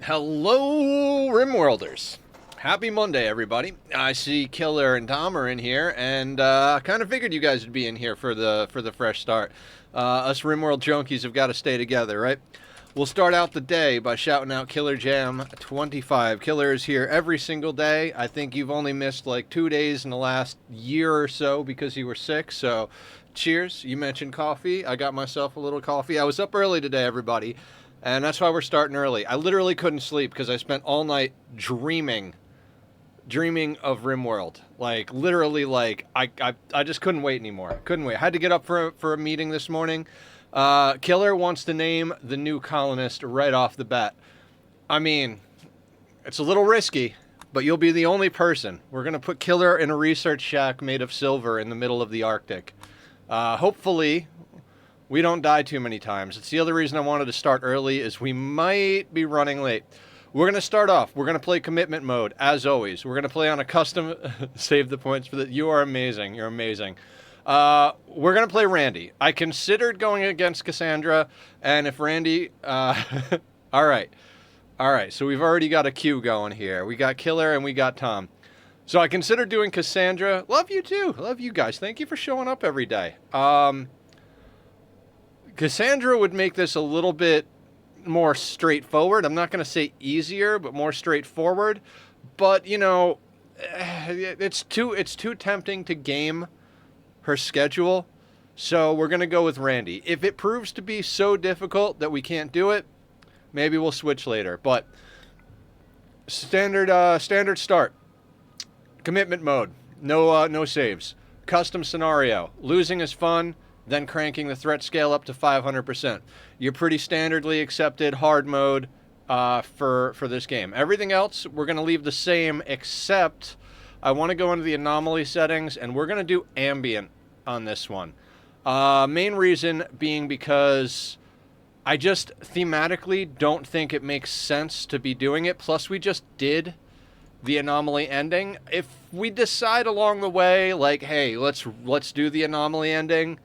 Hello, Rimworlders. Happy Monday, everybody. I see Killer and Tom are in here, and I kind of figured you guys would be in here for the fresh start. Us Rimworld junkies have got to stay together, right? We'll start out the day by shouting out Killer Jam 25. Killer is here every single day. I think you've only missed like 2 days in the last year or so because you were sick, so cheers. You mentioned coffee. I got myself a little coffee. I was up early today, everybody. And that's why we're starting early. I literally couldn't sleep because I spent all night dreaming of Rimworld. Like, literally, like, I just couldn't wait anymore. Couldn't wait. I had to get up for a meeting this morning. Killer wants to name the new colonist right off the bat. I mean, it's a little risky, but you'll be the only person. We're going to put Killer in a research shack made of silver in the middle of the Arctic. Hopefully we don't die too many times. It's the other reason I wanted to start early is we might be running late. We're going to start off. We're going to play commitment mode, as always. We're going to play on a custom... Save the points for that. You are amazing. You're amazing. We're going to play Randy. I considered going against Cassandra, and if Randy... All right. All right, so we've already got a queue going here. We got Killer and we got Tom. So I considered doing Cassandra. Love you, too. Love you guys. Thank you for showing up every day. Cassandra would make this a little bit more straightforward. I'm not going to say easier, but more straightforward. But, you know, it's too tempting to game her schedule. So we're going to go with Randy. If it proves to be so difficult that we can't do it, maybe we'll switch later. But standard start. Commitment mode. No saves. Custom scenario. Losing is fun. Then cranking the threat scale up to 500%. You're pretty standardly accepted hard mode for this game. Everything else, we're going to leave the same, except I want to go into the anomaly settings, and we're going to do ambient on this one. Main reason being because I just thematically don't think it makes sense to be doing it. Plus, we just did the anomaly ending. If we decide along the way, like, hey, let's do the anomaly ending,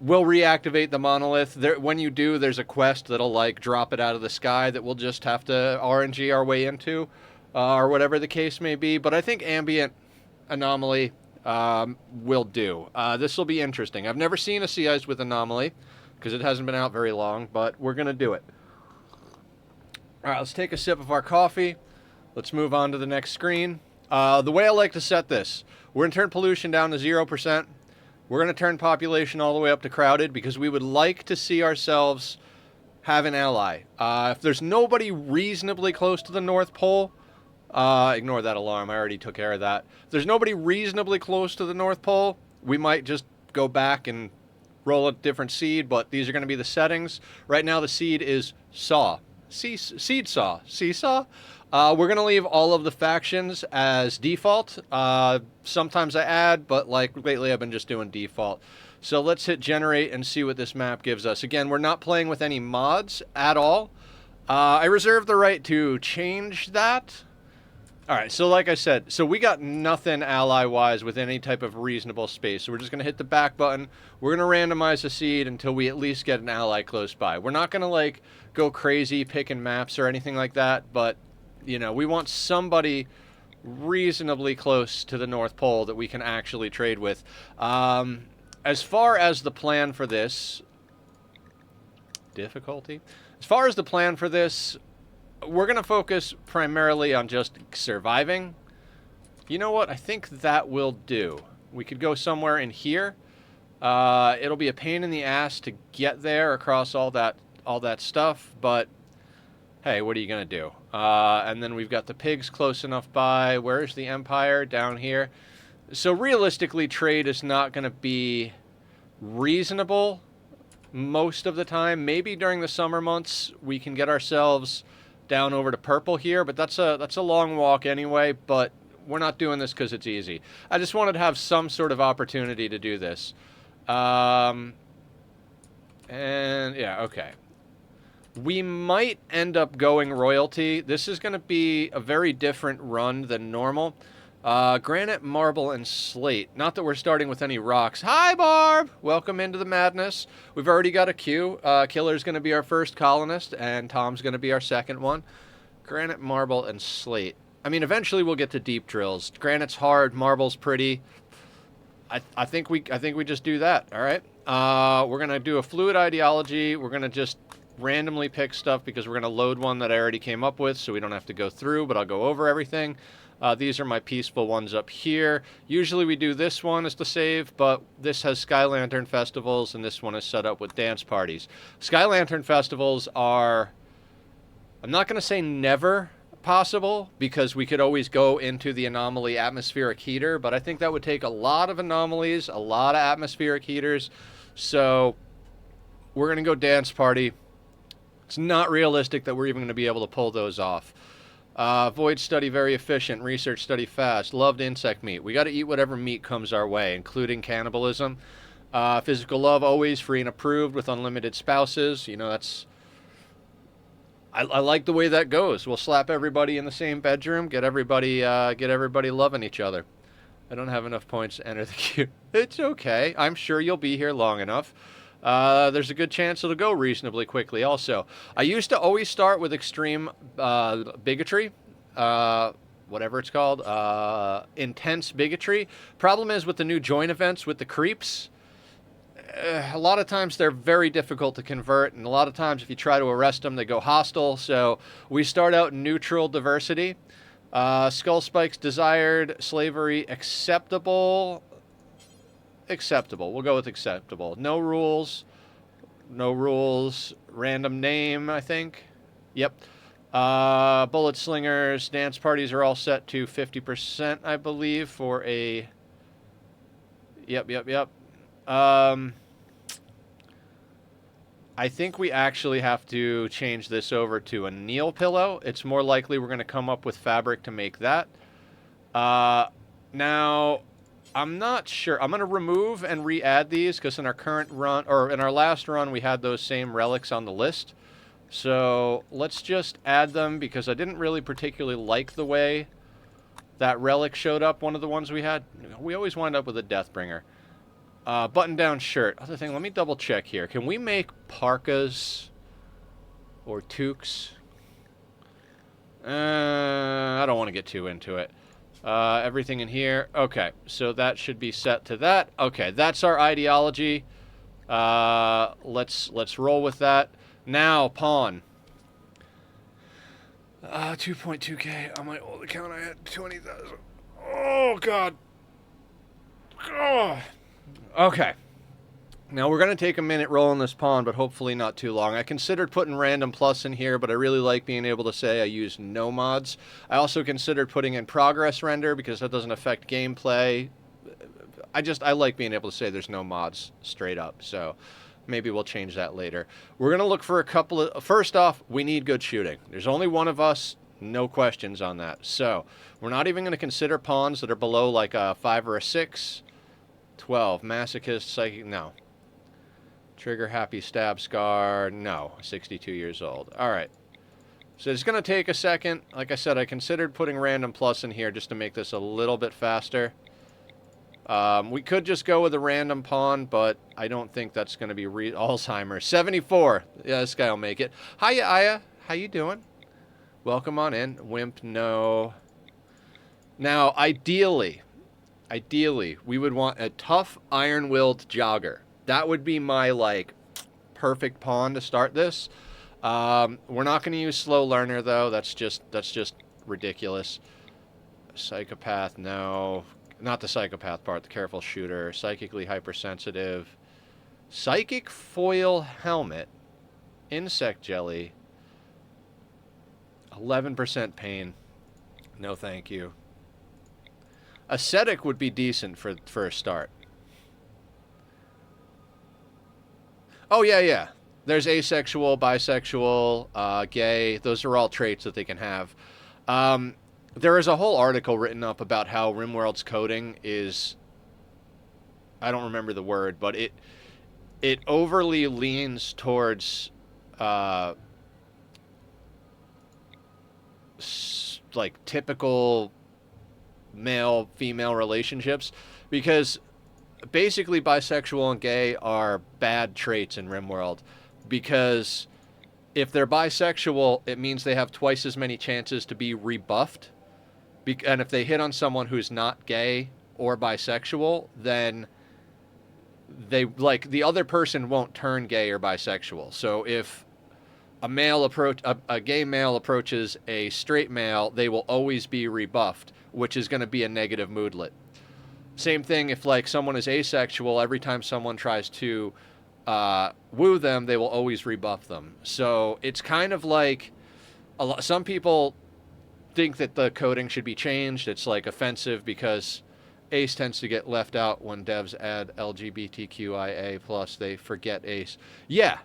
we'll reactivate the monolith. When you do, there's a quest that'll like drop it out of the sky that we'll just have to RNG our way into, or whatever the case may be. But I think ambient anomaly will do. This will be interesting. I've never seen a Sea Ice with anomaly because it hasn't been out very long, but we're gonna do it. All right, let's take a sip of our coffee. Let's move on to the next screen. The way I like to set this, we're gonna turn pollution down to 0%. We're going to turn population all the way up to crowded because we would like to see ourselves have an ally. If there's nobody reasonably close to the North Pole, ignore that alarm. I already took care of that. If there's nobody reasonably close to the North Pole, we might just go back and roll a different seed, but these are going to be the settings. Right now the seed is Saw. Seed Saw. Seesaw? We're going to leave all of the factions as default. Sometimes I add, but like lately I've been just doing default. So let's hit generate and see what this map gives us. Again, we're not playing with any mods at all. I reserve the right to change that. All right, so like I said, so we got nothing ally-wise with any type of reasonable space. So we're just going to hit the back button. We're going to randomize the seed until we at least get an ally close by. We're not going to like go crazy picking maps or anything like that, but you know, we want somebody reasonably close to the North Pole that we can actually trade with. As far as the plan for this... Difficulty? As far as the plan for this, we're going to focus primarily on just surviving. You know what? I think that will do. We could go somewhere in here. It'll be a pain in the ass to get there across all that stuff, but hey, what are you going to do? And then we've got the pigs close enough by. Where's the Empire? Down here. So realistically, trade is not going to be reasonable most of the time. Maybe during the summer months, we can get ourselves down over to purple here, but that's a long walk anyway, but we're not doing this because it's easy. I just wanted to have some sort of opportunity to do this. And yeah, okay. We might end up going royalty. This is going to be a very different run than normal. Granite, marble, and slate. Not that we're starting with any rocks. Hi, Barb! Welcome into the madness. We've already got a queue. Killer's going to be our first colonist, and Tom's going to be our second one. Granite, marble, and slate. I mean, eventually we'll get to deep drills. Granite's hard, marble's pretty. I think we just do that. All right. We're gonna do a fluid ideology. We're gonna just randomly pick stuff because we're gonna load one that I already came up with, so we don't have to go through. But I'll go over everything. These are my peaceful ones up here. Usually we do this one as the save, but this has Sky Lantern festivals, and this one is set up with dance parties. Sky Lantern festivals are, I'm not going to say never possible, because we could always go into the anomaly atmospheric heater, but I think that would take a lot of anomalies, a lot of atmospheric heaters. So we're going to go dance party. It's not realistic that we're even going to be able to pull those off. Void study very efficient, research study fast, loved insect meat. We got to eat whatever meat comes our way, including cannibalism. Physical love always free and approved with unlimited spouses. You know, that's, I like the way that goes. We'll slap everybody in the same bedroom, get everybody loving each other. I don't have enough points to enter the queue. It's okay. I'm sure you'll be here long enough. There's a good chance it'll go reasonably quickly also. I used to always start with extreme bigotry, whatever it's called, intense bigotry. Problem is with the new join events with the creeps, a lot of times they're very difficult to convert, and a lot of times if you try to arrest them, they go hostile. So we start out neutral diversity. Skull spikes desired, slavery acceptable. Acceptable. We'll go with acceptable. No rules. No rules. Random name, I think. Yep. Bullet slingers. Dance parties are all set to 50%, I believe, for a... Yep. I think we actually have to change this over to a kneel pillow. It's more likely we're going to come up with fabric to make that. Now, I'm not sure. I'm going to remove and re-add these because in our current run, or in our last run, we had those same relics on the list. So let's just add them because I didn't really particularly like the way that relic showed up, one of the ones we had. We always wind up with a Deathbringer. Button-down shirt. Other thing, let me double-check here. Can we make parkas or toques? I don't want to get too into it. Everything in here. Okay, so that should be set to that. Okay, that's our ideology. Let's roll with that. Now, pawn. 2.2k. On my old account, I had 20,000. Oh, God. Oh. Okay. Now, we're going to take a minute rolling this pawn, but hopefully not too long. I considered putting random plus in here, but I really like being able to say I use no mods. I also considered putting in progress render because that doesn't affect gameplay. I like being able to say there's no mods straight up, so maybe we'll change that later. We're going to look for a couple of... First off, we need good shooting. There's only one of us, no questions on that. So, we're not even going to consider pawns that are below like a 5 or a 6. 12. Masochist, psychic, no. Trigger, happy, stab, scar, no. 62 years old. Alright. So it's going to take a second. Like I said, I considered putting random plus in here just to make this a little bit faster. We could just go with a random pawn, but I don't think that's going to be Alzheimer's. 74. Yeah, this guy will make it. Hiya, Aya. How you doing? Welcome on in. Wimp, no. Now, ideally, we would want a tough, iron-willed jogger. That would be my, like, perfect pawn to start this. We're not going to use slow learner, though. That's just ridiculous. Psychopath, no. Not the psychopath part, the careful shooter. Psychically hypersensitive. Psychic foil helmet. Insect jelly. 11% pain. No, thank you. Ascetic would be decent for a start. Oh, yeah. There's asexual, bisexual, gay. Those are all traits that they can have. There is a whole article written up about how Rimworld's coding is... I don't remember the word, but it overly leans towards... like, typical male-female relationships, because basically bisexual and gay are bad traits in Rimworld, because If they're bisexual, it means they have twice as many chances to be rebuffed. And if they hit on someone who's not gay or bisexual, then they like the other person won't turn gay or bisexual. So if a gay male approaches a straight male, they will always be rebuffed, which is going to be a negative moodlet. Same thing if like someone is asexual, every time someone tries to woo them, they will always rebuff them. So it's kind of like some people think that the coding should be changed. It's like offensive because ace tends to get left out when devs add LGBTQIA plus. They forget ace. Yeah,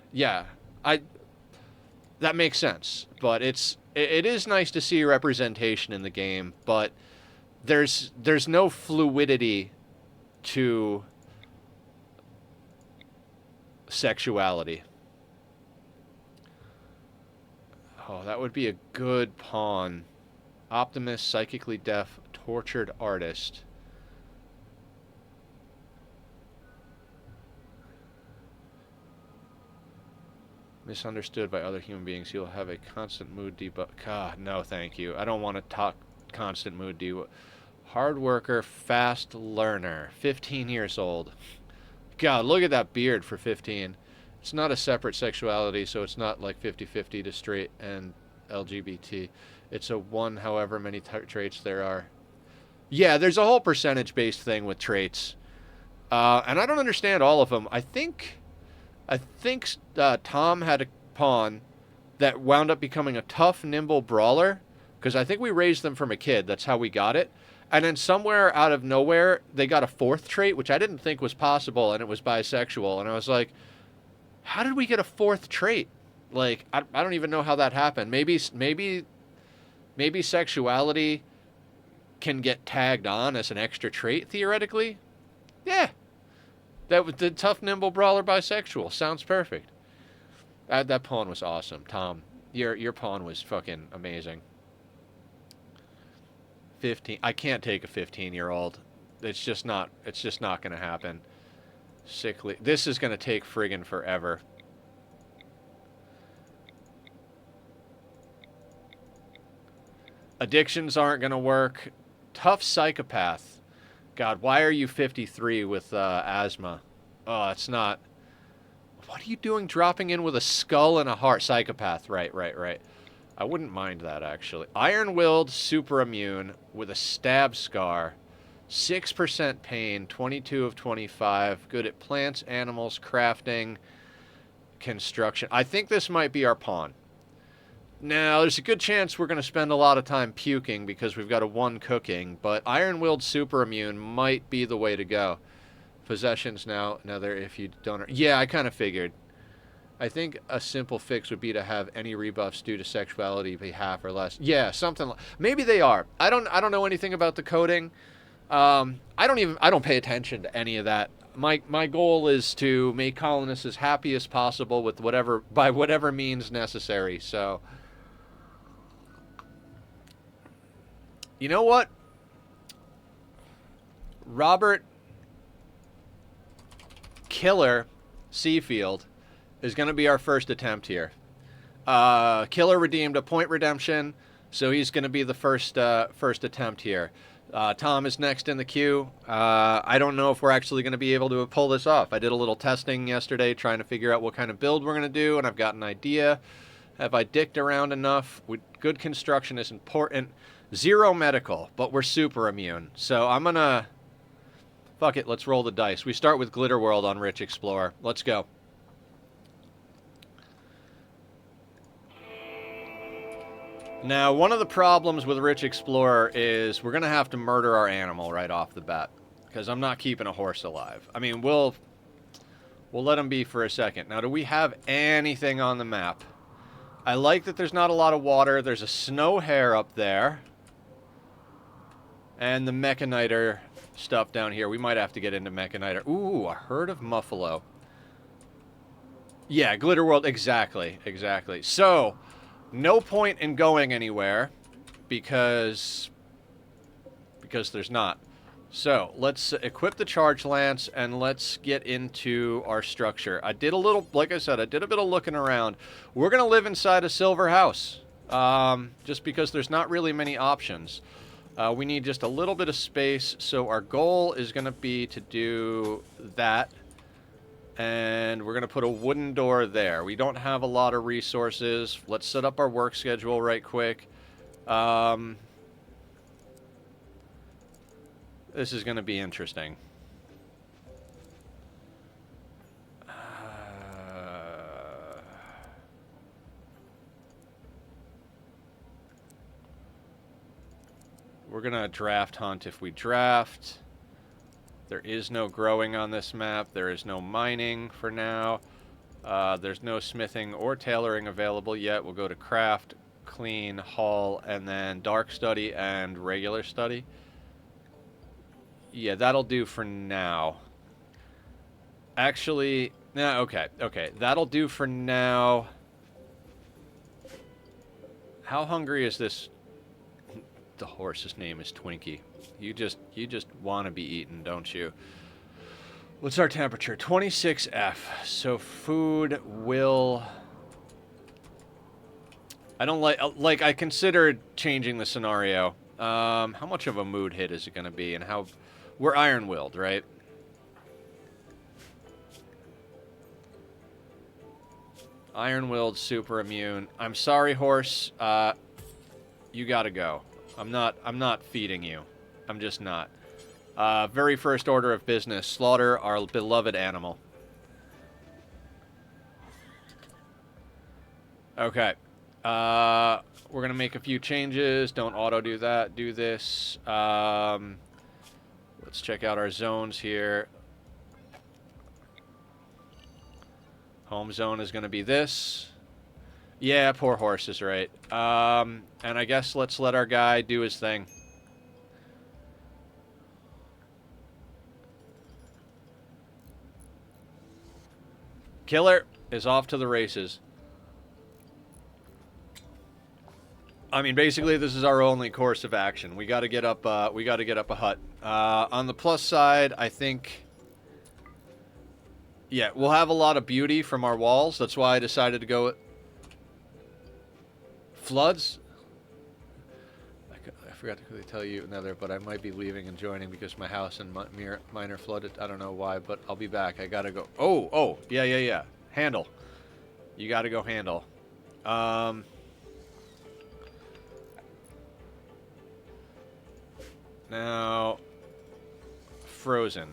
that makes sense. But it is nice to see representation in the game. But there's no fluidity to sexuality. Oh, that would be a good pawn. Optimist, psychically deaf, tortured artist. Misunderstood by other human beings. You'll have a constant mood debug. God, no, thank you. I don't want to talk constant mood debug. Hard worker, fast learner. 15 years old. God, look at that beard for 15. It's not a separate sexuality, so it's not like 50-50 to straight and LGBT. It's a one however many traits there are. Yeah, there's a whole percentage-based thing with traits. And I don't understand all of them. I think Tom had a pawn that wound up becoming a tough, nimble brawler, because I think we raised them from a kid. That's how we got it. And then somewhere out of nowhere, they got a fourth trait, which I didn't think was possible, and it was bisexual. And I was like, how did we get a fourth trait? Like, I don't even know how that happened. Maybe sexuality can get tagged on as an extra trait, theoretically. Yeah. That was the tough, nimble brawler bisexual. Sounds perfect. That pawn was awesome, Tom. Your pawn was fucking amazing. 15. I can't take a 15-year-old. It's just not going to happen. Sickly. This is going to take friggin' forever. Addictions aren't going to work. Tough psychopath. God, why are you 53 with asthma? Oh, it's not. What are you doing dropping in with a skull and a heart? Psychopath. Right. I wouldn't mind that, actually. Iron-willed, super immune, with a stab scar. 6% pain, 22 of 25. Good at plants, animals, crafting, construction. I think this might be our pawn. Now, there's a good chance we're going to spend a lot of time puking because we've got a 1 cooking, but Iron-willed, super immune might be the way to go. Possessions now, another if you don't... Yeah, I kind of figured. I think a simple fix would be to have any rebuffs due to sexuality be half or less. Yeah, something like... Maybe they are. I don't know anything about the coding. I don't pay attention to any of that. My goal is to make colonists as happy as possible with by whatever means necessary. So, you know what? Robert Killer Seafield is going to be our first attempt here. Killer redeemed a point redemption, so he's going to be the first attempt here. Tom is next in the queue. I don't know if we're actually going to be able to pull this off. I did a little testing yesterday trying to figure out what kind of build we're going to do, and I've got an idea. Have I dicked around enough? Good construction is important. 0 medical, but we're super immune. So I'm going to... Fuck it, let's roll the dice. We start with Glitter World on Rich Explorer. Let's go. Now, one of the problems with Rich Explorer is we're going to have to murder our animal right off the bat, because I'm not keeping a horse alive. I mean, we'll let him be for a second. Now, do we have anything on the map? I like that there's not a lot of water. There's a snow hare up there. And the Mechaniter stuff down here. We might have to get into Mechaniter. Ooh, a herd of Muffalo. Yeah, Glitter World. Exactly. So... no point in going anywhere because there's not. So let's equip the charge lance and let's get into our structure. I did a little, like I said, I did a bit of looking around. We're going to live inside a silver house, just because there's not really many options. We need just a little bit of space, so our goal is going to be to do that. And we're going to put a wooden door there. We don't have a lot of resources. Let's set up our work schedule right quick. This is going to be interesting. We're going to draft hunt if we draft. There is no growing on this map. There is no mining for now. There's no smithing or tailoring available yet. We'll go to craft, clean, haul, and then dark study and regular study. Yeah, that'll do for now. Actually, no, okay. That'll do for now. How hungry is this? The horse's name is Twinkie. You just want to be eaten, don't you? What's our temperature? 26F. So food will... I don't like I considered changing the scenario. How much of a mood hit is it going to be, and how... We're iron-willed, right? Iron-willed, super immune. I'm sorry, horse. You gotta go. I'm not feeding you. I'm just not. Very first order of business. Slaughter our beloved animal. Okay. We're gonna make a few changes. Don't auto do that. Do this. Let's check out our zones here. Home zone is gonna be this. Yeah, poor horse is right. And I guess let's let our guy do his thing. Killer is off to the races. I mean, basically, this is our only course of action. We got to get up. We got to get up a hut. On the plus side, I think. Yeah, we'll have a lot of beauty from our walls. That's why I decided to go with floods. I forgot to quickly tell you another, but I might be leaving and joining because my house and mine are flooded. I don't know why, but I'll be back. I gotta go. Oh, yeah. Handle. You gotta go handle. Now, frozen.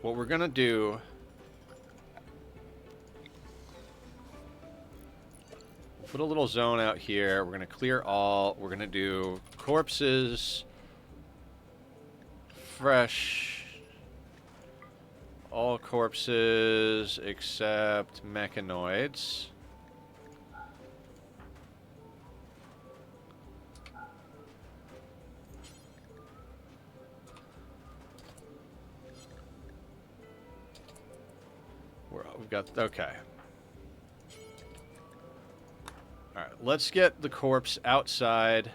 What we're gonna do... Put a little zone out here. We're gonna clear all. We're gonna do corpses, fresh, all corpses except mechanoids. We've got, okay. All right, let's get the corpse outside.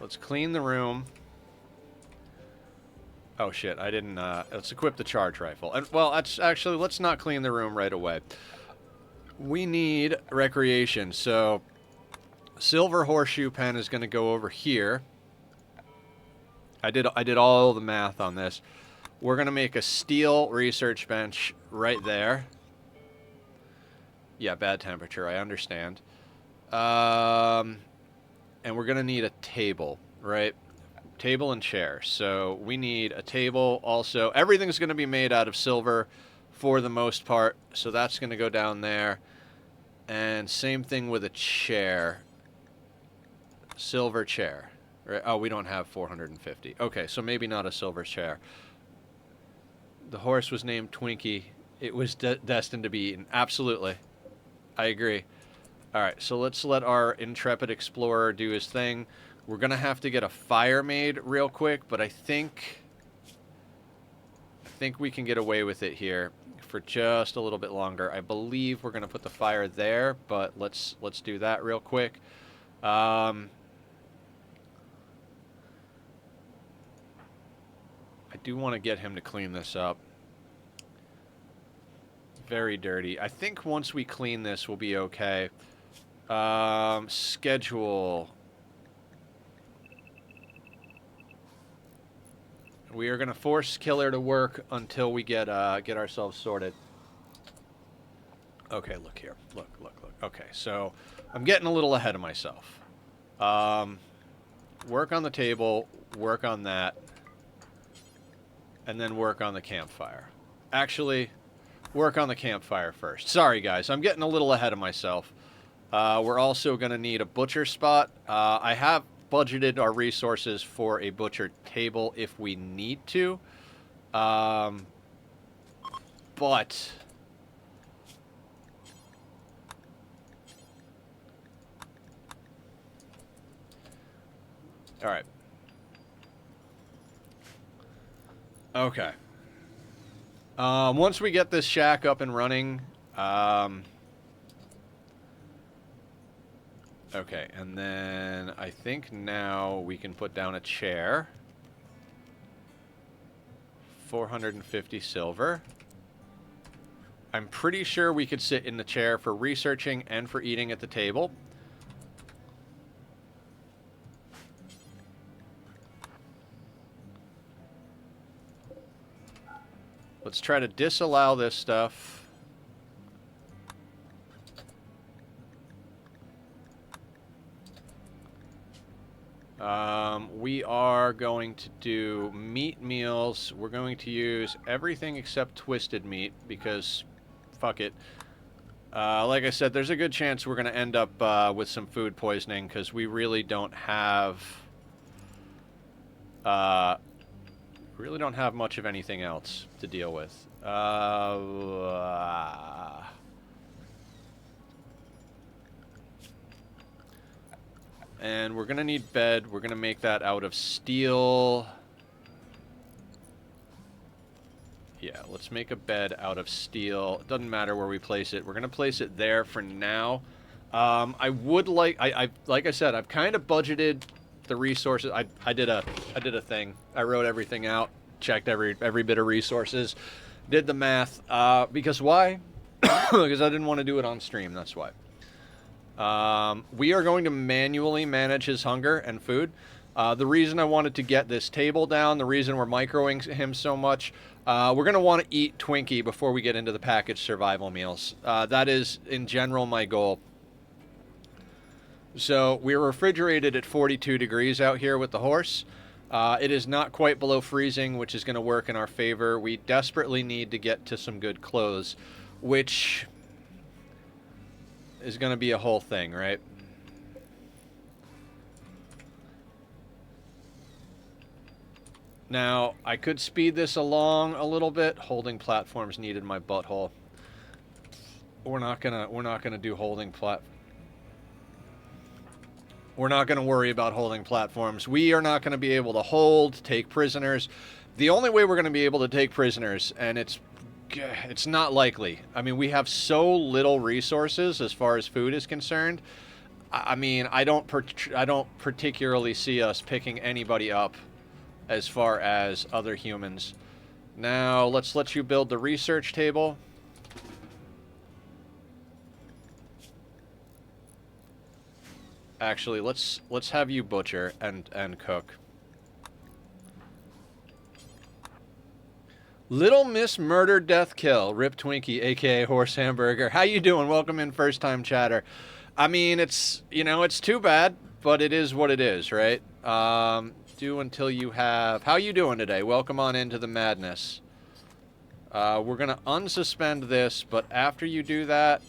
Let's clean the room. Oh shit, I didn't, let's equip the charge rifle. And, well, actually, let's not clean the room right away. We need recreation, so silver horseshoe pen is going to go over here. I did all the math on this. We're going to make a steel research bench right there. Yeah, bad temperature, I understand. And we're going to need a table, right? Table and chair. So we need a table also. Everything's going to be made out of silver for the most part. So that's going to go down there. And same thing with a chair. Silver chair. Right? Oh, we don't have 450. Okay, so maybe not a silver chair. The horse was named Twinkie. It was destined to be eaten. Absolutely. I agree. All right, so let's let our intrepid explorer do his thing. We're going to have to get a fire made real quick, but I think we can get away with it here for just a little bit longer. I believe we're going to put the fire there, but let's do that real quick. do want to get him to clean this up. Very dirty. I think once we clean this, we'll be okay. Schedule. We are going to force Killer to work until we get ourselves sorted. Okay, look here. Look. Okay, so I'm getting a little ahead of myself. Work on the table, work on that, and then work on the campfire. Actually, work on the campfire first. Sorry, guys. I'm getting a little ahead of myself. We're also going to need a butcher spot. I have budgeted our resources for a butcher table if we need to. But... Alright. Okay. Once we get this shack up and running, okay, and then I think now we can put down a chair. 450 silver. I'm pretty sure we could sit in the chair for researching and for eating at the table. Let's try to disallow this stuff. We are going to do meat meals. We're going to use everything except twisted meat because, fuck it. Like I said, there's a good chance we're going to end up with some food poisoning because we really don't have... really don't have much of anything else to deal with. And we're going to need bed. We're going to make that out of steel. Yeah, let's make a bed out of steel. It doesn't matter where we place it. We're going to place it there for now. I would like... like I said, I've kind of budgeted the resources. I did a thing. I wrote everything out, checked every bit of resources, did the math. Because why? Because I didn't want to do it on stream. That's why. We are going to manually manage his hunger and food. The reason I wanted to get this table down, the reason we're microing him so much, we're going to want to eat Twinkie before we get into the packaged survival meals. That is, in general, my goal. So we're refrigerated at 42 degrees out here with the horse. It is not quite below freezing, which is going to work in our favor. We desperately need to get to some good clothes, which is going to be a whole thing, right? Now, I could speed this along a little bit. Holding platforms needed my butthole. We're not gonna do holding We're not going to worry about holding platforms. We are not going to be able to hold, take prisoners. The only way we're going to be able to take prisoners, and it's not likely. I mean, we have so little resources as far as food is concerned. I mean, I don't particularly see us picking anybody up as far as other humans. Now, let's let you build the research table. Actually, let's have you butcher and cook. Little Miss Murder Death Kill, Rip Twinkie, aka Horse Hamburger. How you doing? Welcome in, first time chatter. I mean, it's, you know, it's too bad, but it is what it is, right? Do until you have... How you doing today? Welcome on into the madness. We're gonna unsuspend this, but after you do that,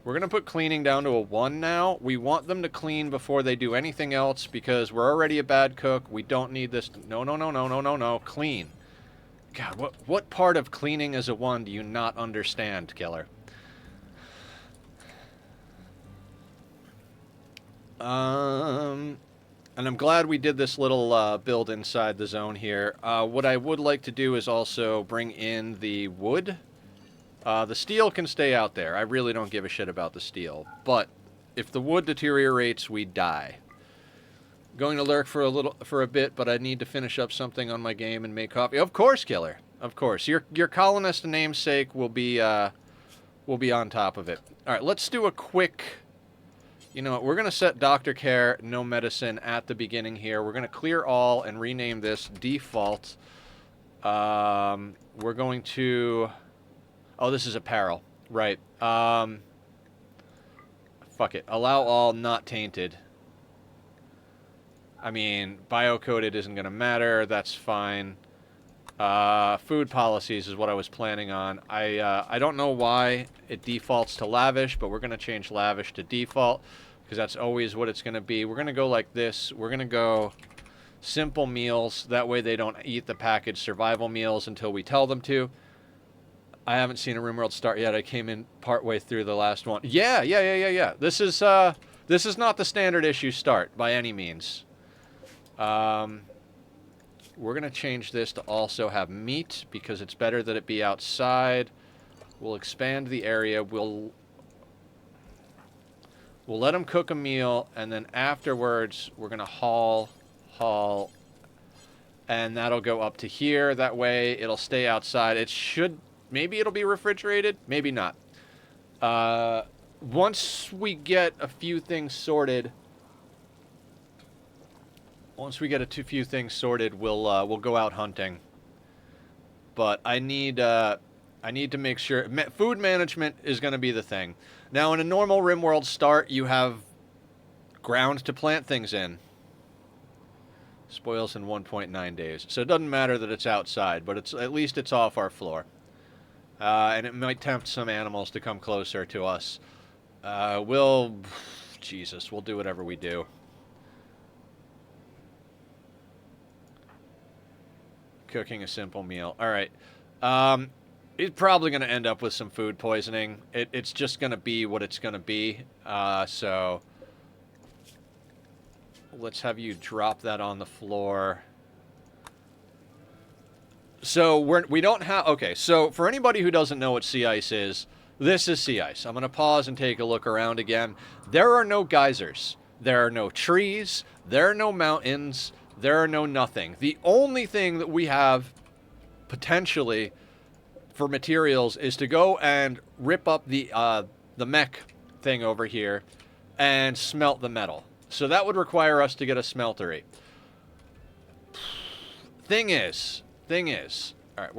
we're going to put cleaning down to a 1 now. We want them to clean before they do anything else because we're already a bad cook. We don't need this. No. Clean. God, what part of cleaning as a 1 do you not understand, Killer? And I'm glad we did this little build inside the zone here. What I would like to do is also bring in the wood. The steel can stay out there. I really don't give a shit about the steel. But if the wood deteriorates, we die. Going to lurk for a bit, but I need to finish up something on my game and make coffee. Of course, Killer. Of course. Your colonist namesake will be on top of it. All right, let's do a quick... You know what? We're going to set Doctor Care, no medicine at the beginning here. We're going to clear all and rename this default. We're going to... Oh, this is apparel. Right. Fuck it. Allow all not tainted. I mean, biocoded isn't going to matter. That's fine. Food policies is what I was planning on. I don't know why it defaults to lavish, but we're going to change lavish to default because that's always what it's going to be. We're going to go like this. We're going to go simple meals. That way they don't eat the packaged survival meals until we tell them to. I haven't seen a Rimworld start yet. I came in partway through the last one. Yeah. This is not the standard issue start by any means. We're going to change this to also have meat because it's better that it be outside. We'll expand the area. We'll let them cook a meal, and then afterwards we're going to haul, and that'll go up to here. That way it'll stay outside. It should, maybe it'll be refrigerated, maybe not. Once we get a few things sorted, we'll go out hunting. But I need to make sure... Food management is going to be the thing. Now, in a normal Rimworld start, you have ground to plant things in. Spoils in 1.9 days. So it doesn't matter that it's outside, but at least it's off our floor. And it might tempt some animals to come closer to us. We'll do whatever we do. Cooking a simple meal. All right. It's probably going to end up with some food poisoning. It's just going to be what it's going to be. So let's have you drop that on the floor. So we don't have... Okay, so for anybody who doesn't know what sea ice is, this is sea ice. I'm going to pause and take a look around again. There are no geysers. There are no trees. There are no mountains. There are no nothing. The only thing that we have potentially for materials is to go and rip up the mech thing over here and smelt the metal. So that would require us to get a smeltery. Thing is, all right,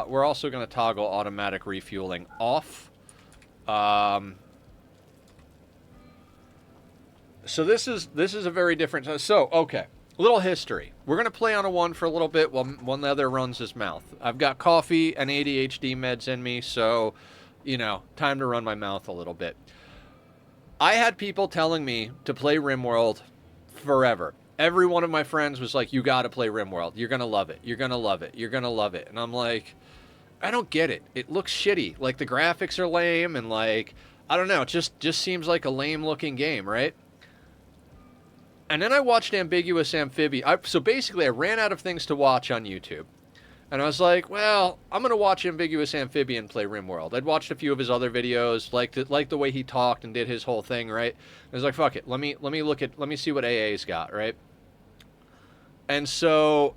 we're also gonna toggle automatic refueling off. So this is a very different. So okay. Little history. We're going to play on a 1 for a little bit while the other runs his mouth. I've got coffee and ADHD meds in me, so, time to run my mouth a little bit. I had people telling me to play Rimworld forever. Every one of my friends was like, you got to play Rimworld. You're going to love it. You're going to love it. You're going to love it. And I'm like, I don't get it. It looks shitty. Like, the graphics are lame, and, like, I don't know. It just seems like a lame-looking game, right? And then I watched Ambiguous Amphibian. So basically, I ran out of things to watch on YouTube. And I was like, well, I'm going to watch Ambiguous Amphibian play Rimworld. I'd watched a few of his other videos, liked the way he talked and did his whole thing, right? I was like, fuck it. Let me see what AA's got, right? And so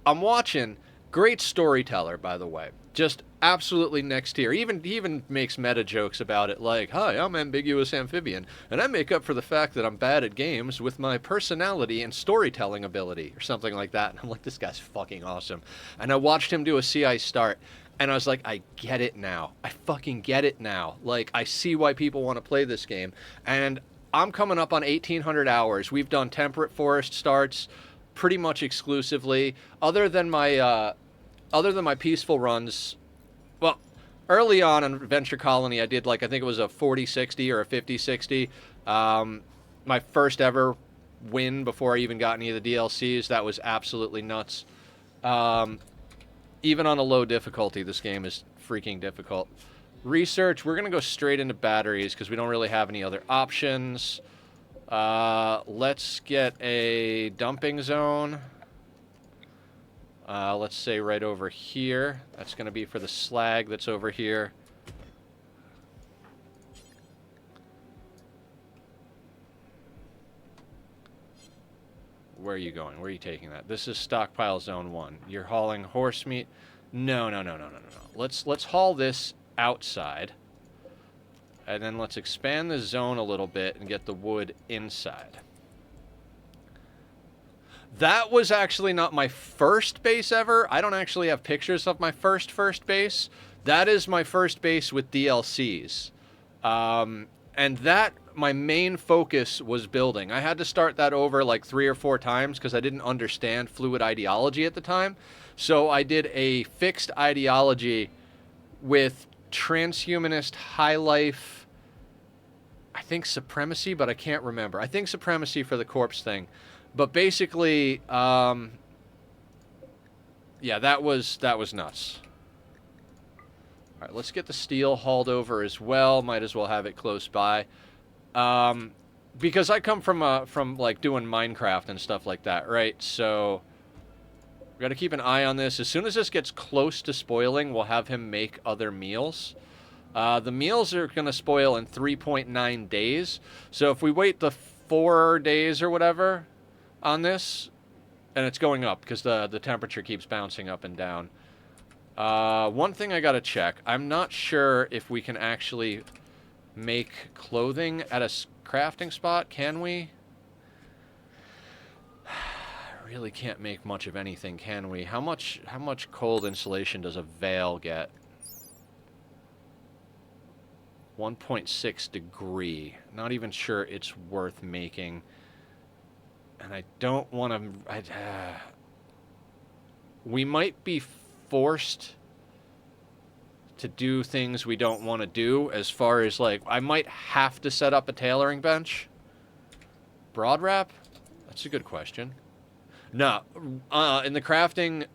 I'm watching. Great storyteller, by the way. Just absolutely next tier. He even makes meta jokes about it, like, hi, I'm Ambiguous Amphibian, and I make up for the fact that I'm bad at games with my personality and storytelling ability, or something like that. And I'm like, this guy's fucking awesome. And I watched him do a CI start, and I was like, I get it now. I fucking get it now. Like, I see why people want to play this game. And I'm coming up on 1,800 hours. We've done Temperate Forest starts pretty much exclusively, other than my peaceful runs. Well, early on in Venture Colony, I did, like, I think it was a 40-60 or a 50-60. My first ever win before I even got any of the DLCs. That was absolutely nuts. Even on a low difficulty, this game is freaking difficult. Research, we're going to go straight into batteries because we don't really have any other options. Let's get a dumping zone. Let's say right over here. That's going to be for the slag that's over here. Where are you going? Where are you taking that? This is stockpile zone 1. You're hauling horse meat. No. Let's haul this outside. And then let's expand the zone a little bit and get the wood inside. That was actually not my first base ever. I don't actually have pictures of my first base. That is my first base with DLCs. And that, my main focus was building. I had to start that over like 3 or 4 times because I didn't understand fluid ideology at the time. So I did a fixed ideology with transhumanist, high life, I think supremacy, but I can't remember. I think supremacy for the corpse thing. But basically, yeah, that was nuts. All right, let's get the steel hauled over as well. Might as well have it close by. Because I come from like doing Minecraft and stuff like that, right? So we got to keep an eye on this. As soon as this gets close to spoiling, we'll have him make other meals. The meals are going to spoil in 3.9 days. So if we wait the 4 days or whatever on this, and it's going up because the temperature keeps bouncing up and down. One thing I got to check. I'm not sure if we can actually make clothing at a crafting spot. Can we? Really can't make much of anything, can we? How much cold insulation does a veil get? 1.6 degree. Not even sure it's worth making. And I don't want to... we might be forced to do things we don't want to do, as far as, like, I might have to set up a tailoring bench. Broad wrap? That's a good question. No, in the crafting,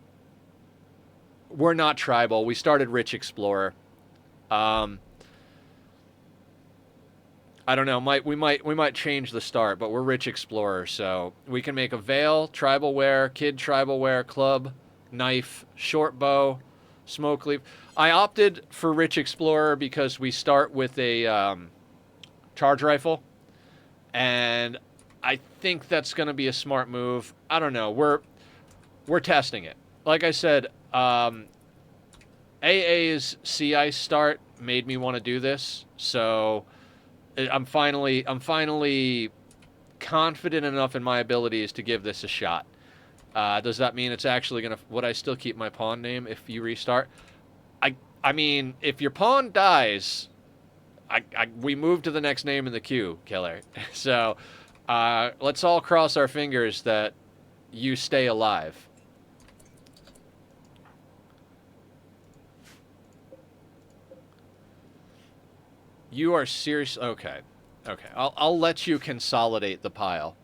we're not tribal. We started Rich Explorer. I don't know. We might change the start, but we're Rich Explorer, so we can make a veil, tribal wear, kid tribal wear, club, knife, short bow, smoke leaf. I opted for Rich Explorer because we start with a charge rifle, and I think that's going to be a smart move. I don't know. We're testing it. Like I said, AA's sea ice start made me want to do this, so I'm finally confident enough in my abilities to give this a shot. Does that mean it's actually gonna? Would I still keep my pawn name if you restart? I mean, if your pawn dies, we move to the next name in the queue, killer. So let's all cross our fingers that you stay alive. You are serious? Okay. I'll let you consolidate the pile.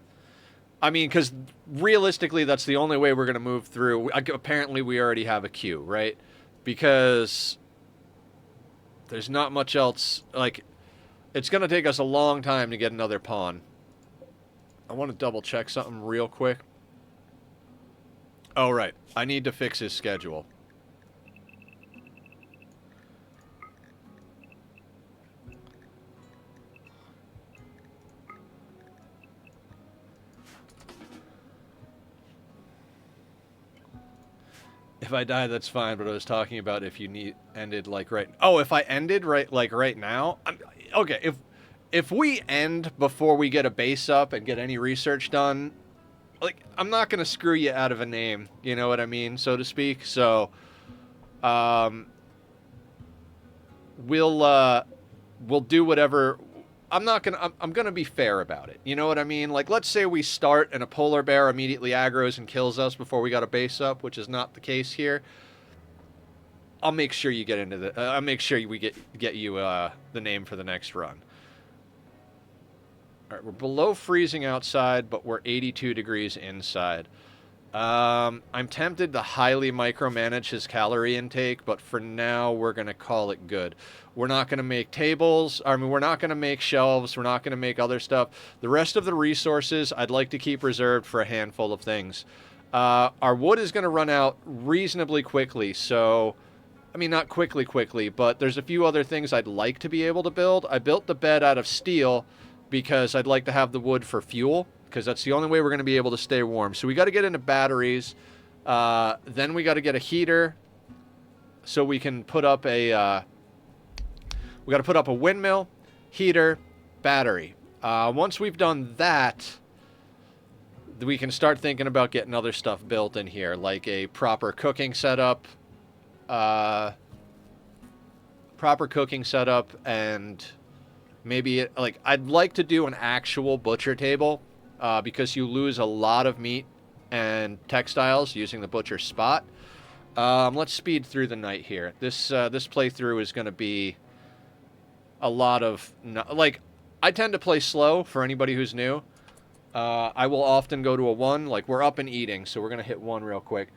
I mean, because realistically, that's the only way we're going to move through. Apparently, we already have a queue, right? Because there's not much else. Like, it's going to take us a long time to get another pawn. I want to double check something real quick. Oh, right. I need to fix his schedule. If I die, that's fine, but I was talking about if you ended like right... Oh, if I ended right now? Okay, if we end before we get a base up and get any research done, like, I'm not going to screw you out of a name, you know what I mean, so to speak. So, we'll do whatever... I'm going to be fair about it. You know what I mean? Like, let's say we start and a polar bear immediately aggroes and kills us before we got a base up, which is not the case here. I'll make sure you get into the... I'll make sure we get you the name for the next run. All right, we're below freezing outside, but we're 82 degrees inside. I'm tempted to highly micromanage his calorie intake, but for now, we're going to call it good. We're not going to make tables. I mean, we're not going to make shelves. We're not going to make other stuff. The rest of the resources, I'd like to keep reserved for a handful of things. Our wood is going to run out reasonably quickly, so... I mean, not quickly, but there's a few other things I'd like to be able to build. I built the bed out of steel because I'd like to have the wood for fuel. because that's the only way we're going to be able to stay warm. So we got to get into batteries. Then we got to get a heater so we can put up a... we got to put up a windmill, heater, battery. Once we've done that, we can start thinking about getting other stuff built in here, like a proper cooking setup. And maybe, like, I'd like to do an actual butcher table, because you lose a lot of meat and textiles using the butcher spot. Let's speed through the night here. This playthrough is going to be a lot of... like, I tend to play slow for anybody who's new. I will often go to a 1. Like, we're up and eating, so we're going to hit 1 real quick.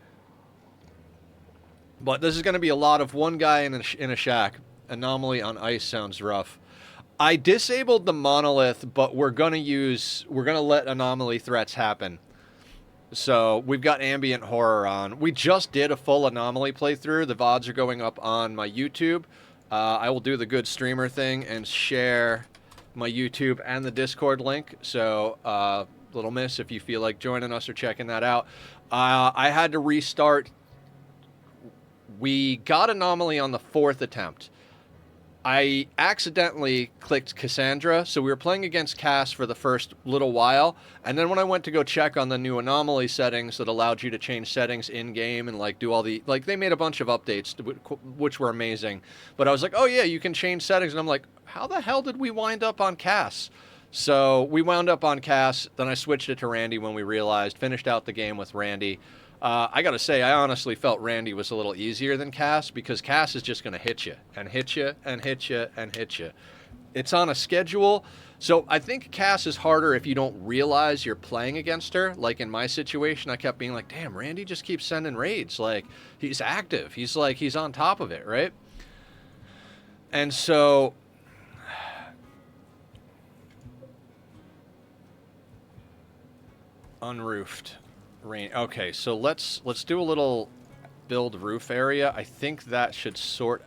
But this is going to be a lot of one guy in a shack. Anomaly on ice sounds rough. I disabled the monolith, but we're going to let anomaly threats happen. So we've got ambient horror on. We just did a full anomaly playthrough. The VODs are going up on my YouTube. I will do the good streamer thing and share my YouTube and the Discord link. So, Little Miss, if you feel like joining us or checking that out. I had to restart. We got anomaly on the 4th attempt. I accidentally clicked Cassandra, so we were playing against Cass for the first little while, and then when I went to go check on the new anomaly settings that allowed you to change settings in-game and, like, do all the... like, they made a bunch of updates, which were amazing, but I was like, oh yeah, you can change settings, and I'm like, how the hell did we wind up on Cass? So we wound up on Cass, then I switched it to Randy when we realized, finished out the game with Randy. I gotta say, I honestly felt Randy was a little easier than Cass, because Cass is just gonna hit you, and hit you, and hit you, and hit you. It's on a schedule, so I think Cass is harder if you don't realize you're playing against her. Like in my situation, I kept being like, damn, Randy just keeps sending raids. Like, he's active. He's on top of it, right? And so... unroofed. Rain. Okay, so let's do a little build roof area. I think that should sort...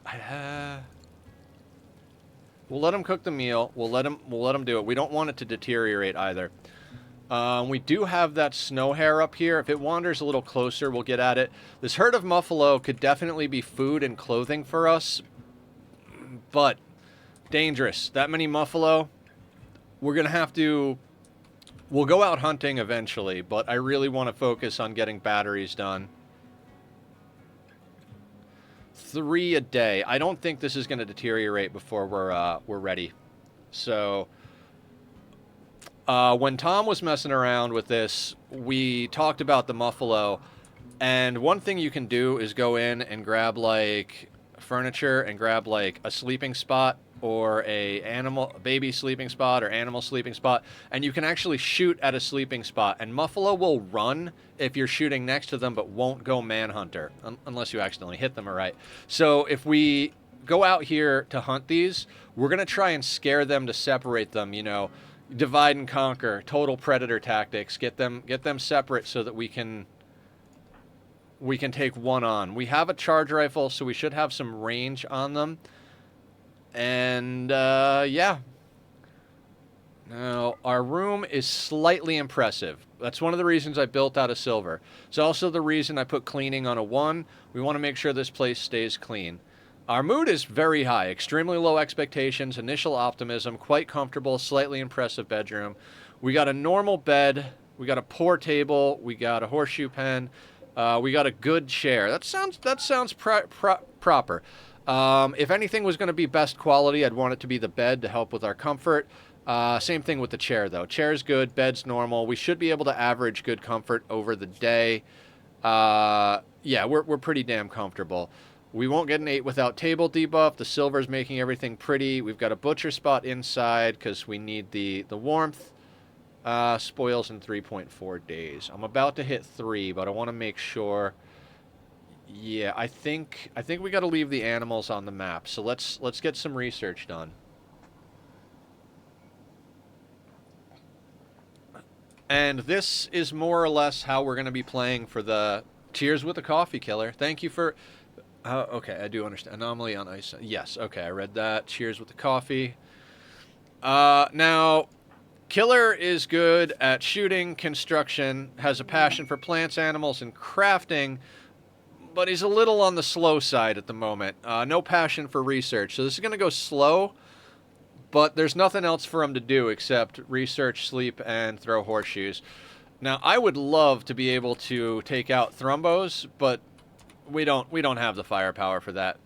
we'll let him cook the meal. We'll let him do it. We don't want it to deteriorate either. We do have that snow hare up here. If it wanders a little closer, we'll get at it. This herd of muffalo could definitely be food and clothing for us, but dangerous. That many muffalo, we're gonna have to... we'll go out hunting eventually, but I really want to focus on getting batteries done. 3 a day. I don't think this is going to deteriorate before we're ready. So, when Tom was messing around with this, we talked about the muffalo, and one thing you can do is go in and grab, like, furniture and grab, like, a sleeping spot, or a baby sleeping spot or animal sleeping spot, and you can actually shoot at a sleeping spot, and muffalo will run if you're shooting next to them, but won't go manhunter unless you accidentally hit them. All right, so if we go out here to hunt these, we're gonna try and scare them to separate them, you know, divide and conquer, total predator tactics, get them separate so that we can take one on. We have a charge rifle, so we should have some range on them. And, yeah. Now, our room is slightly impressive. That's one of the reasons I built out of silver. It's also the reason I put cleaning on a 1. We want to make sure this place stays clean. Our mood is very high. Extremely low expectations, initial optimism, quite comfortable, slightly impressive bedroom. We got a normal bed. We got a pour table. We got a horseshoe pen. We got a good chair. That sounds proper. If anything was going to be best quality, I'd want it to be the bed to help with our comfort. Same thing with the chair, though. Chair's good, bed's normal. We should be able to average good comfort over the day. Yeah, we're pretty damn comfortable. We won't get an 8 without table debuff. The silver's making everything pretty. We've got a butcher spot inside because we need the warmth. Spoils in 3.4 days. I'm about to hit 3, but I want to make sure... yeah, I think we got to leave the animals on the map. So let's get some research done. And this is more or less how we're going to be playing for the Cheers with the Coffee Killer. Thank you for... okay, I do understand. Anomaly on ice. Yes, okay, I read that. Cheers with the coffee. Now, Killer is good at shooting, construction, has a passion for plants, animals, and crafting, but he's a little on the slow side at the moment. No passion for research, so this is going to go slow, but there's nothing else for him to do except research, sleep, and throw horseshoes. Now, I would love to be able to take out Thrumbos, but we don't have the firepower for that.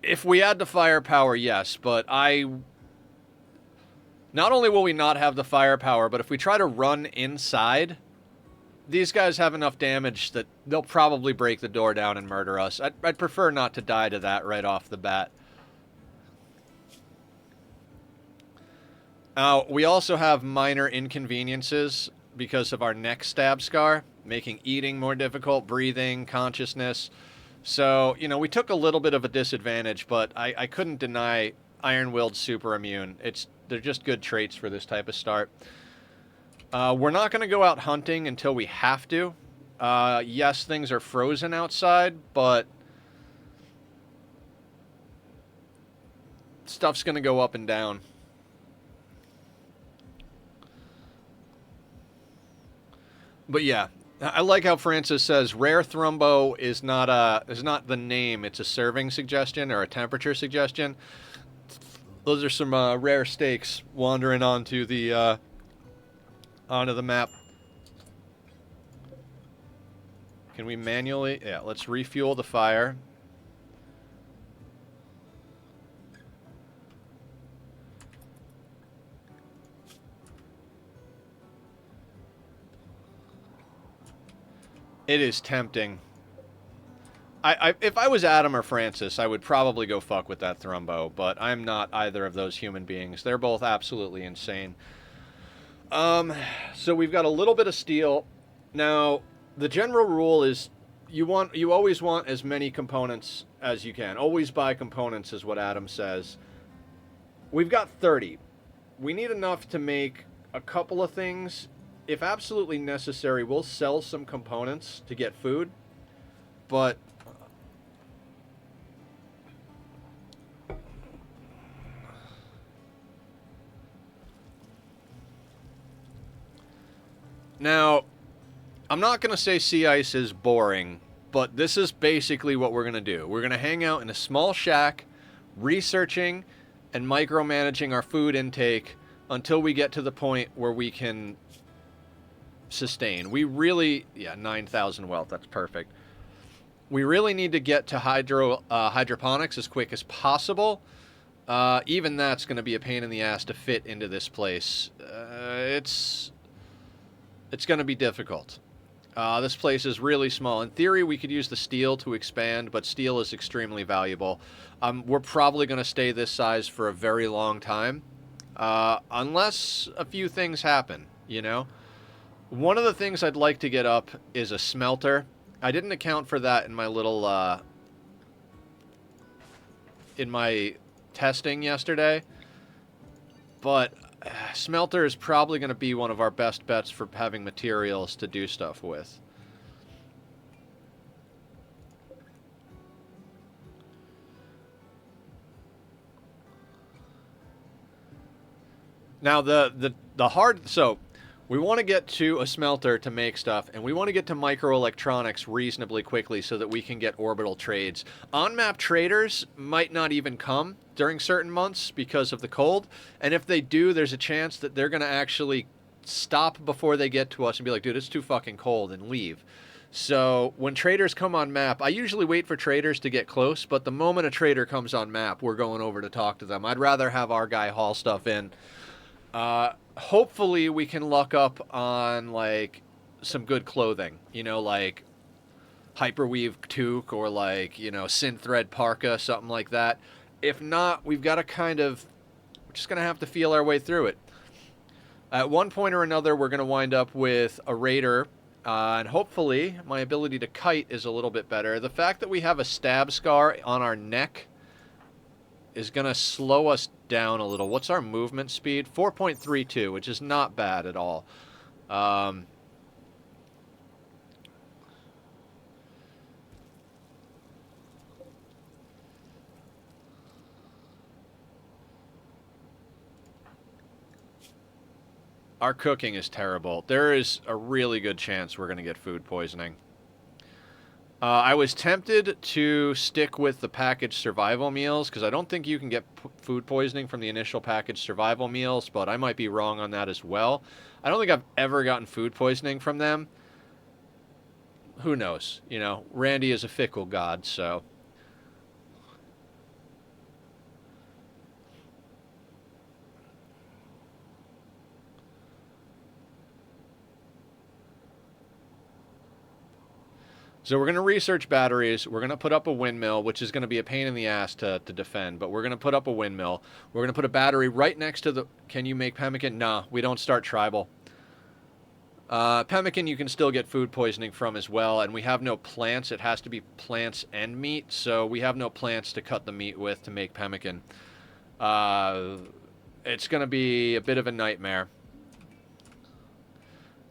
If we had the firepower, yes, but not only will we not have the firepower, but if we try to run inside, these guys have enough damage that they'll probably break the door down and murder us. I'd prefer not to die to that right off the bat. We also have minor inconveniences because of our neck stab scar, making eating more difficult, breathing, consciousness. So, we took a little bit of a disadvantage, but I couldn't deny Iron-Willed super immune. They're just good traits for this type of start. We're not going to go out hunting until we have to. Yes, things are frozen outside, but stuff's going to go up and down. But yeah, I like how Francis says rare Thrumbo is not the name, it's a serving suggestion or a temperature suggestion. Those are some rare steaks wandering onto the map. Can we manually? Yeah, let's refuel the fire. It is tempting. If I was Adam or Francis, I would probably go fuck with that Thrumbo, but I'm not either of those human beings. They're both absolutely insane. So we've got a little bit of steel. Now, the general rule is you always want as many components as you can. Always buy components is what Adam says. We've got 30. We need enough to make a couple of things. If absolutely necessary, we'll sell some components to get food, but now, I'm not going to say sea ice is boring, but this is basically what we're going to do. We're going to hang out in a small shack, researching and micromanaging our food intake until we get to the point where we can sustain. We really, 9,000 wealth, that's perfect. We really need to get to hydroponics as quick as possible. Even that's going to be a pain in the ass to fit into this place. It's going to be difficult. This place is really small. In theory, we could use the steel to expand, but steel is extremely valuable. We're probably going to stay this size for a very long time, unless a few things happen, One of the things I'd like to get up is a smelter. I didn't account for that in my little, in my testing yesterday, but smelter is probably going to be one of our best bets for having materials to do stuff with. Now we want to get to a smelter to make stuff, and we want to get to microelectronics reasonably quickly so that we can get orbital trades. On-map traders might not even come during certain months because of the cold, and if they do, there's a chance that they're going to actually stop before they get to us and be like, dude, it's too fucking cold, and leave. So when traders come on map, I usually wait for traders to get close, but the moment a trader comes on map, we're going over to talk to them. I'd rather have our guy haul stuff in. Hopefully we can luck up on, like, some good clothing, like hyperweave toque or, like, synthread parka, something like that. If not, we're just going to have to feel our way through it. At one point or another, we're going to wind up with a raider, and hopefully my ability to kite is a little bit better. The fact that we have a stab scar on our neck is going to slow us down a little. What's our movement speed? 4.32, which is not bad at all. Our cooking is terrible. There is a really good chance we're going to get food poisoning. I was tempted to stick with the packaged survival meals because I don't think you can get food poisoning from the initial packaged survival meals, but I might be wrong on that as well. I don't think I've ever gotten food poisoning from them. Who knows? You know, Randy is a fickle god, so... So we're going to research batteries. We're going to put up a windmill, which is going to be a pain in the ass to defend, but we're going to put up a windmill. We're going to put a battery right next to the... Can you make pemmican? Nah, we don't start tribal. Pemmican you can still get food poisoning from as well, and we have no plants. It has to be plants and meat, so we have no plants to cut the meat with to make pemmican. It's going to be a bit of a nightmare.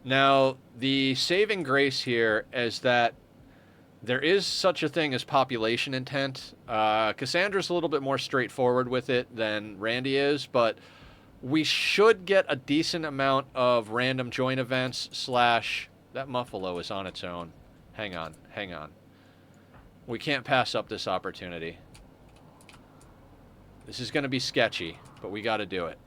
Now, the saving grace here is that there is such a thing as population intent. Cassandra's a little bit more straightforward with it than Randy is, but we should get a decent amount of random join events slash... That Muffalo is on its own. Hang on, hang on. We can't pass up this opportunity. This is going to be sketchy, but we got to do it.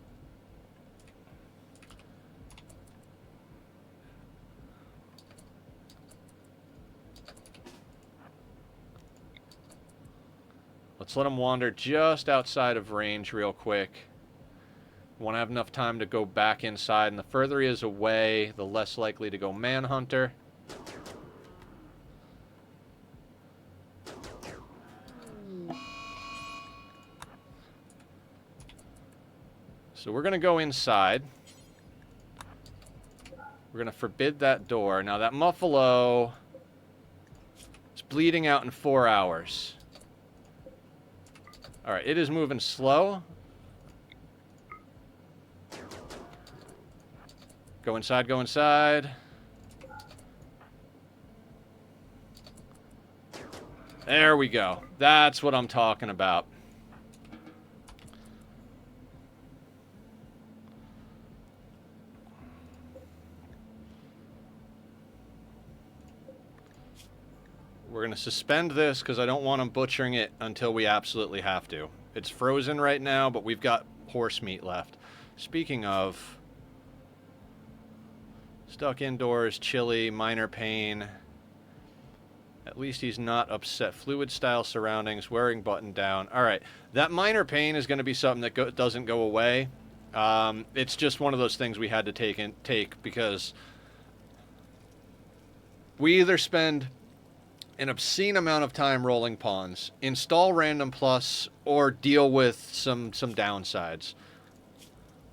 Let's let him wander just outside of range real quick. Won't have enough time to go back inside, and the further he is away, the less likely to go manhunter. So we're going to go inside. We're going to forbid that door. Now that Muffalo is bleeding out in 4 hours. Alright, it is moving slow. Go inside, go inside. There we go. That's what I'm talking about. We're going to suspend this because I don't want them butchering it until we absolutely have to. It's frozen right now, but we've got horse meat left. Speaking of... Stuck indoors, chilly, minor pain. At least he's not upset. Fluid-style surroundings, wearing button down. Alright, that minor pain is going to be something that doesn't go away. It's just one of those things we had to take because we either spend an obscene amount of time rolling pawns, install random plus, or deal with some downsides.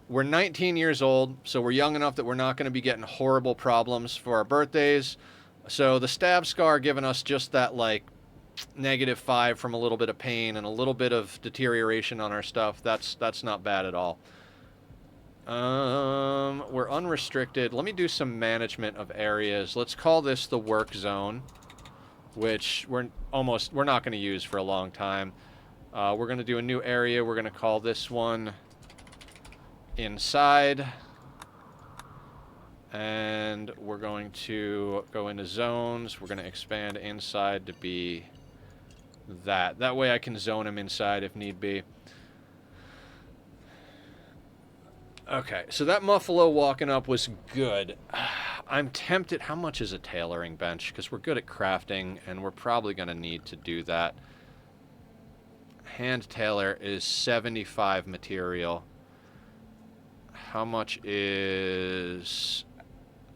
We're 19 years old, so we're young enough that we're not going to be getting horrible problems for our birthdays. So the stab scar giving us just that, like, -5 from a little bit of pain and a little bit of deterioration on our stuff, that's not bad at all. We're unrestricted. Let me do some management of areas. Let's call this the work zone, which we're not going to use for a long time. We're going to do a new area. We're going to call this one inside. And we're going to go into zones. We're going to expand inside to be that. That way I can zone him inside if need be. Okay, so that Muffalo walking up was good. I'm tempted. How much is a tailoring bench? Because we're good at crafting, and we're probably going to need to do that. Hand tailor is 75 material. How much is...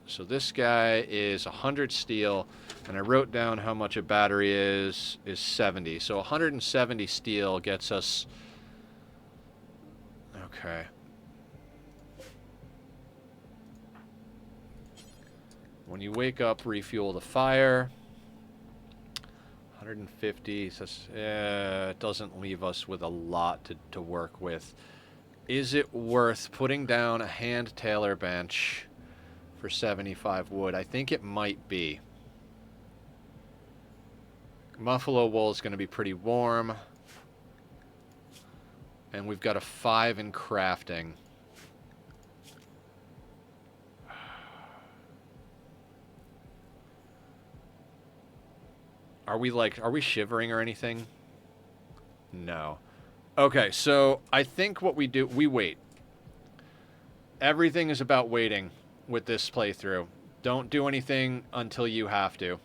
So this guy is 100 steel, and I wrote down how much a battery is 70. So 170 steel gets us... Okay. When you wake up, refuel the fire. 150, so it doesn't leave us with a lot to work with. Is it worth putting down a hand tailor bench for 75 wood? I think it might be. Muffalo wool is going to be pretty warm. And we've got a 5 in crafting. Are we shivering or anything? No. Okay, so I think what we do, we wait. Everything is about waiting with this playthrough. Don't do anything until you have to.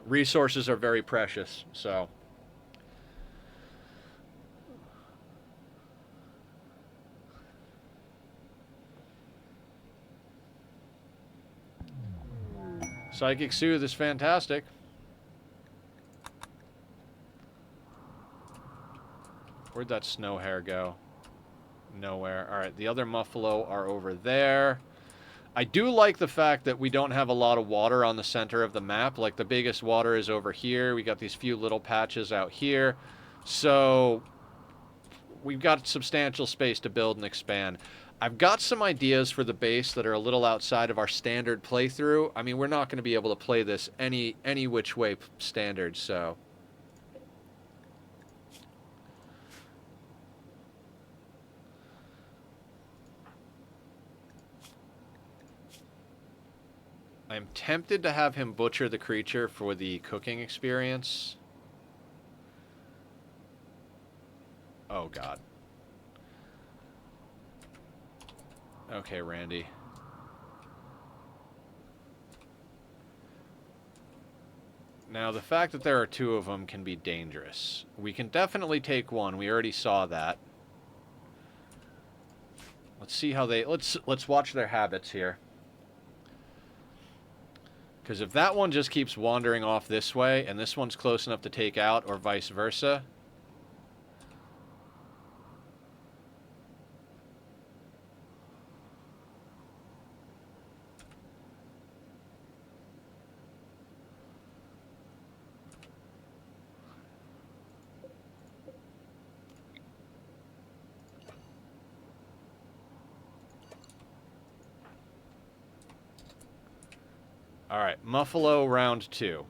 Resources are very precious, so... Psychic Soothe is fantastic. Where'd that snow hare go? Nowhere. Alright, the other Muffalo are over there. I do like the fact that we don't have a lot of water on the center of the map. Like, the biggest water is over here. We got these few little patches out here. So, we've got substantial space to build and expand. I've got some ideas for the base that are a little outside of our standard playthrough. I mean, we're not going to be able to play this any which way standard, so... I'm tempted to have him butcher the creature for the cooking experience. Oh, God. Okay, Randy. Now, the fact that there are two of them can be dangerous. We can definitely take one. We already saw that. Let's see how they... Let's watch their habits here. Because if that one just keeps wandering off this way, and this one's close enough to take out, or vice versa... Alright, Muffalo round 2.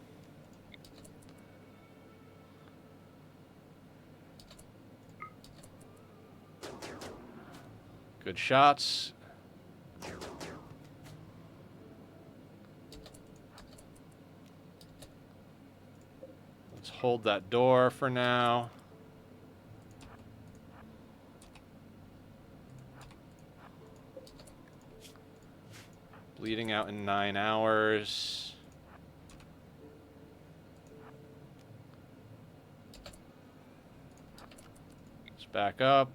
Good shots. Let's hold that door for now. Bleeding out in 9 hours. Let's back up.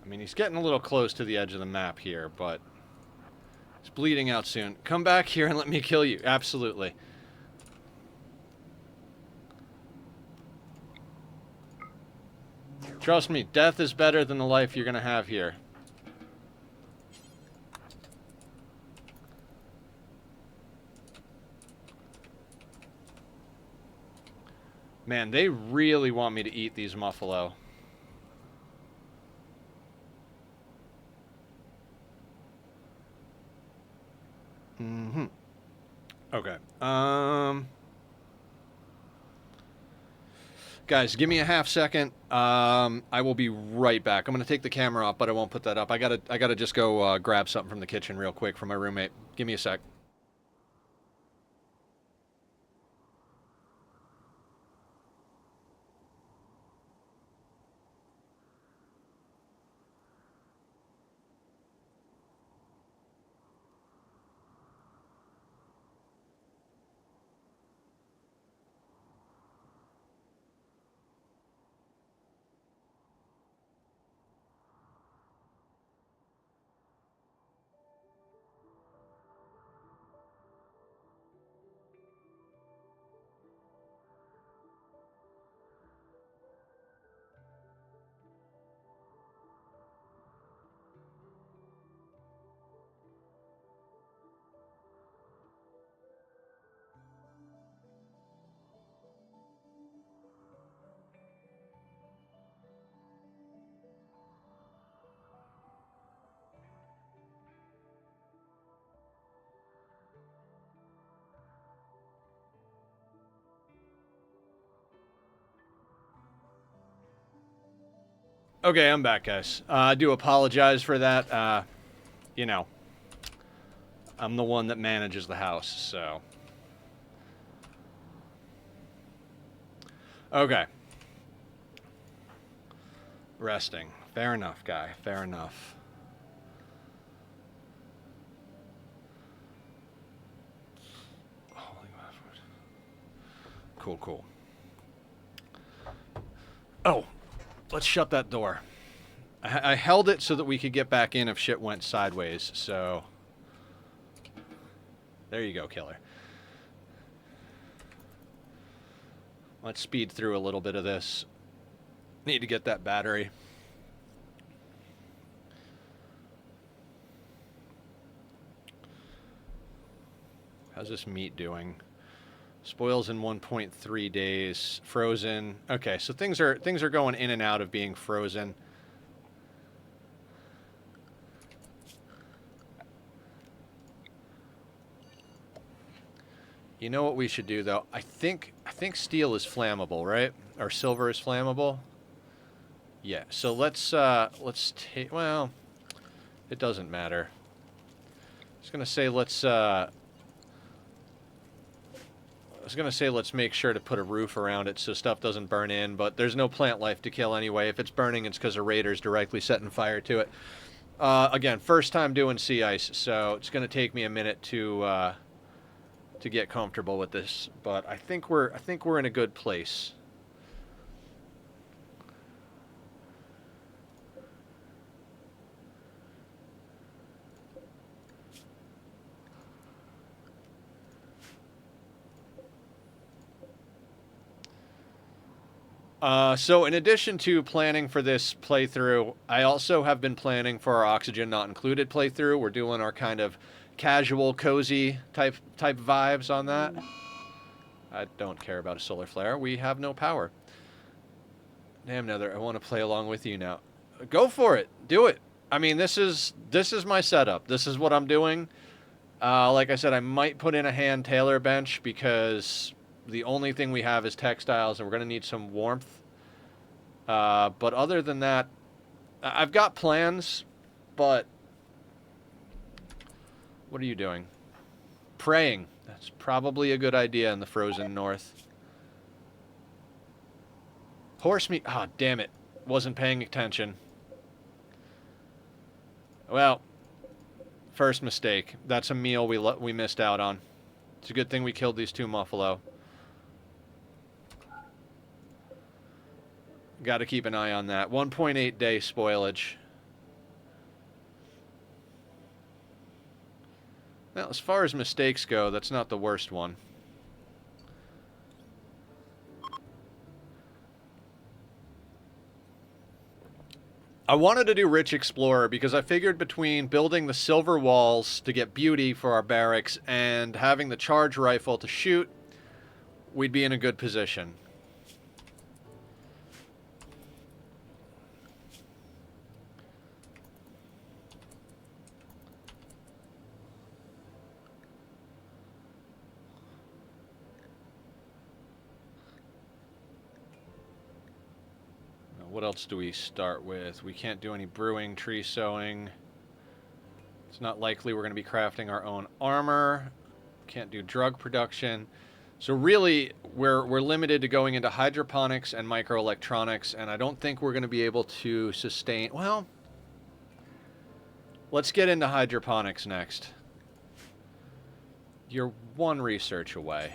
I mean, he's getting a little close to the edge of the map here, but he's bleeding out soon. Come back here and let me kill you. Absolutely. Trust me, death is better than the life you're going to have here. Man, they really want me to eat these Muffalo. Mm-hmm. Okay. Guys, give me a half second. I will be right back. I'm gonna take the camera off, but I won't put that up. I gotta just go grab something from the kitchen real quick from my roommate. Give me a sec. Okay, I'm back, guys. I do apologize for that. You know, I'm the one that manages the house, so. Okay. Resting. Fair enough, guy. Fair enough. Cool, cool. Oh, let's shut that door. I held it so that we could get back in if shit went sideways, so... There you go, killer. Let's speed through a little bit of this. Need to get that battery. How's this meat doing? Spoils in 1.3 days. Frozen. Okay, so things are going in and out of being frozen. You know what we should do though? I think steel is flammable, right? Or silver is flammable. Yeah. So let's take. Well, it doesn't matter. I was gonna say let's. I was gonna say let's make sure to put a roof around it so stuff doesn't burn in. But there's no plant life to kill anyway. If it's burning, it's because a raider's directly setting fire to it. Again, first time doing sea ice, so it's gonna take me a minute to get comfortable with this, but I think we're in a good place. So in addition to planning for this playthrough, I also have been planning for our Oxygen Not Included playthrough. We're doing our kind of casual, cozy type vibes on that. I don't care about a solar flare. We have no power. Damn, Nether, I want to play along with you now. Go for it. Do it. I mean, this is my setup. This is what I'm doing. Like I said, I might put in a hand tailor bench because the only thing we have is textiles, and we're going to need some warmth. But other than that, I've got plans, but... What are you doing? Praying. That's probably a good idea in the frozen north. Horse meat. Ah, oh, damn it. Wasn't paying attention. Well, first mistake. That's a meal we missed out on. It's a good thing we killed these two muffalo. Got to keep an eye on that. 1.8 day spoilage. Well, as far as mistakes go, that's not the worst one. I wanted to do Rich Explorer because I figured between building the silver walls to get beauty for our barracks and having the charge rifle to shoot, we'd be in a good position. What else do we start with? We can't do any brewing, tree sowing. It's not likely we're going to be crafting our own armor. Can't do drug production. So really, we're limited to going into hydroponics and microelectronics, and I don't think we're going to be able to sustain... Well, let's get into hydroponics next. You're one research away.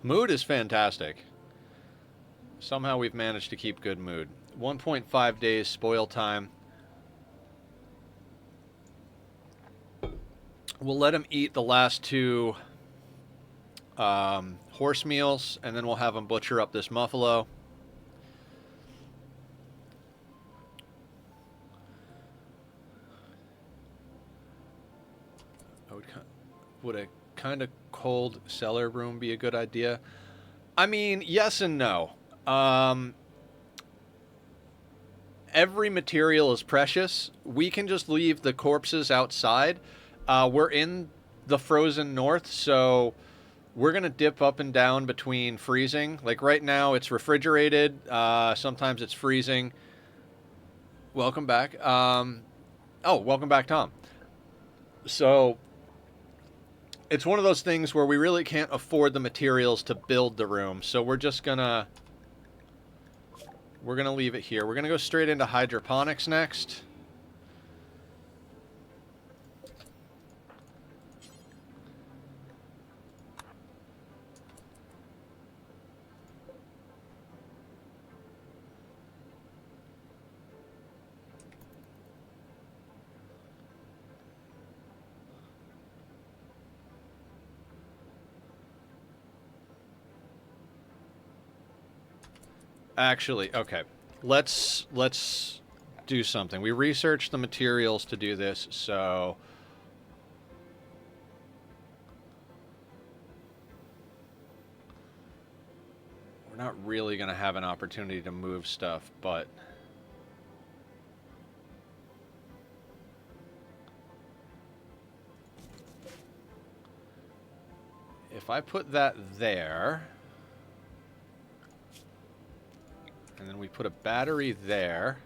Mood is fantastic. Somehow we've managed to keep good mood. 1.5 days spoil time. We'll let him eat the last two horse meals, and then we'll have him butcher up this muffalo. Would a kind of cold cellar room be a good idea? I mean, yes and no. Every material is precious. We can just leave the corpses outside. We're in the frozen north, so we're going to dip up and down between freezing. Like right now, it's refrigerated. Sometimes it's freezing. Welcome back. Oh, welcome back, Tom. So it's one of those things where we really can't afford the materials to build the room. So we're just going to... We're going to leave it here. We're going to go straight into hydroponics next. Actually, okay. Let's do something. We researched the materials to do this, so we're not really going to have an opportunity to move stuff, but if I put that there, and then we put a battery there.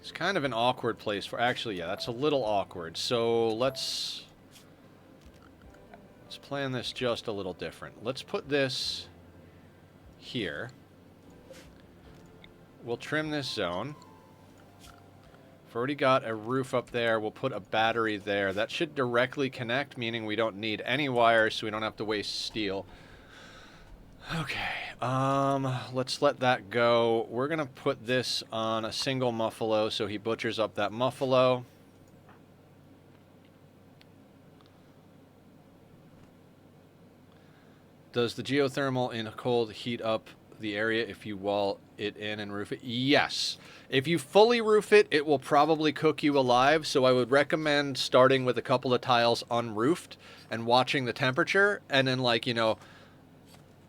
It's kind of an awkward place for... Actually, yeah, that's a little awkward. So let's plan this just a little different. Let's put this here. We'll trim this zone. We've already got a roof up there. We'll put a battery there. That should directly connect, meaning we don't need any wires, so we don't have to waste steel. Okay, let's let that go. We're going to put this on a single muffalo so he butchers up that muffalo. Does the geothermal in cold heat up the area if you wall it in and roof it? Yes. If you fully roof it, it will probably cook you alive, so I would recommend starting with a couple of tiles unroofed and watching the temperature, and then, like, you know,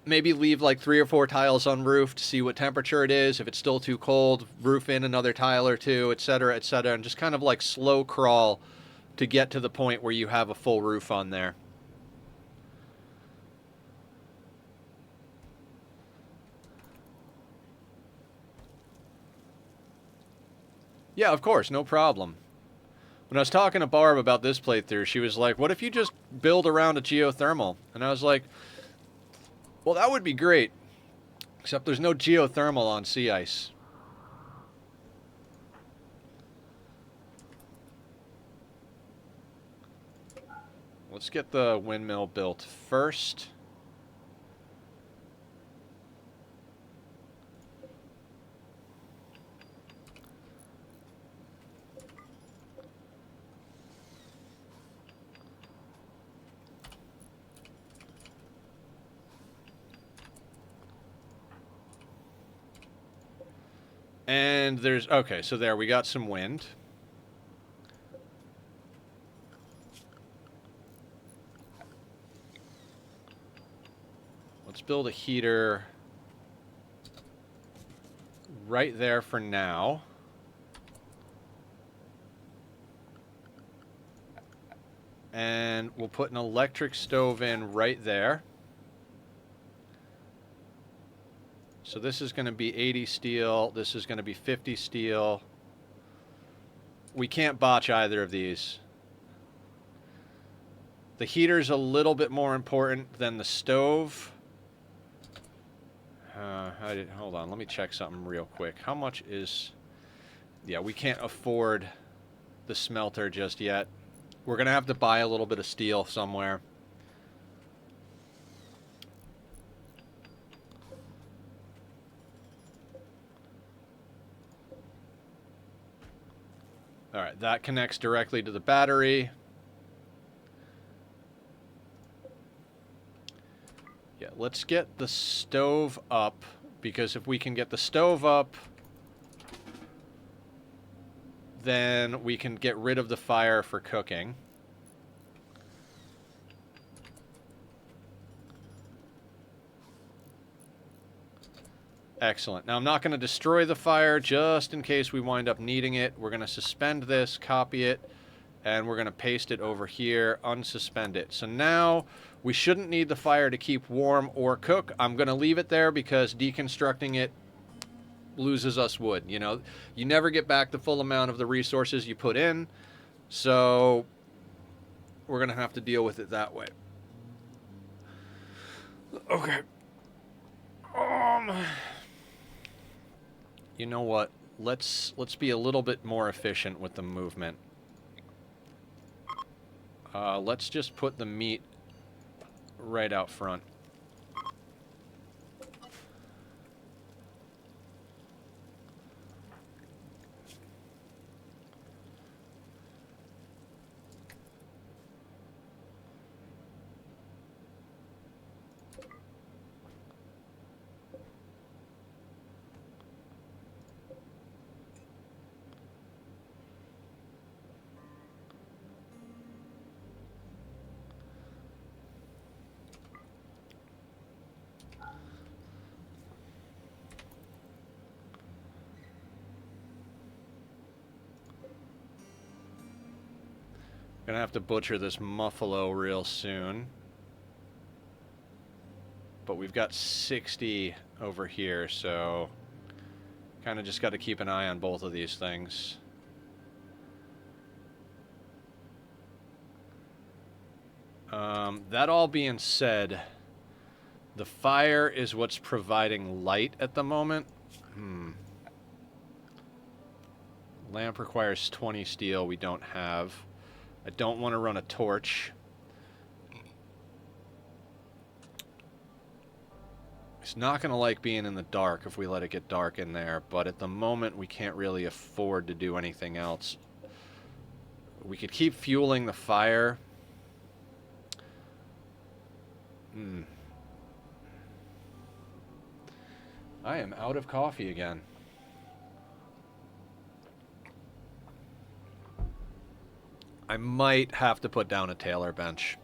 maybe leave like 3 or 4 tiles unroofed, see what temperature it is. If it's still too cold, roof in another tile or two, etc., and just kind of like slow crawl to get to the point where you have a full roof on there. Yeah, of course, no problem. When I was talking to Barb about this playthrough, she was like, what if you just build around a geothermal? And I was like, well, that would be great. Except there's no geothermal on sea ice. Let's get the windmill built first. And there's... Okay, so there, we got some wind. Let's build a heater right there for now. And we'll put an electric stove in right there. So this is going to be 80 steel. This is going to be 50 steel. We can't botch either of these. The heater's a little bit more important than the stove. Hold on, let me check something real quick. How much is... Yeah, we can't afford the smelter just yet. We're going to have to buy a little bit of steel somewhere. Alright, that connects directly to the battery. Yeah, let's get the stove up, because if we can get the stove up, then we can get rid of the fire for cooking. Excellent. Now, I'm not going to destroy the fire just in case we wind up needing it. We're going to suspend this, copy it, And we're going to paste it over here, unsuspend it. So now we shouldn't need the fire to keep warm or cook. I'm going to leave it there because deconstructing it loses us wood. You know, you never get back the full amount of the resources you put in. So we're going to have to deal with it that way. Okay. You know what? Let's be a little bit more efficient with the movement. Let's just put the meat right out front. Gonna have to butcher this muffalo real soon. But we've got 60 over here, so kind of just got to keep an eye on both of these things. That all being said, the fire is what's providing light at the moment. Lamp requires 20 steel. We don't have. I don't want to run a torch. It's not going to like being in the dark if we let it get dark in there, but at the moment we can't really afford to do anything else. We could keep fueling the fire. I am out of coffee again. I might have to put down a Taylor bench.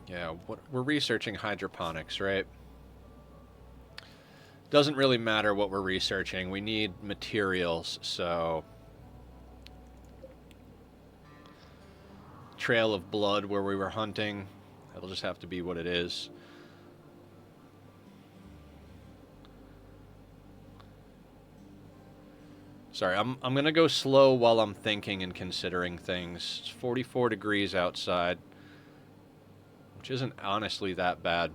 Yeah, we're researching hydroponics, right? Doesn't really matter what we're researching. We need materials, so... Trail of blood where we were hunting. That'll just have to be what it is. Sorry, I'm going to go slow while I'm thinking and considering things. It's 44 degrees outside, which isn't honestly that bad.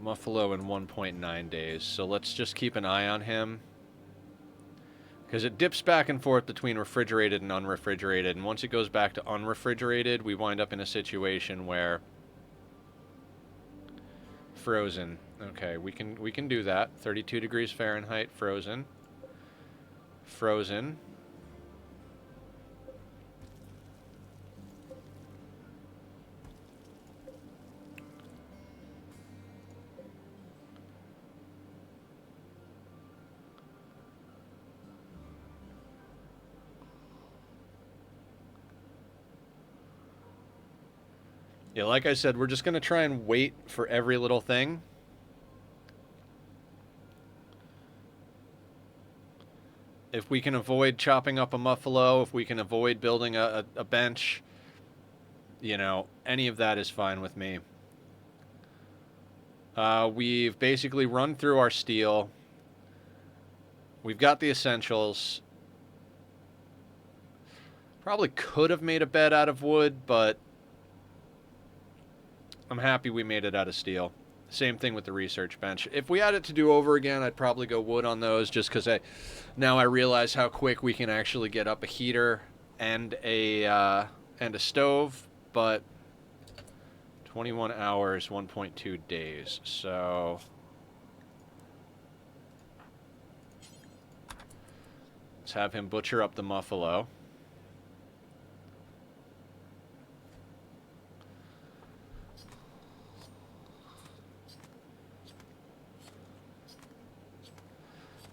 Muffalo in 1.9 days, so let's just keep an eye on him. Because it dips back and forth between refrigerated and unrefrigerated, and once it goes back to unrefrigerated, we wind up in a situation where... Frozen. Okay, we can do that. 32 degrees Fahrenheit, frozen. Frozen. Yeah, like I said, we're just going to try and wait for every little thing. If we can avoid chopping up a muffalo, if we can avoid building a bench, you know, any of that is fine with me. We've basically run through our steel. We've got the essentials. Probably could have made a bed out of wood, but I'm happy we made it out of steel. Same thing with the research bench. If we had it to do over again, I'd probably go wood on those just because now I realize how quick we can actually get up a heater and a stove, but 21 hours, 1.2 days. So let's have him butcher up the muffalo.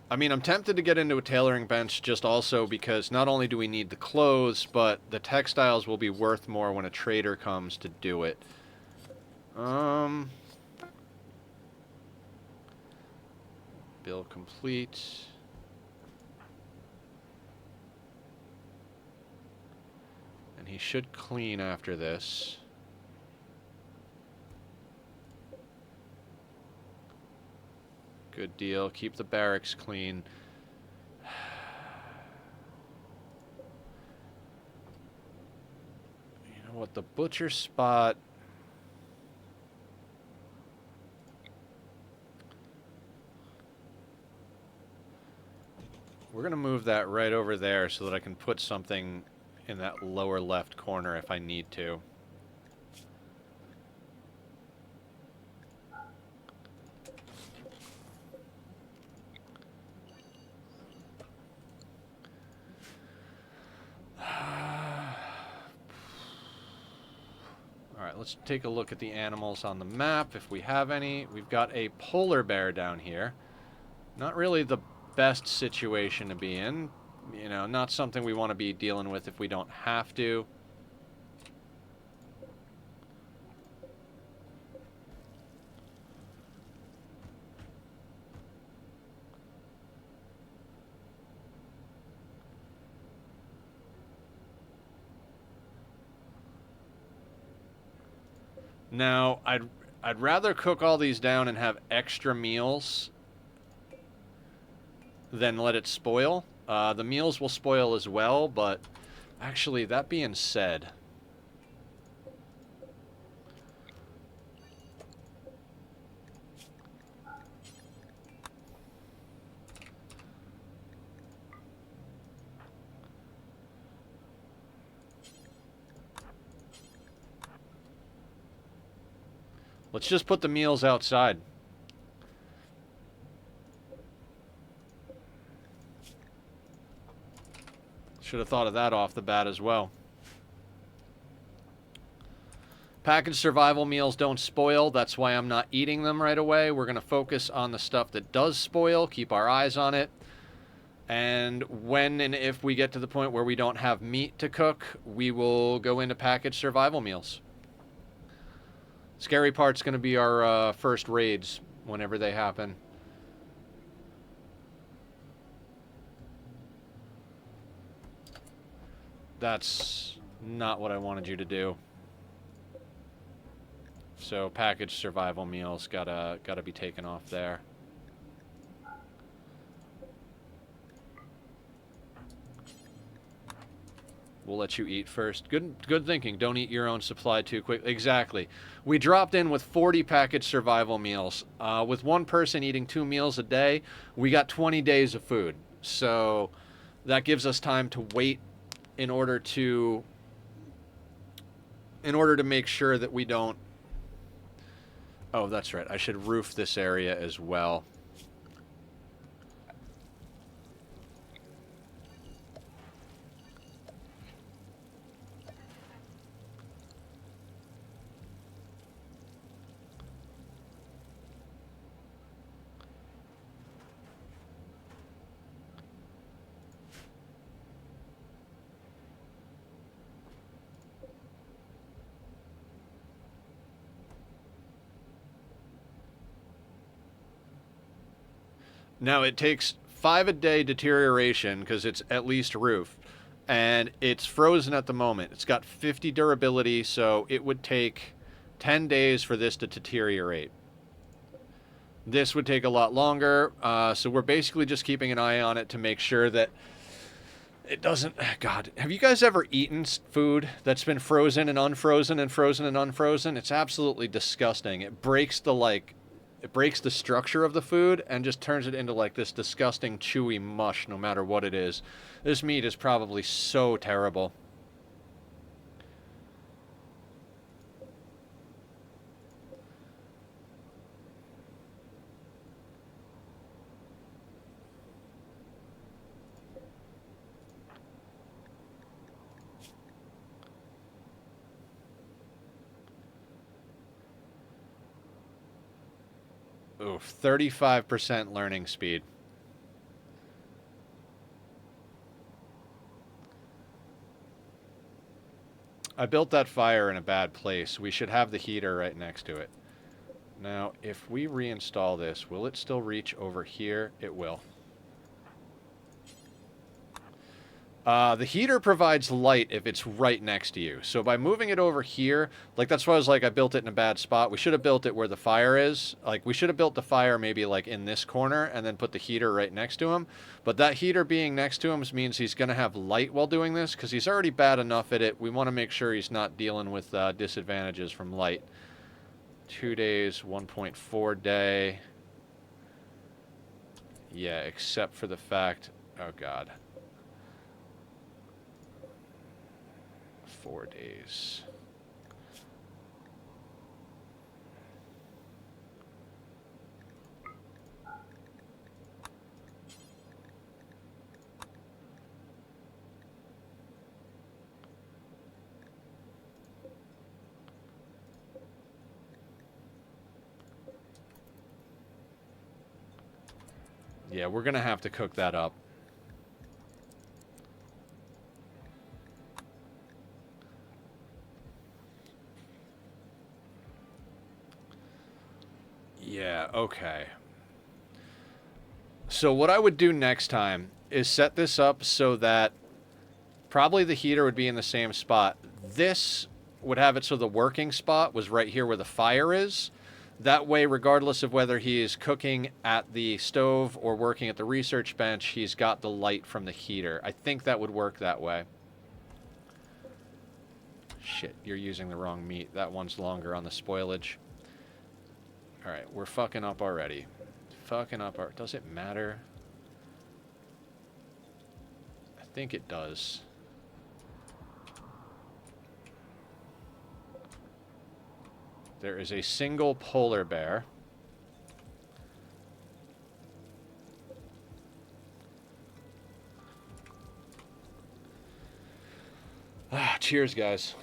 I mean, I'm tempted to get into a tailoring bench just also because not only do we need the clothes, but the textiles will be worth more when a trader comes to do it. Bill complete. And he should clean after this. Good deal. Keep the barracks clean. You know what? The butcher spot... We're going to move that right over there so that I can put something in that lower left corner if I need to. Alright, let's take a look at the animals on the map, if we have any. We've got a polar bear down here. Not really the best situation to be in. You know, not something we want to be dealing with if we don't have to. Now, I'd rather cook all these down and have extra meals than let it spoil. The meals will spoil as well, but actually, that being said, let's just put the meals outside. Should have thought of that off the bat as well. Packaged survival meals don't spoil. That's why I'm not eating them right away. We're going to focus on the stuff that does spoil, keep our eyes on it. And when and if we get to the point where we don't have meat to cook, we will go into packaged survival meals. Scary part's going to be our first raids whenever they happen. That's not what I wanted you to do. So packaged survival meals gotta be taken off there. We'll let you eat first. Good thinking. Don't eat your own supply too quick. Exactly. We dropped in with 40 packaged survival meals. With one person eating 2 meals a day, we got 20 days of food. So that gives us time to wait in order to make sure that we don't... Oh, that's right. I should roof this area as well. Now, it takes 5 a day deterioration because it's at least roofed, and it's frozen at the moment. It's got 50 durability, so it would take 10 days for this to deteriorate. This would take a lot longer, so we're basically just keeping an eye on it to make sure that it doesn't... God, have you guys ever eaten food that's been frozen and unfrozen and frozen and unfrozen? It's absolutely disgusting. It breaks the, it breaks the structure of the food and just turns it into like this disgusting chewy mush no matter what it is. This meat is probably so terrible. Oof, 35% learning speed. I built that fire in a bad place. We should have the heater right next to it. Now, if we reinstall this, will it still reach over here? It will. The heater provides light if it's right next to you. So by moving it over here, like that's why I was like, I built it in a bad spot. We should have built it where the fire is. Like we should have built the fire maybe like in this corner and then put the heater right next to him. But that heater being next to him means he's going to have light while doing this because he's already bad enough at it. We want to make sure he's not dealing with disadvantages from light. 2 days, 1.4 day. Yeah, except for the fact, oh God. 4 days. Yeah, we're gonna have to cook that up. Yeah, okay. So what I would do next time is set this up so that probably the heater would be in the same spot. This would have it so the working spot was right here where the fire is. That way, regardless of whether he is cooking at the stove or working at the research bench, he's got the light from the heater. I think that would work that way. Shit, you're using the wrong meat. That one's longer on the spoilage. Alright, we're fucking up already. Fucking up our... Does it matter? I think it does. There is a single polar bear. Ah, cheers, guys.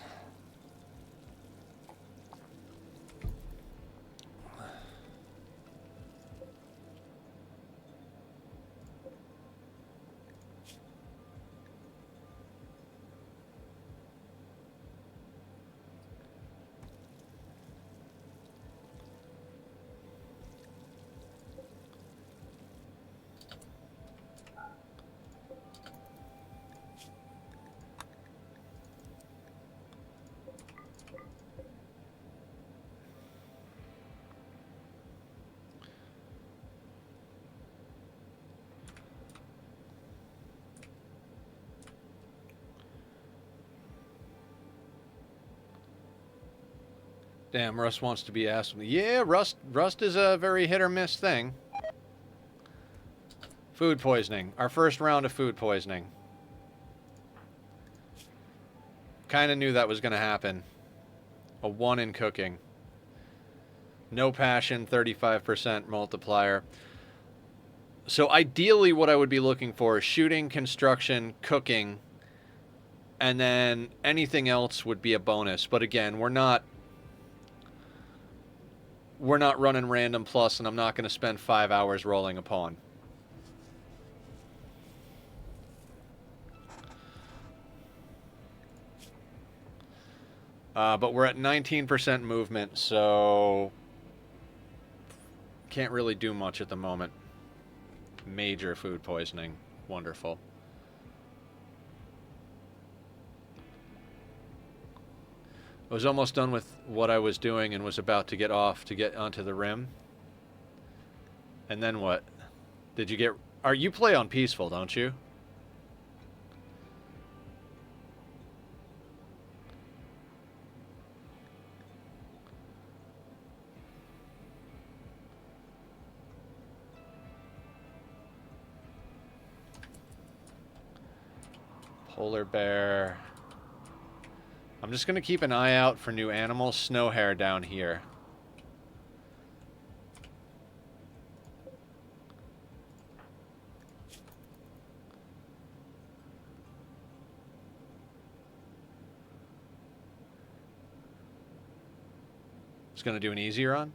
Damn, Rust wants to be asked. Yeah, Rust is a very hit or miss thing. Food poisoning. Our first round of food poisoning. Kind of knew that was going to happen. A 1 in cooking. No passion, 35% multiplier. So ideally what I would be looking for is shooting, construction, cooking, and then anything else would be a bonus. But again, we're not running random plus, and I'm not going to spend 5 hours rolling a pawn. But we're at 19% movement, so can't really do much at the moment. Major food poisoning. Wonderful. I was almost done with what I was doing and was about to get off to get onto the rim. And then what? Did you get... You play on peaceful, don't you? Polar bear. I'm just going to keep an eye out for new animals. Snow hare down here. Just going to do an easier on.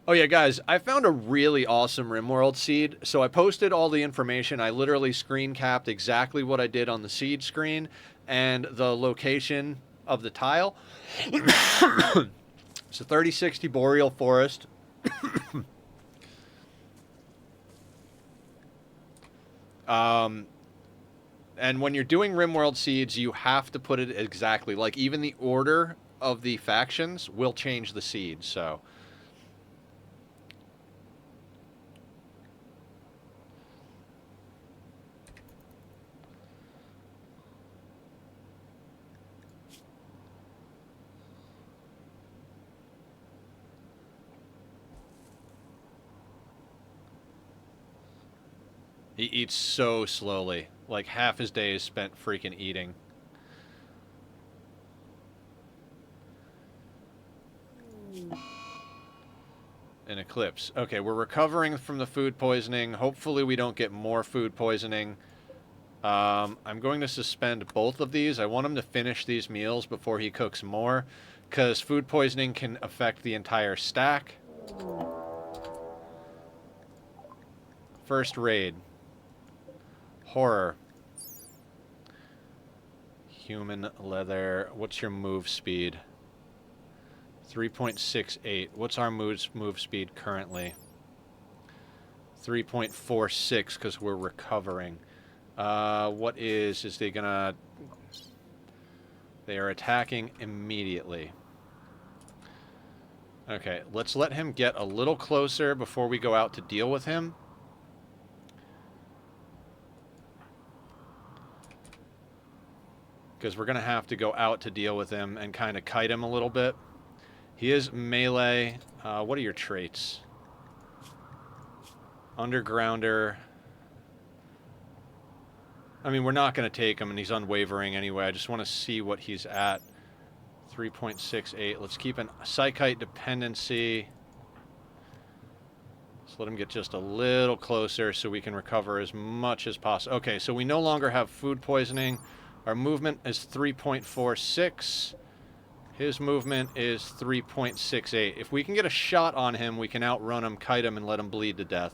Oh yeah, guys, I found a really awesome Rimworld seed. So I posted all the information. I literally screen capped exactly what I did on the seed screen and the location of the tile. It's a 3060 boreal forest. And when you're doing Rimworld seeds, you have to put it exactly. Like, even the order of the factions will change the seeds, so... He eats so slowly. Like, half his day is spent freaking eating. An eclipse. Okay, we're recovering from the food poisoning. Hopefully we don't get more food poisoning. I'm going to suspend both of these. I want him to finish these meals before he cooks more, because food poisoning can affect the entire stack. First raid. Horror. Human leather. What's your move speed? 3.68. What's our move speed currently? 3.46, because we're recovering. What is they gonna... They are attacking immediately. Okay, let's let him get a little closer before we go out to deal with him. Because we're going to have to go out to deal with him and kind of kite him a little bit. He is melee. What are your traits? Undergrounder. I mean, we're not going to take him, and he's unwavering anyway. I just want to see what he's at. 3.68. Let's keep an Psychite dependency. Let's let him get just a little closer so we can recover as much as possible. Okay, so we no longer have food poisoning. Our movement is 3.46. His movement is 3.68. If we can get a shot on him, we can outrun him, kite him, and let him bleed to death.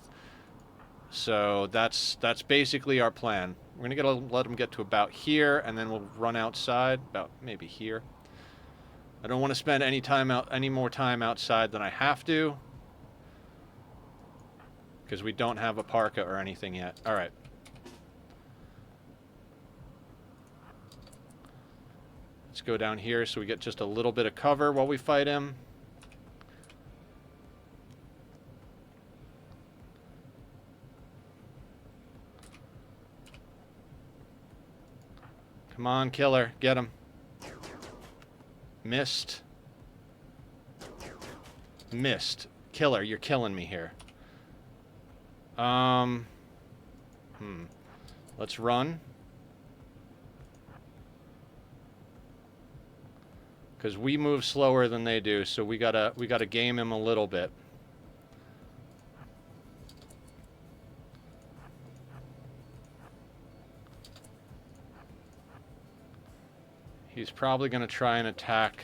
So that's basically our plan. We're going to let him get to about here, and then we'll run outside, about maybe here. I don't want to spend any more time outside than I have to, because we don't have a parka or anything yet. All right. Let's go down here so we get just a little bit of cover while we fight him. Come on, killer. Get him. Missed. Missed. Killer, you're killing me here. Let's run. Because we move slower than they do, so we gotta game him a little bit. He's probably gonna try and attack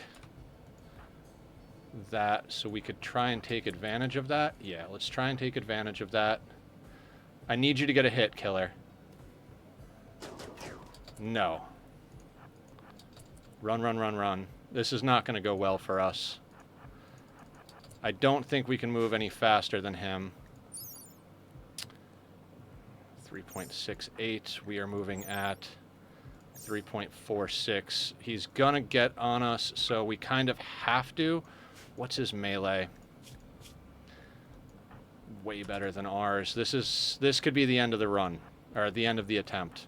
that, so we could try and take advantage of that. Yeah, let's try and take advantage of that. I need you to get a hit, killer. No. Run, run, run, run. This is not going to go well for us. I don't think we can move any faster than him. 3.68. We are moving at 3.46. He's going to get on us, so we kind of have to. What's his melee? Way better than ours. This could be the end of the run, or the end of the attempt.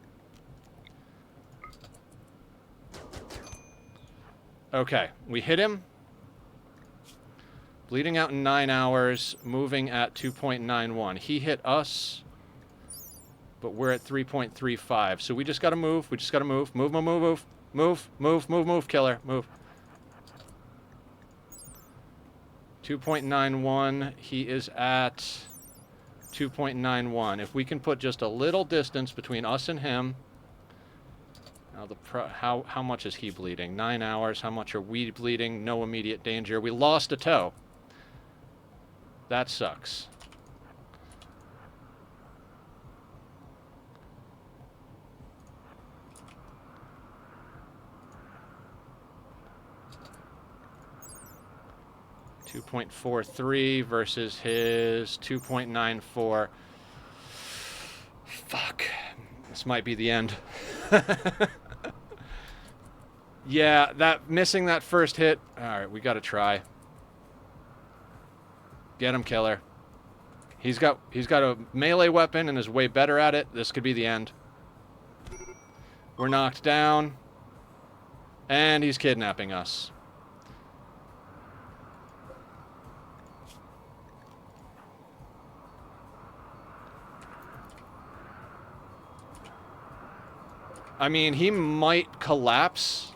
Okay, we hit him. Bleeding out in 9 hours, moving at 2.91. He hit us, but we're at 3.35. So we just gotta move. We just gotta move. Move, move, move, move. Move, move, move, move, killer. Move. 2.91. He is at 2.91. If we can put just a little distance between us and him. Now how much is he bleeding? 9 hours. How much are we bleeding? No immediate danger. We lost a toe. That sucks. 2.43 versus his 2.94. Fuck. This might be the end. Yeah, missing that first hit. All right, we got to try. Get him, killer. He's got a melee weapon and is way better at it. This could be the end. We're knocked down. And he's kidnapping us. I mean, he might collapse.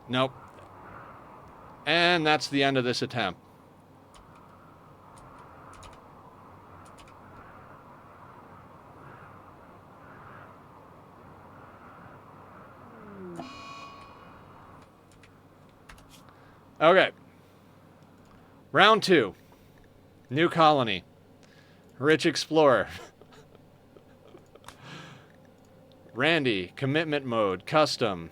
Nope. And that's the end of this attempt. Okay. Round 2. New colony. Rich explorer. Randy, commitment mode, custom.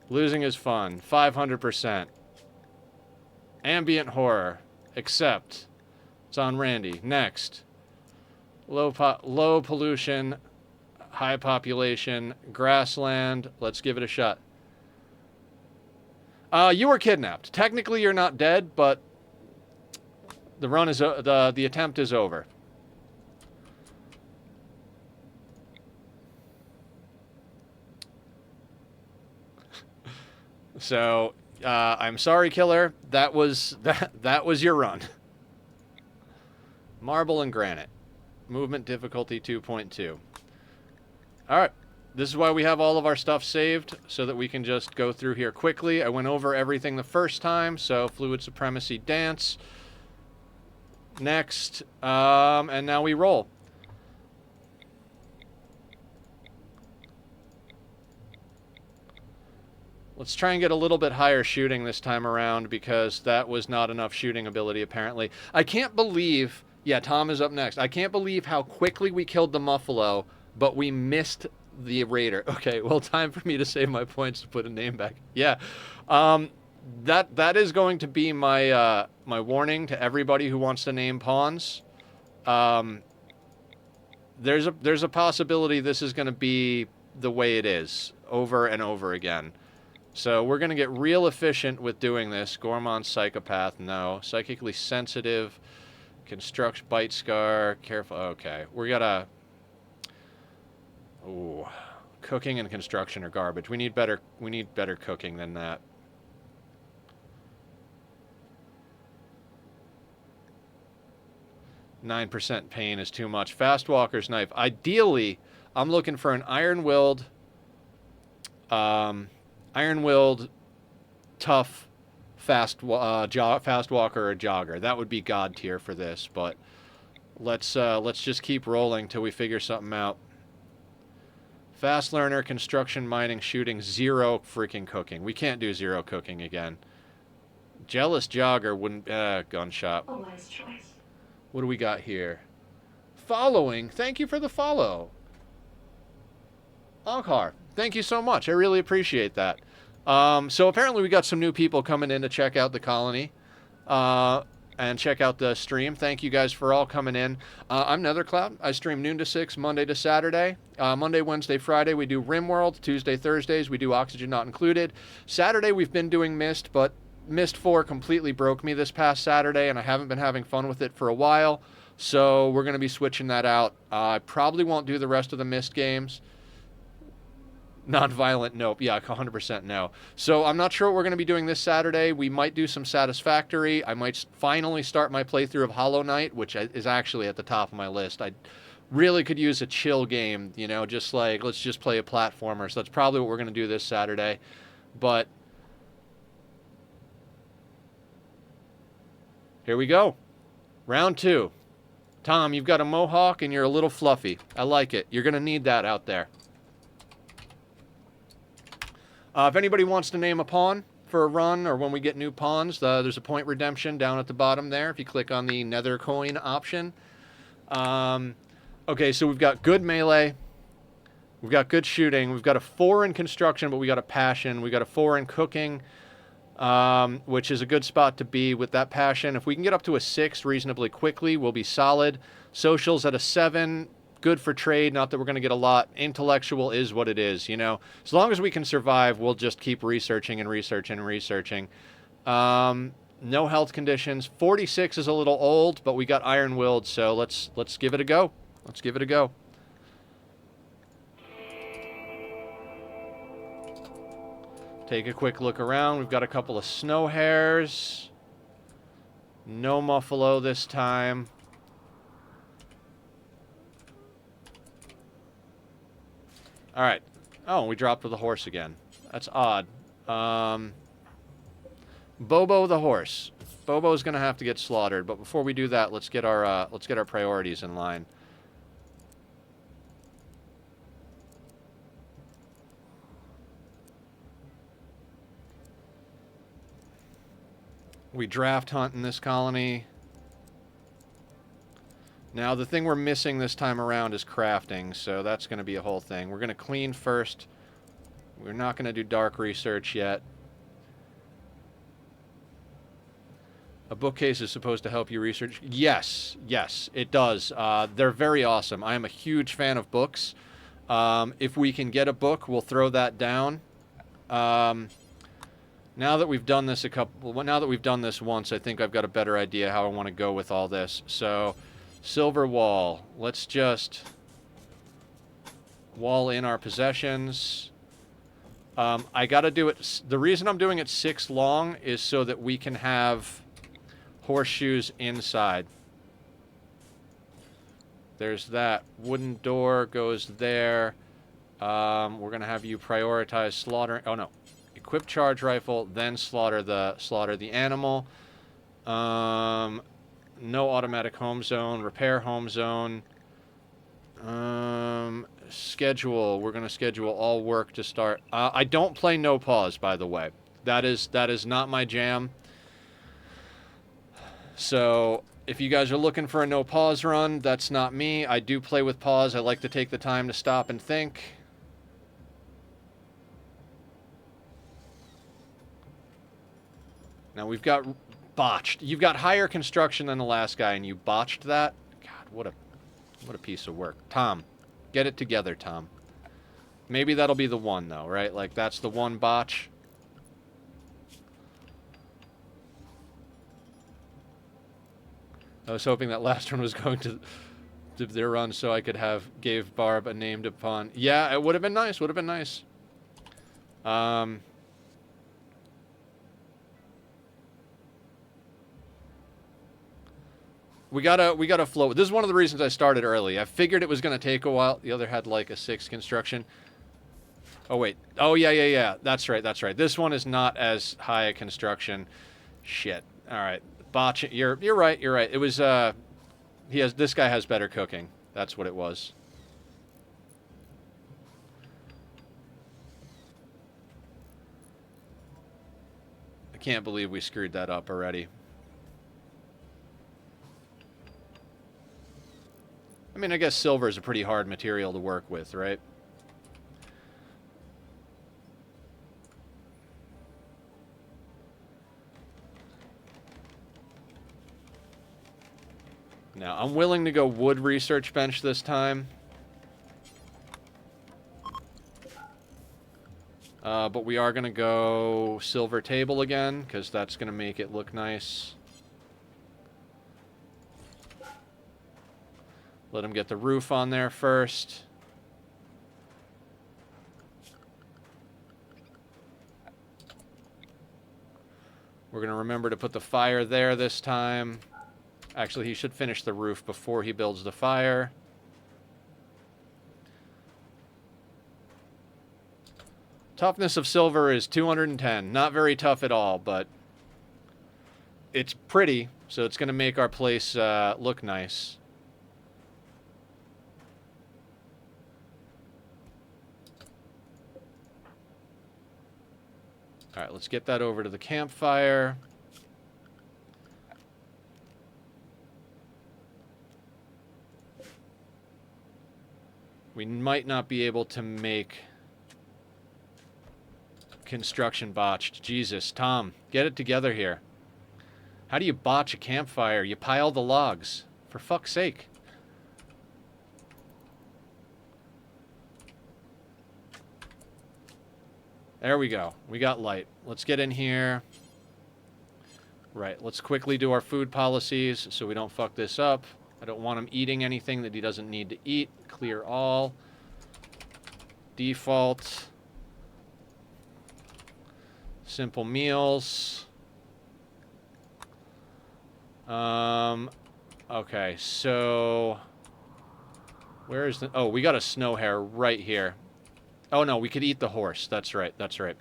Losing is fun, 500%. Ambient horror, accept. It's on Randy. Next. Low pollution, high population, grassland. Let's give it a shot. You were kidnapped. Technically, you're not dead, but the run is the attempt is over. So, I'm sorry, killer. That was your run. Marble and granite. Movement difficulty 2.2. All right. This is why we have all of our stuff saved, so that we can just go through here quickly. I went over everything the first time, so fluid supremacy dance. Next, and now we roll. Let's try and get a little bit higher shooting this time around, because that was not enough shooting ability, apparently. I can't believe... Yeah, Tom is up next. I can't believe how quickly we killed the Muffalo, but we missed the Raider. Okay, well, time for me to save my points to put a name back. Yeah. That is going to be my my warning to everybody who wants to name pawns. There's a possibility this is going to be the way it is over and over again. So we're going to get real efficient with doing this. Gormon, psychopath, no. Psychically sensitive, construct, bite scar, careful. Okay, we gotta. Ooh, cooking and construction are garbage. We need better cooking than that. %9 pain is too much. Fast walker's knife. Ideally, I'm looking for an iron-willed, tough, fast walker or jogger. That would be god tier for this. But let's just keep rolling till we figure something out. Fast learner, construction, mining, shooting, 0 freaking cooking. We can't do 0 cooking again. Jealous jogger wouldn't... gunshot. A wise choice. What do we got here? Following. Thank you for the follow. Ankar, thank you so much. I really appreciate that. So apparently we got some new people coming in to check out the colony. And check out the stream. Thank you guys for all coming in. I'm Nethercloud. I stream noon to 6, Monday to Saturday. Monday, Wednesday, Friday, we do Rimworld. Tuesday, Thursdays, we do Oxygen Not Included. Saturday, we've been doing Mist, but Mist 4 completely broke me this past Saturday, and I haven't been having fun with it for a while. So we're going to be switching that out. I probably won't do the rest of the Mist games. Non-violent, nope. Yeah, 100% no. So I'm not sure what we're going to be doing this Saturday. We might do some Satisfactory. I might finally start my playthrough of Hollow Knight, which is actually at the top of my list. I really could use a chill game, you know, just like, let's just play a platformer. So that's probably what we're going to do this Saturday. But here we go. Round 2. Tom, you've got a mohawk and you're a little fluffy. I like it. You're going to need that out there. If anybody wants to name a pawn for a run or when we get new pawns, there's a point redemption down at the bottom there if you click on the nether coin option. Okay, so we've got good melee. We've got good shooting. We've got a 4 in construction, but we got a passion. We got a 4 in cooking. which is a good spot to be with that passion. If we can get up to a 6 reasonably quickly, we'll be solid. Social's at a 7, good for trade, not that we're going to get a lot. Intellectual is what it is, you know. As long as we can survive, we'll just keep researching and researching and researching. No health conditions. 46 is a little old, but we got iron-willed, so let's give it a go. Let's give it a go. Take a quick look around. We've got a couple of snow hares. No muffalo this time. All right. Oh, we dropped with the horse again. That's odd. Bobo the horse. Bobo's gonna have to get slaughtered, but before we do that, let's get our priorities in line. We draft hunt in this colony. Now, the thing we're missing this time around is crafting, so that's going to be a whole thing. We're going to clean first. We're not going to do dark research yet. A bookcase is supposed to help you research. Yes, yes, it does. They're very awesome. I am a huge fan of books. If we can get a book, we'll throw that down. Now that we've done this once, I think I've got a better idea how I want to go with all this. So, silver wall. Let's just wall in our possessions. I got to do it. The reason I'm doing it 6 long is so that we can have horseshoes inside. There's that. Wooden door goes there. We're going to have you prioritize slaughtering. Oh, no. Equip charge rifle, then slaughter the animal. No automatic home zone. Repair home zone. Schedule. We're going to schedule all work to start. I don't play no pause, by the way. That is not my jam. So if you guys are looking for a no pause run, that's not me. I do play with pause. I like to take the time to stop and think. Now we've got botched. You've got higher construction than the last guy, and you botched that? God, what a piece of work. Tom, get it together, Tom. Maybe that'll be the one, though, right? Like, that's the one botch. I was hoping that last one was going to their run so I could gave Barb a name to pawn. Yeah, it would have been nice. Would have been nice. We gotta flow. This is one of the reasons I started early. I figured it was gonna take a while. The other had like a 6 construction. Oh wait. Oh yeah. That's right. This one is not as high a construction. Shit. All right. Botch. You're right. It was this guy has better cooking. That's what it was. I can't believe we screwed that up already. I mean, I guess silver is a pretty hard material to work with, right? Now, I'm willing to go wood research bench this time. But we are going to go silver table again, because that's going to make it look nice. Let him get the roof on there first. We're going to remember to put the fire there this time. Actually, he should finish the roof before he builds the fire. Toughness of silver is 210. Not very tough at all, but it's pretty, so it's going to make our place look nice. All right, let's get that over to the campfire. We might not be able to make Construction botched. Jesus, Tom, get it together here. How do you botch a campfire? You pile the logs. For fuck's sake. There we go. We got light. Let's get in here. Right, let's quickly do our food policies so we don't fuck this up. I don't want him eating anything that he doesn't need to eat. Clear all. Default. Simple meals. Okay, so... Where is the... Oh, we got a snow hare right here. Oh, no, we could eat the horse. That's right, that's right.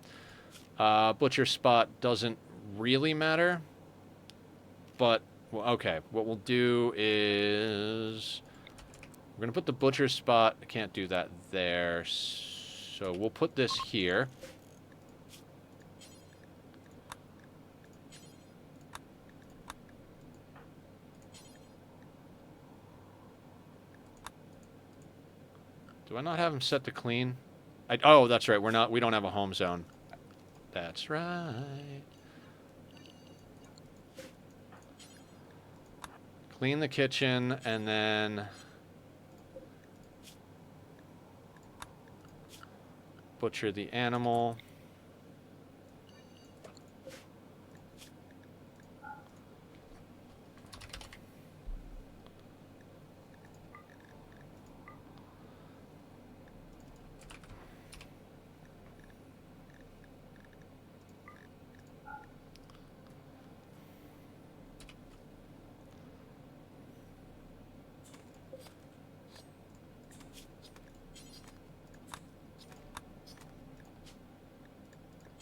Butcher spot doesn't really matter. But, well, okay, what we'll do is... We're going to put the butcher spot... I can't do that there. So we'll put this here. Do I not have him set to clean? Oh, that's right. We don't have a home zone. That's right. Clean the kitchen and then butcher the animal.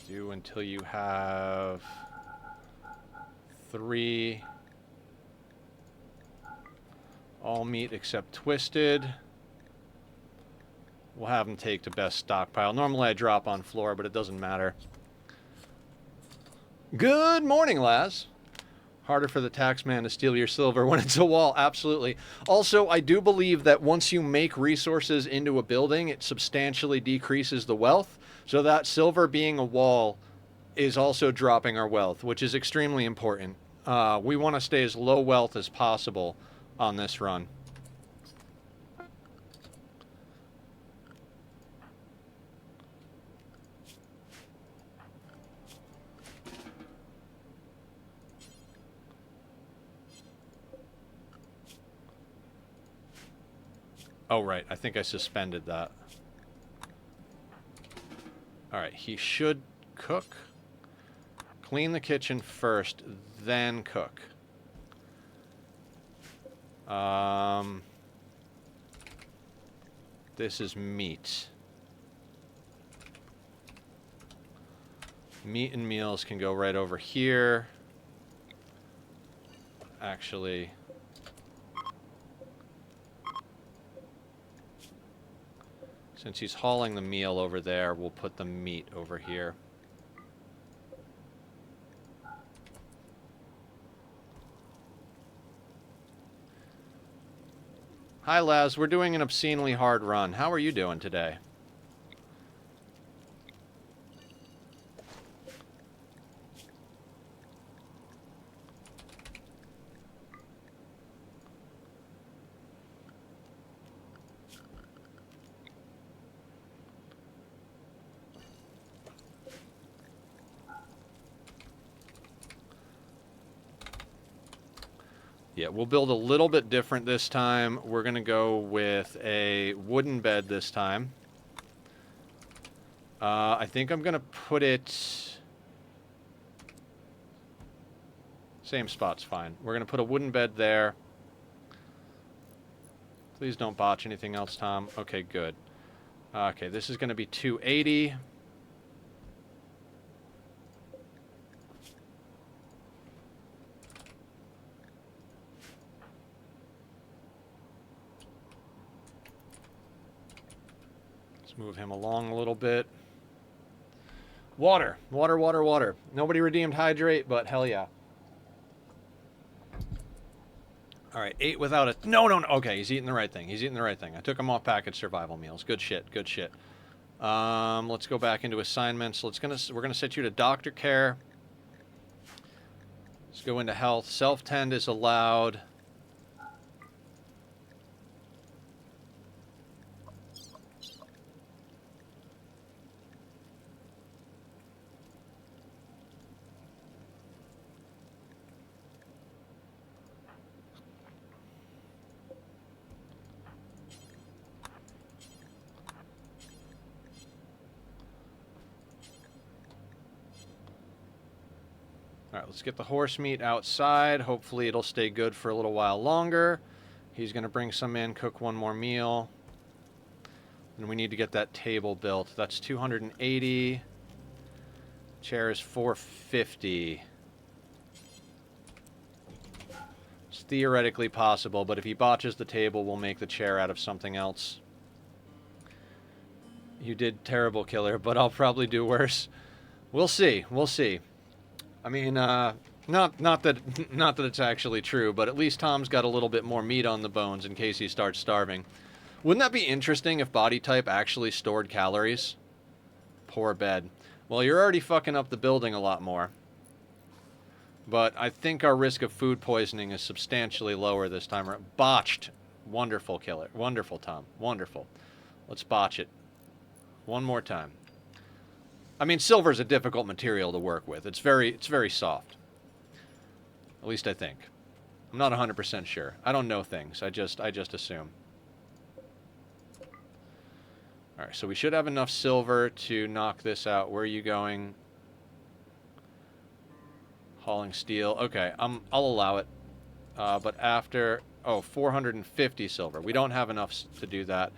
Do until you have 3 all meat except twisted. We'll have them take the best stockpile. Normally I drop on floor, but it doesn't matter. Good morning, Laz. Harder for the taxman to steal your silver when it's a wall. Absolutely. Also, I do believe that once you make resources into a building, it substantially decreases the wealth. So that silver being a wall is also dropping our wealth, which is extremely important. We want to stay as low wealth as possible on this run. Oh, right. I think I suspended that. Alright, he should cook. Clean the kitchen first, then cook. This is meat. Meat and meals can go right over here. Actually... Since he's hauling the meal over there, we'll put the meat over here. Hi, Laz. We're doing an obscenely hard run. How are you doing today? Yeah, we'll build a little bit different this time. We're going to go with a wooden bed this time. I think I'm going to put it... Same spot's fine. We're going to put a wooden bed there. Please don't botch anything else, Tom. Okay, good. Okay, this is going to be 280. Move him along a little bit. Water. Water, water, water. Nobody redeemed hydrate, but hell yeah. Alright, 8 without it. No, no, no. Okay, he's eating the right thing. He's eating the right thing. I took him off packaged survival meals. Good shit, good shit. Let's go back into assignments. We're gonna set you to doctor care. Let's go into health. Self-tend is allowed. All right, let's get the horse meat outside. Hopefully it'll stay good for a little while longer. He's going to bring some in, cook one more meal. And we need to get that table built. That's 280. Chair is 450. It's theoretically possible, but if he botches the table, we'll make the chair out of something else. You did terrible, Killer, but I'll probably do worse. We'll see. We'll see. I mean, not that it's actually true, but at least Tom's got a little bit more meat on the bones in case he starts starving. Wouldn't that be interesting if body type actually stored calories? Poor bed. Well, you're already fucking up the building a lot more. But I think our risk of food poisoning is substantially lower this time around. Botched. Wonderful, Killer. Wonderful, Tom. Wonderful. Let's botch it. One more time. I mean, silver's a difficult material to work with. It's very soft. At least I think. I'm not 100% sure. I don't know things. I just assume. All right, so we should have enough silver to knock this out. Where are you going? Hauling steel. Okay, I'll allow it. But after... Oh, 450 silver. We don't have enough to do that.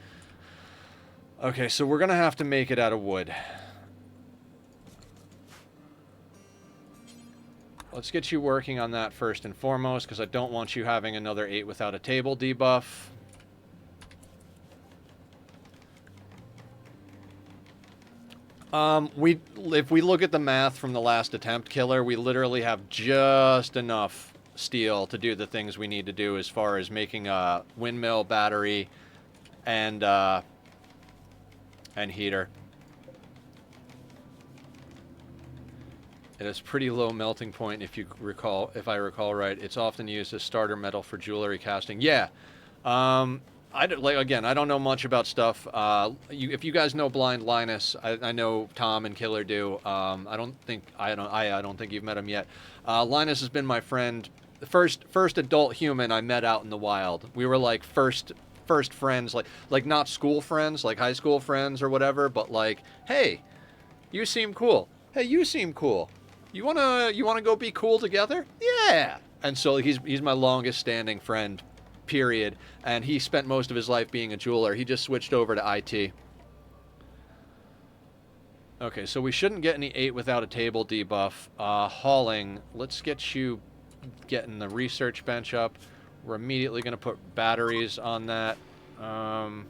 Okay, so we're going to have to make it out of wood. Let's get you working on that first and foremost, because I don't want you having another 8 without a table debuff. If we look at the math from the last attempt, Killer, we literally have just enough steel to do the things we need to do as far as making a windmill, battery, and heater. It has pretty low melting point, if I recall right. It's often used as starter metal for jewelry casting. Yeah. I don't know much about stuff. If you guys know Blind Linus, I know Tom and Killer do. I don't think you've met him yet. Linus has been my friend, the first adult human I met out in the wild. We were like first friends, like not school friends, like high school friends or whatever, but like, hey, you seem cool. Hey, you seem cool. You wanna go be cool together? Yeah. And so he's my longest standing friend, period. And he spent most of his life being a jeweler. He just switched over to IT. Okay, so we shouldn't get any 8 without a table debuff. Hauling, let's get you getting the research bench up. We're immediately going to put batteries on that. Got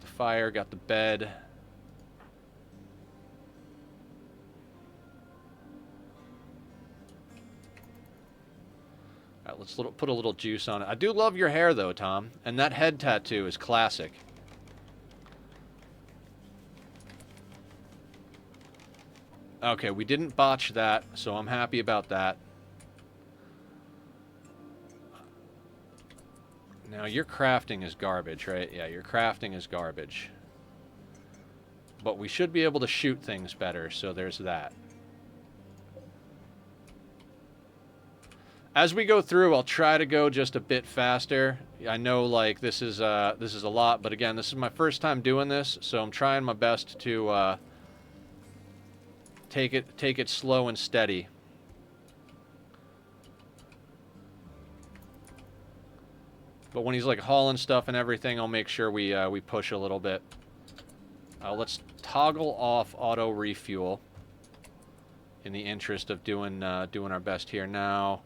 the fire, got the bed. All right, let's put a little juice on it. I do love your hair, though, Tom. And that head tattoo is classic. Okay, we didn't botch that, so I'm happy about that. Now, your crafting is garbage, right? Yeah, your crafting is garbage. But we should be able to shoot things better, so there's that. As we go through, I'll try to go just a bit faster. I know, like, this is a lot, but again, this is my first time doing this, so I'm trying my best to take it slow and steady. But when he's like hauling stuff and everything, I'll make sure we push a little bit. Let's toggle off auto refuel in the interest of doing our best here now.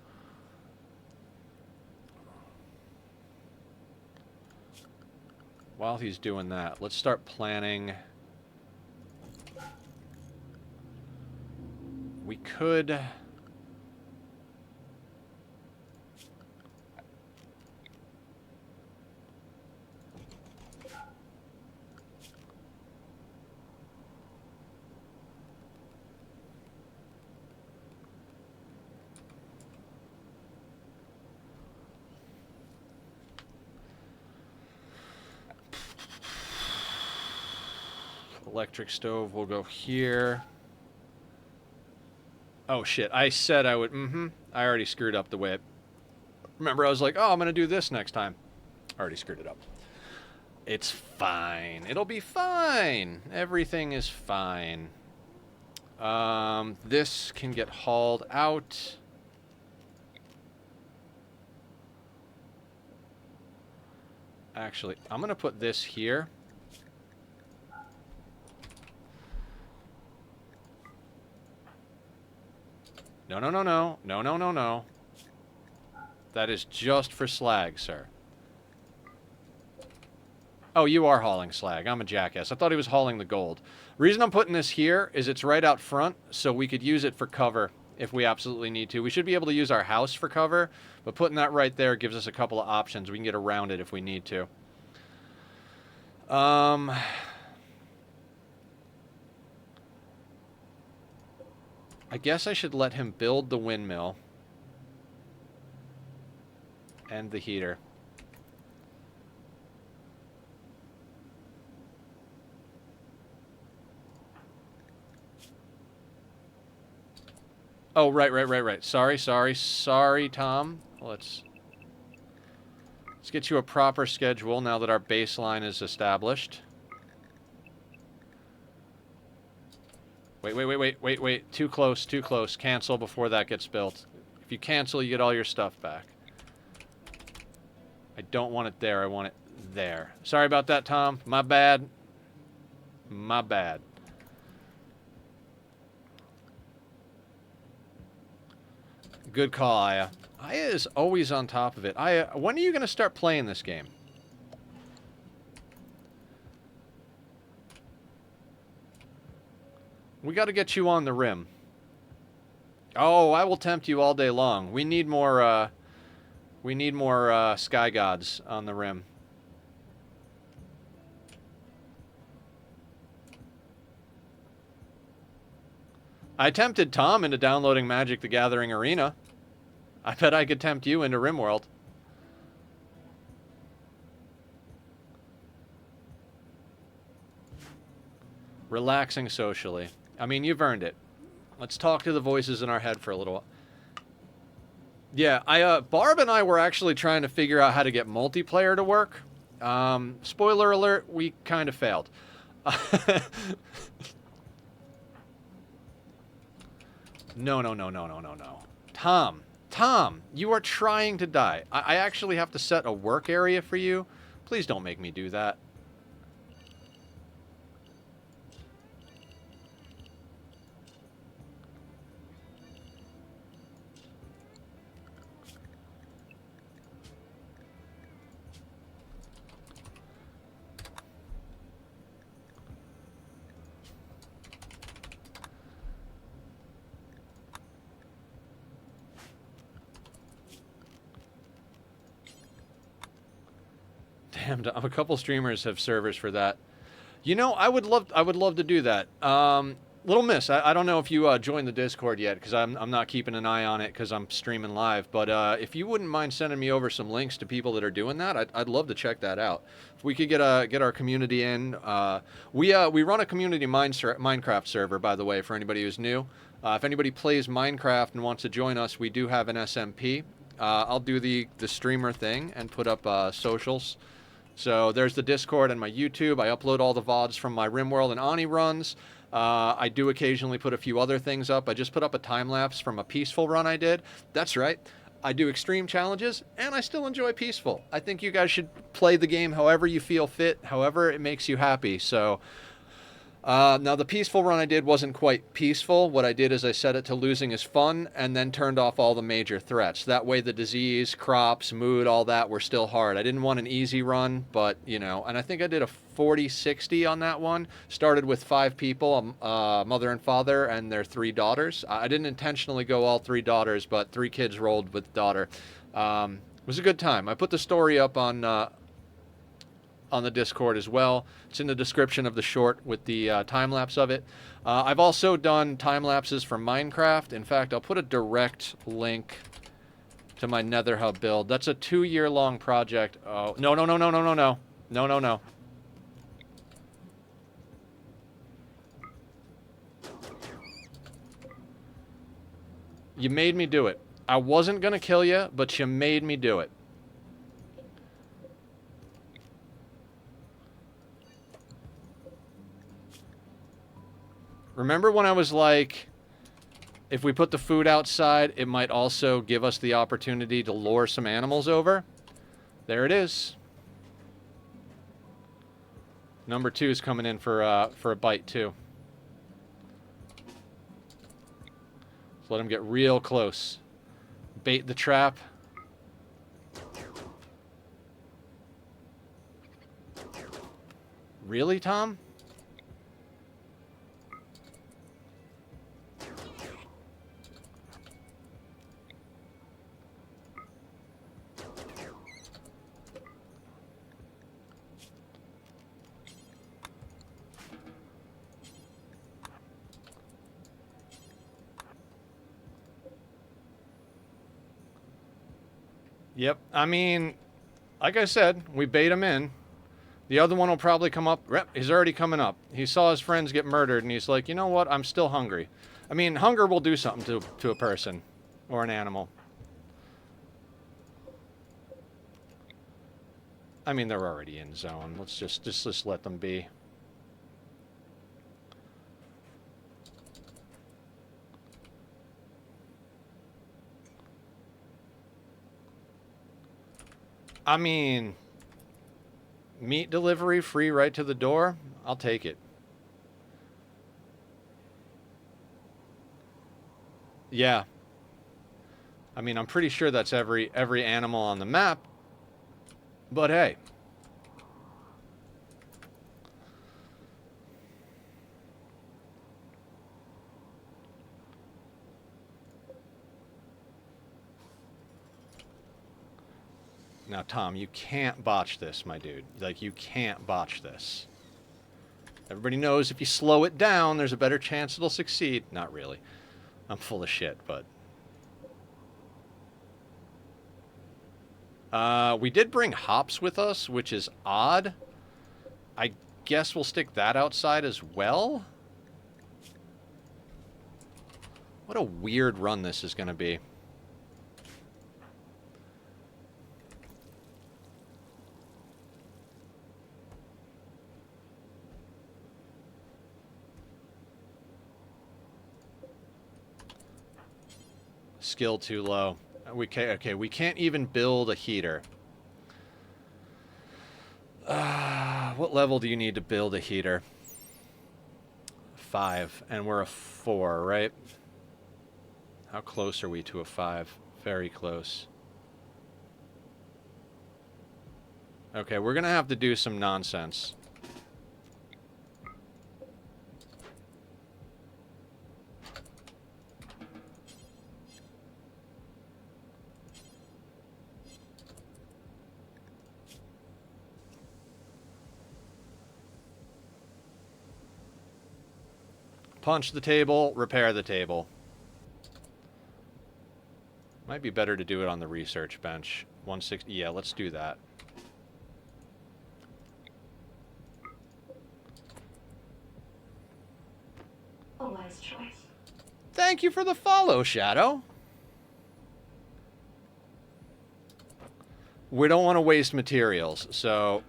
While he's doing that, let's start planning. We could... Electric stove will go here. Oh, shit. I said I would... I already screwed up the way it... Remember, I was like, oh, I'm going to do this next time. I already screwed it up. It's fine. It'll be fine. Everything is fine. This can get hauled out. Actually, I'm going to put this here. No, no, no, no. No, no, no, no. That is just for slag, sir. Oh, you are hauling slag. I'm a jackass. I thought he was hauling the gold. Reason I'm putting this here is it's right out front, so we could use it for cover if we absolutely need to. We should be able to use our house for cover, but putting that right there gives us a couple of options. We can get around it if we need to. I guess I should let him build the windmill and the heater. Oh, right. Sorry, Tom. Let's get you a proper schedule now that our baseline is established. Wait. Too close. Cancel before that gets built. If you cancel, you get all your stuff back. I don't want it there. I want it there. Sorry about that, Tom. My bad. My bad. Good call, Aya. Aya is always on top of it. Aya, when are you going to start playing this game? We got to get you on the rim. Oh, I will tempt you all day long. We need more sky gods on the rim. I tempted Tom into downloading Magic the Gathering Arena. I bet I could tempt you into Rimworld. Relaxing socially. I mean, you've earned it. Let's talk to the voices in our head for a little while. Yeah, Barb and I were actually trying to figure out how to get multiplayer to work. Spoiler alert, we kind of failed. No. Tom, you are trying to die. I actually have to set a work area for you. Please don't make me do that. Damn, a couple streamers have servers for that. You know, I would love to do that. Little Miss, I don't know if you joined the Discord yet, because I'm not keeping an eye on it because I'm streaming live. But if you wouldn't mind sending me over some links to people that are doing that, I'd love to check that out. If we could get our community in, we run a community Minecraft server, by the way, for anybody who's new. If anybody plays Minecraft and wants to join us, we do have an SMP. I'll do the streamer thing and put up socials. So there's the Discord and my YouTube. I upload all the VODs from my Rimworld and Ani runs. I do occasionally put a few other things up. I just put up a time-lapse from a peaceful run I did. That's right. I do extreme challenges, and I still enjoy peaceful. I think you guys should play the game however you feel fit, however it makes you happy. So now the peaceful run I did wasn't quite peaceful. What I did is I set it to losing is fun and then turned off all the major threats. That way the disease, crops, mood, all that were still hard. I didn't want an easy run, but, you know, and I think I did a 40-60 on that one. Started with 5 people, a mother and father and their 3 daughters. I didn't intentionally go all 3 daughters, but 3 kids rolled with daughter. It was a good time. I put the story up on the Discord as well. It's in the description of the short with the time-lapse of it. I've also done time-lapses for Minecraft. In fact, I'll put a direct link to my Nether Hub build. That's a 2-year-long project. Oh, no. You made me do it. I wasn't gonna kill you, but you made me do it. Remember when I was like, if we put the food outside, it might also give us the opportunity to lure some animals over? There it is. Number 2 is coming in for a bite, too. So let him get real close. Bait the trap. Really, Tom? Yep. I mean, like I said, we bait him in. The other one will probably come up. He's already coming up. He saw his friends get murdered, and he's like, you know what? I'm still hungry. I mean, hunger will do something to a person or an animal. I mean, they're already in zone. Let's just let them be. I mean, meat delivery free right to the door? I'll take it. Yeah. I mean, I'm pretty sure that's every animal on the map. But hey. Now, Tom, you can't botch this, my dude. Like, you can't botch this. Everybody knows if you slow it down, there's a better chance it'll succeed. Not really. I'm full of shit, but... we did bring hops with us, which is odd. I guess we'll stick that outside as well. What a weird run this is going to be. Skill too low. Okay, we can't even build a heater. What level do you need to build a heater? 5, and we're a 4, right? How close are we to a 5? Very close. Okay, we're gonna have to do some nonsense. Punch the table, repair the table. Might be better to do it on the research bench. 160. Yeah, let's do that. A wise choice. Thank you for the follow, Shadow. We don't want to waste materials, so...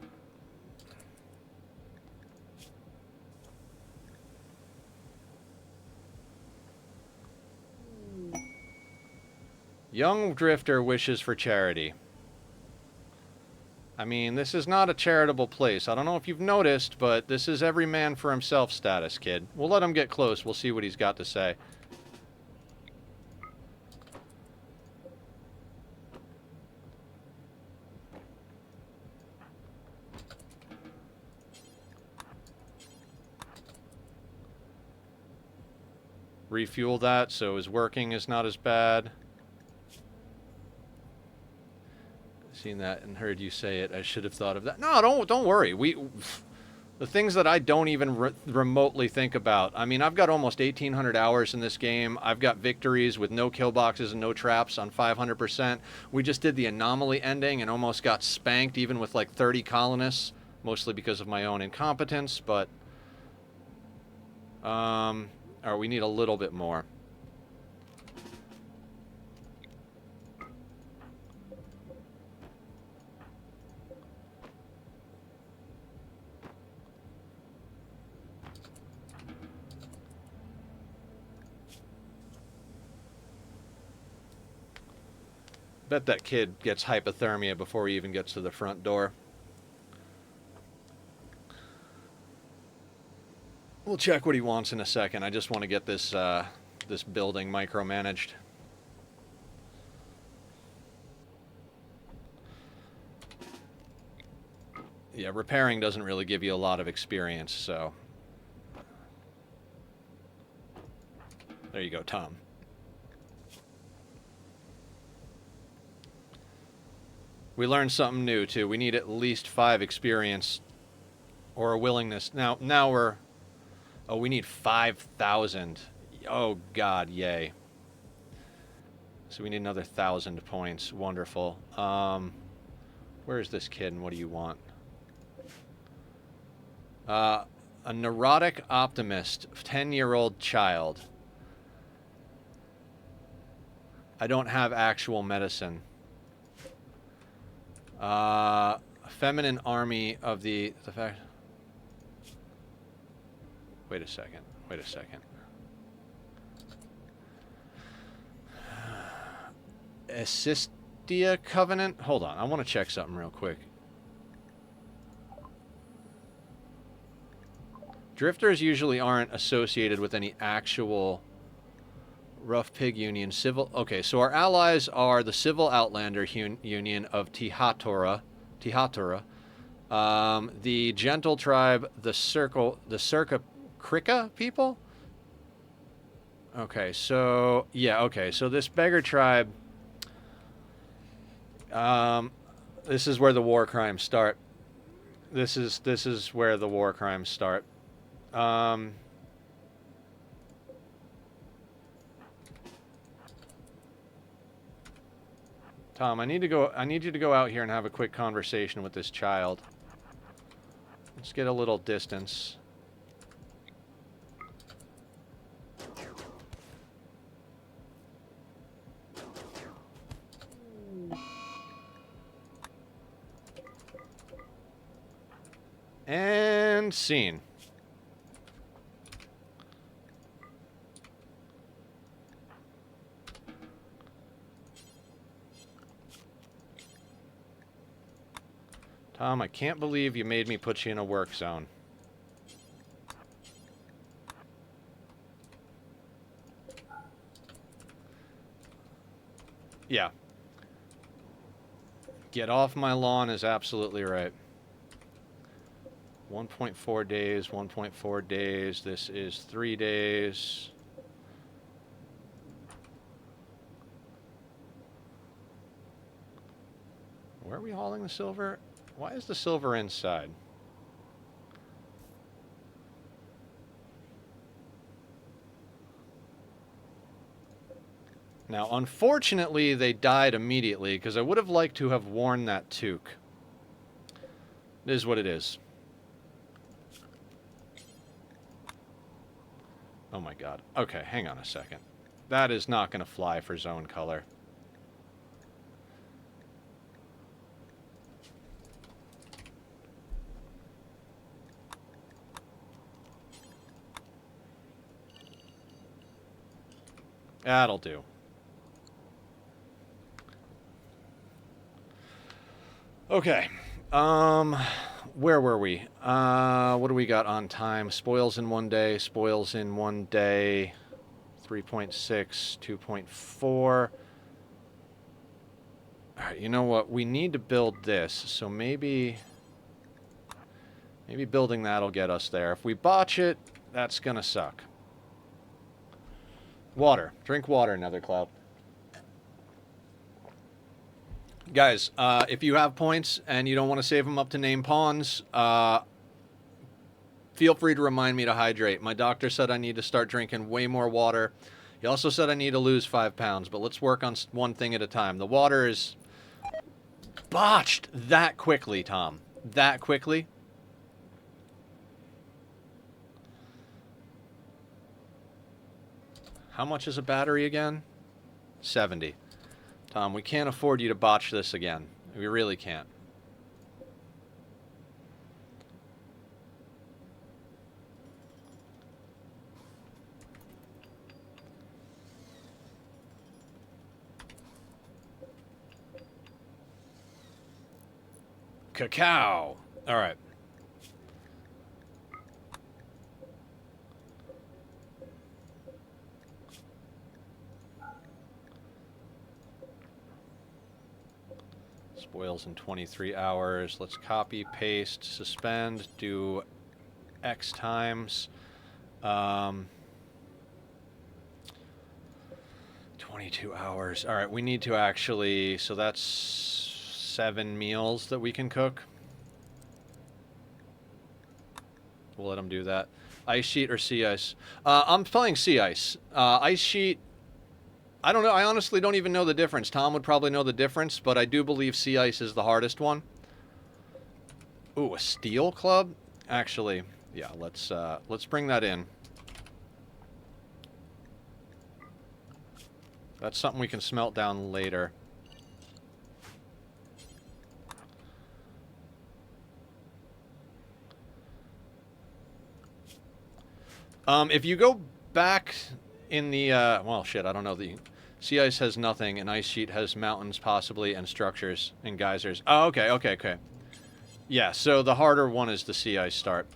Young Drifter wishes for charity. I mean, this is not a charitable place. I don't know if you've noticed, but this is every man for himself status, kid. We'll let him get close. We'll see what he's got to say. Refuel that so his working is not as bad. Seen that and heard you say it. I should have thought of that. No, don't worry. The things that I don't even remotely think about. I mean, I've got almost 1,800 hours in this game. I've got victories with no kill boxes and no traps on 500%. We just did the anomaly ending and almost got spanked even with like 30 colonists, mostly because of my own incompetence, but we need a little bit more. Bet that kid gets hypothermia before he even gets to the front door. We'll check what he wants in a second. I just want to get this this building micromanaged. Yeah, repairing doesn't really give you a lot of experience, so... There you go, Tom. We learned something new, too. We need at least 5 experience or a willingness. Now we're... Oh, we need 5,000. Oh, God, yay. So we need another 1,000 points. Wonderful. Where is this kid and what do you want? A neurotic optimist, 10-year-old child. I don't have actual medicine. Feminine army of the fact... Wait a second. Wait a second. Assistia Covenant? Hold on. I want to check something real quick. Drifters usually aren't associated with any actual Rough Pig Union. Civil... Okay, so our allies are the Civil Outlander Union of Tihatora. The Gentle Tribe, the Circa Krika people? Okay, so... Yeah, okay, so this beggar tribe... this is where the war crimes start. This is where the war crimes start. Tom, I need you to go out here and have a quick conversation with this child. Let's get a little distance. And scene. Tom, I can't believe you made me put you in a work zone. Yeah. Get off my lawn is absolutely right. 1.4 days, 1.4 days. This is 3 days. Where are we hauling the silver? Why is the silver inside? Now, unfortunately, they died immediately because I would have liked to have worn that toque. It is what it is. Oh my god. Okay, hang on a second. That is not going to fly for zone color. That'll do. Okay. Where were we? What do we got on time? Spoils in 1 day. Spoils in 1 day. 3.6, 2.4. Alright, you know what? We need to build this, so maybe building that'll get us there. If we botch it, that's gonna suck. Water. Drink water, Nethercloud. Guys, if you have points and you don't want to save them up to name pawns, feel free to remind me to hydrate. My doctor said I need to start drinking way more water. He also said I need to lose 5 pounds, but let's work on one thing at a time. The water is botched that quickly, Tom. That quickly. How much is a battery again? 70. Tom, we can't afford you to botch this again. We really can't. Cacao. All right. Spoils in 23 hours. Let's copy, paste, suspend, do X times. 22 hours. All right, we need to actually, so that's 7 meals that we can cook. We'll let them do that. Ice sheet or sea ice? I'm playing sea ice. Ice sheet, I don't know. I honestly don't even know the difference. Tom would probably know the difference, but I do believe sea ice is the hardest one. Ooh, a steel club? Actually, yeah, let's bring that in. That's something we can smelt down later. If you go back in the, well, shit, I don't know. The sea ice has nothing, and ice sheet has mountains, possibly, and structures, and geysers. Oh, okay. Yeah, so the harder one is the sea ice start.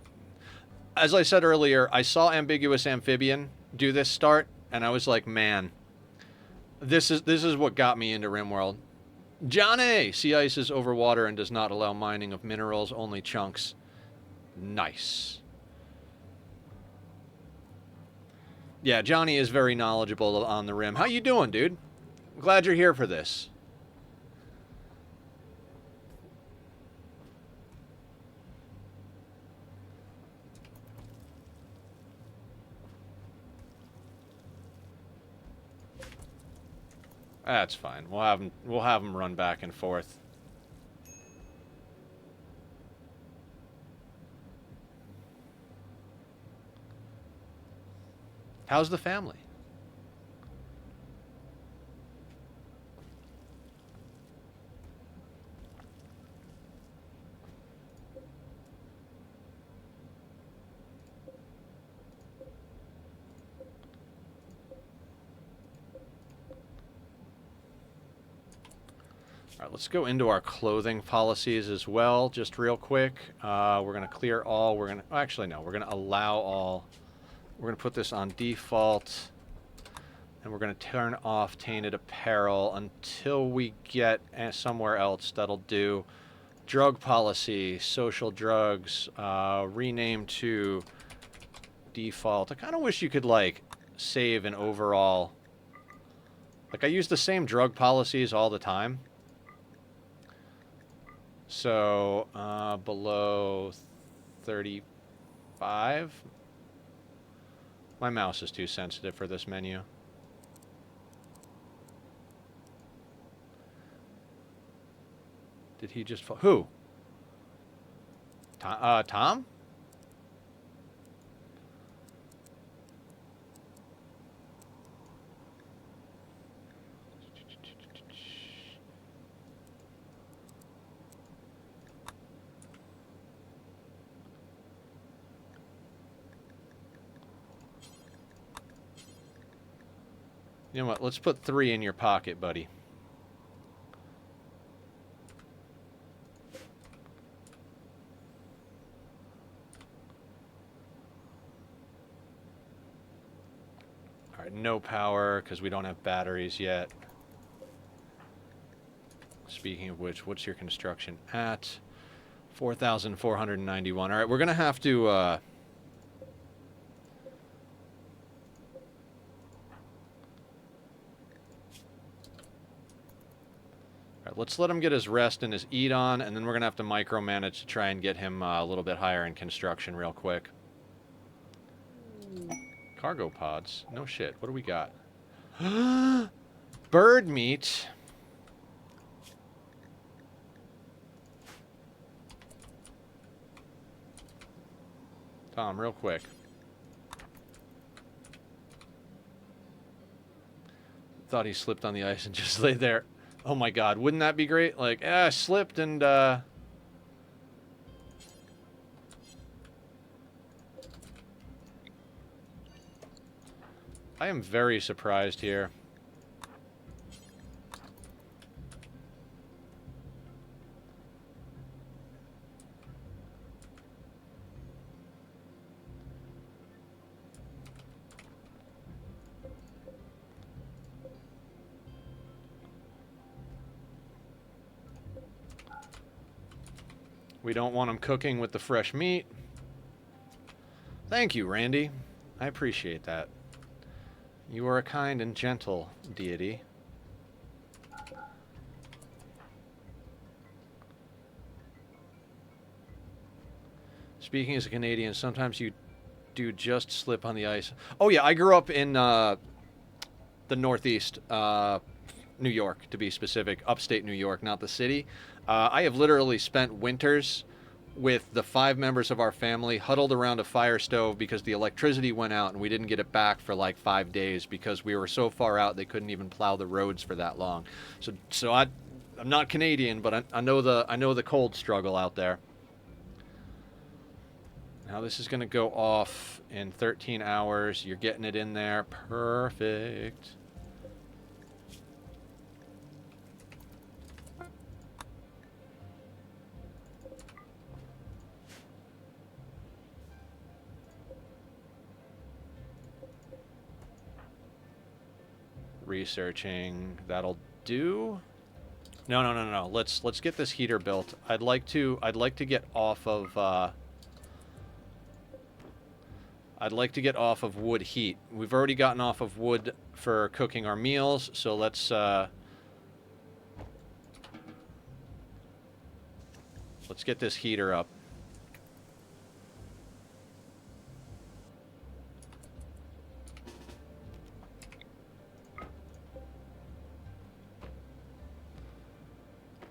As I said earlier, I saw Ambiguous Amphibian do this start, and I was like, man, this is what got me into Rimworld. Johnny! Sea ice is over water and does not allow mining of minerals, only chunks. Nice. Yeah, Johnny is very knowledgeable on the Rim. How you doing, dude? Glad you're here for this. That's fine. We'll have him run back and forth. How's the family? All right, let's go into our clothing policies as well, just real quick. We're going to clear all. We're going to... Actually, no. We're going to allow all. We're going to put this on default. And we're going to turn off tainted apparel until we get somewhere else that'll do. Drug policy, social drugs, rename to default. I kind of wish you could, like, save an overall... Like, I use the same drug policies all the time. So, below 35. My mouse is too sensitive for this menu. Did he just... Who? Tom? You know what? Let's put 3 in your pocket, buddy. All right, no power because we don't have batteries yet. Speaking of which, what's your construction at? 4,491. All right, we're going to have to... All right, let's let him get his rest and his eat on, and then we're going to have to micromanage to try and get him a little bit higher in construction real quick. Cargo pods. No shit. What do we got? Bird meat. Tom, real quick. Thought he slipped on the ice and just lay there. Oh my god, wouldn't that be great? Like, I slipped and, I am very surprised here. We don't want them cooking with the fresh meat. Thank you, Randy. I appreciate that. You are a kind and gentle deity. Speaking as a Canadian, sometimes you do just slip on the ice. Oh yeah, I grew up in the Northeast, New York, to be specific, upstate New York, not the city. I have literally spent winters with the 5 members of our family huddled around a fire stove because the electricity went out and we didn't get it back for like 5 days because we were so far out they couldn't even plow the roads for that long. So I'm not Canadian, but I know the cold struggle out there. Now this is going to go off in 13 hours. You're getting it in there. Perfect. Researching. That'll do. No. Let's get this heater built. I'd like to get off of I'd like to get off of wood heat. We've already gotten off of wood for cooking our meals, so let's get this heater up.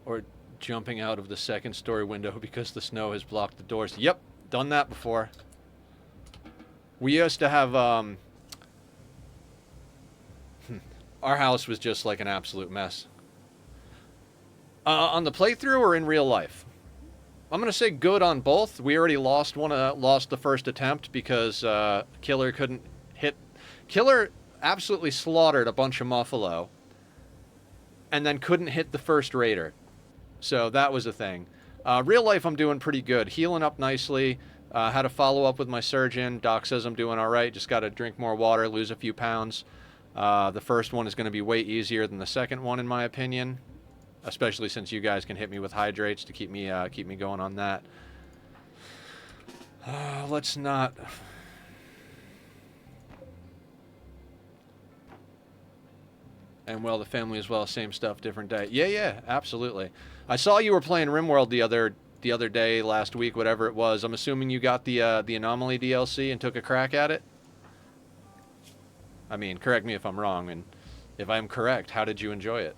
Or jumping out of the second-story window because the snow has blocked the doors. Yep, done that before. We used to have, our house was just like an absolute mess. On the playthrough or in real life? I'm going to say good on both. We already lost the first attempt because Killer couldn't hit. Killer absolutely slaughtered a bunch of Muffalo and then couldn't hit the first raider. So that was a thing. Real life, I'm doing pretty good. Healing up nicely. Had a follow-up with my surgeon. Doc says I'm doing all right. Just got to drink more water, lose a few pounds. The first one is going to be way easier than the second one, in my opinion. Especially since you guys can hit me with hydrates to keep me going on that. Let's not... And well, the family as well, same stuff, different day. Yeah, absolutely. I saw you were playing Rimworld the other day, last week, whatever it was. I'm assuming you got the Anomaly DLC and took a crack at it? I mean, correct me if I'm wrong, and if I'm correct, how did you enjoy it?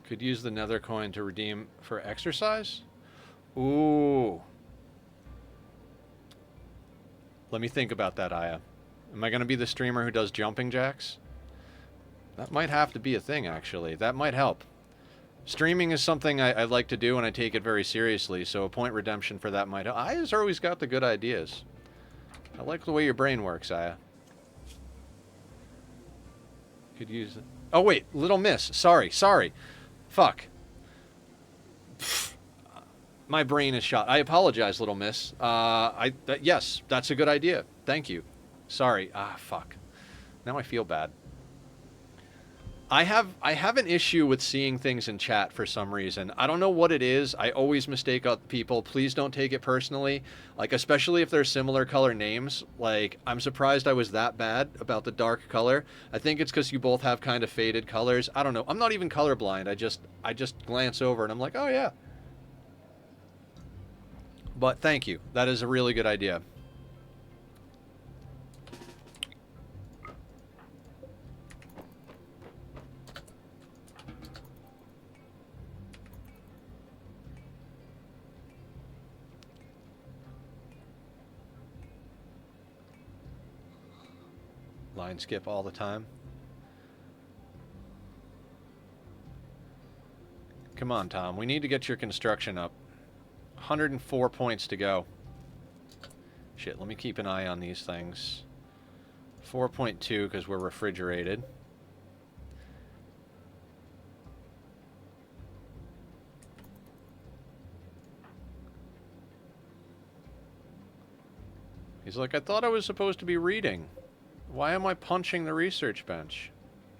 Could use the nether coin to redeem for exercise? Ooh. Let me think about that, Aya. Am I going to be the streamer who does jumping jacks? That might have to be a thing, actually. That might help. Streaming is something I like to do, and I take it very seriously, so a point redemption for that might help. Aya's always got the good ideas. I like the way your brain works, Aya. Could use it. Oh, wait. Little Miss. Sorry. Fuck. Pfft. My brain is shot. I apologize, Little Miss. Yes, that's a good idea. Thank you. Sorry. Fuck. Now I feel bad. I have an issue with seeing things in chat for some reason. I don't know what it is. I always mistake other people. Please don't take it personally. Like, especially if they're similar color names. Like, I'm surprised I was that bad about the dark color. I think it's because you both have kind of faded colors. I don't know. I'm not even colorblind. I just glance over and I'm like, oh yeah. But thank you. That is a really good idea. Line skip all the time. Come on, Tom. We need to get your construction up. 104 points to go. Shit, let me keep an eye on these things. 4.2 because we're refrigerated. He's like, I thought I was supposed to be reading. Why am I punching the research bench?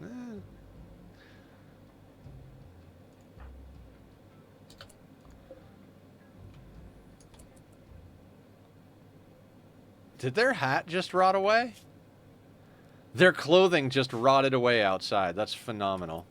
Eh. Did their hat just rot away? Their clothing just rotted away outside. That's phenomenal.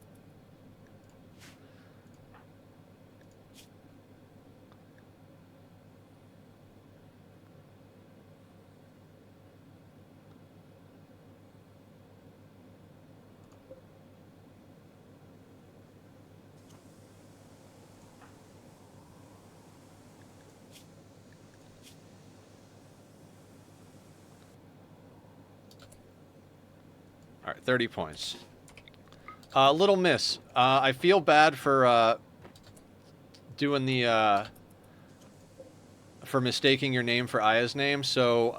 All right, 30 points. Little Miss, I feel bad for doing the for mistaking your name for Aya's name. So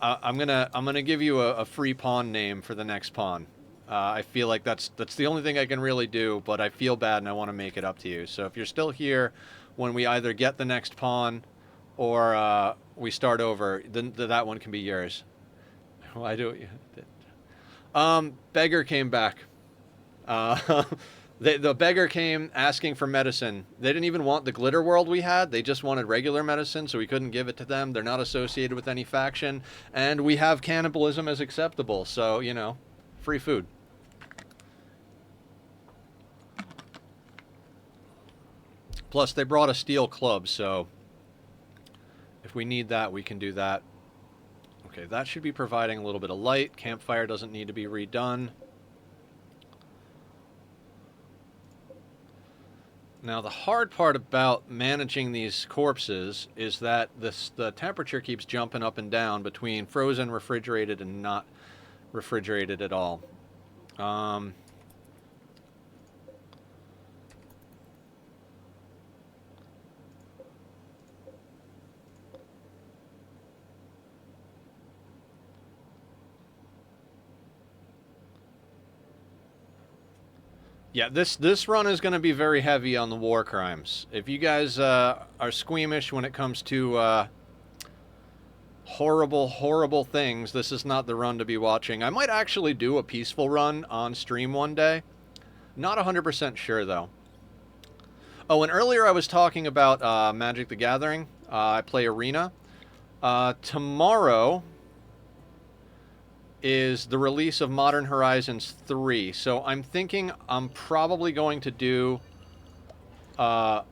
I'm gonna give you a free pawn name for the next pawn. I feel like that's the only thing I can really do, but I feel bad and I want to make it up to you. So if you're still here when we either get the next pawn or we start over, then that one can be yours. Why do it? Beggar came back. The beggar came asking for medicine. They didn't even want the glitter world we had. They just wanted regular medicine, so we couldn't give it to them. They're not associated with any faction. And we have cannibalism as acceptable, so, you know, free food. Plus, they brought a steel club, so if we need that, we can do that. Okay, that should be providing a little bit of light. Campfire doesn't need to be redone. Now, the hard part about managing these corpses is that the temperature keeps jumping up and down between frozen, refrigerated, and not refrigerated at all. Yeah, this run is going to be very heavy on the war crimes. If you guys are squeamish when it comes to horrible, horrible things, this is not the run to be watching. I might actually do a peaceful run on stream one day. Not 100% sure, though. Oh, and earlier I was talking about Magic the Gathering. I play Arena. Tomorrow is the release of Modern Horizons 3. So I'm thinking I'm probably going to do a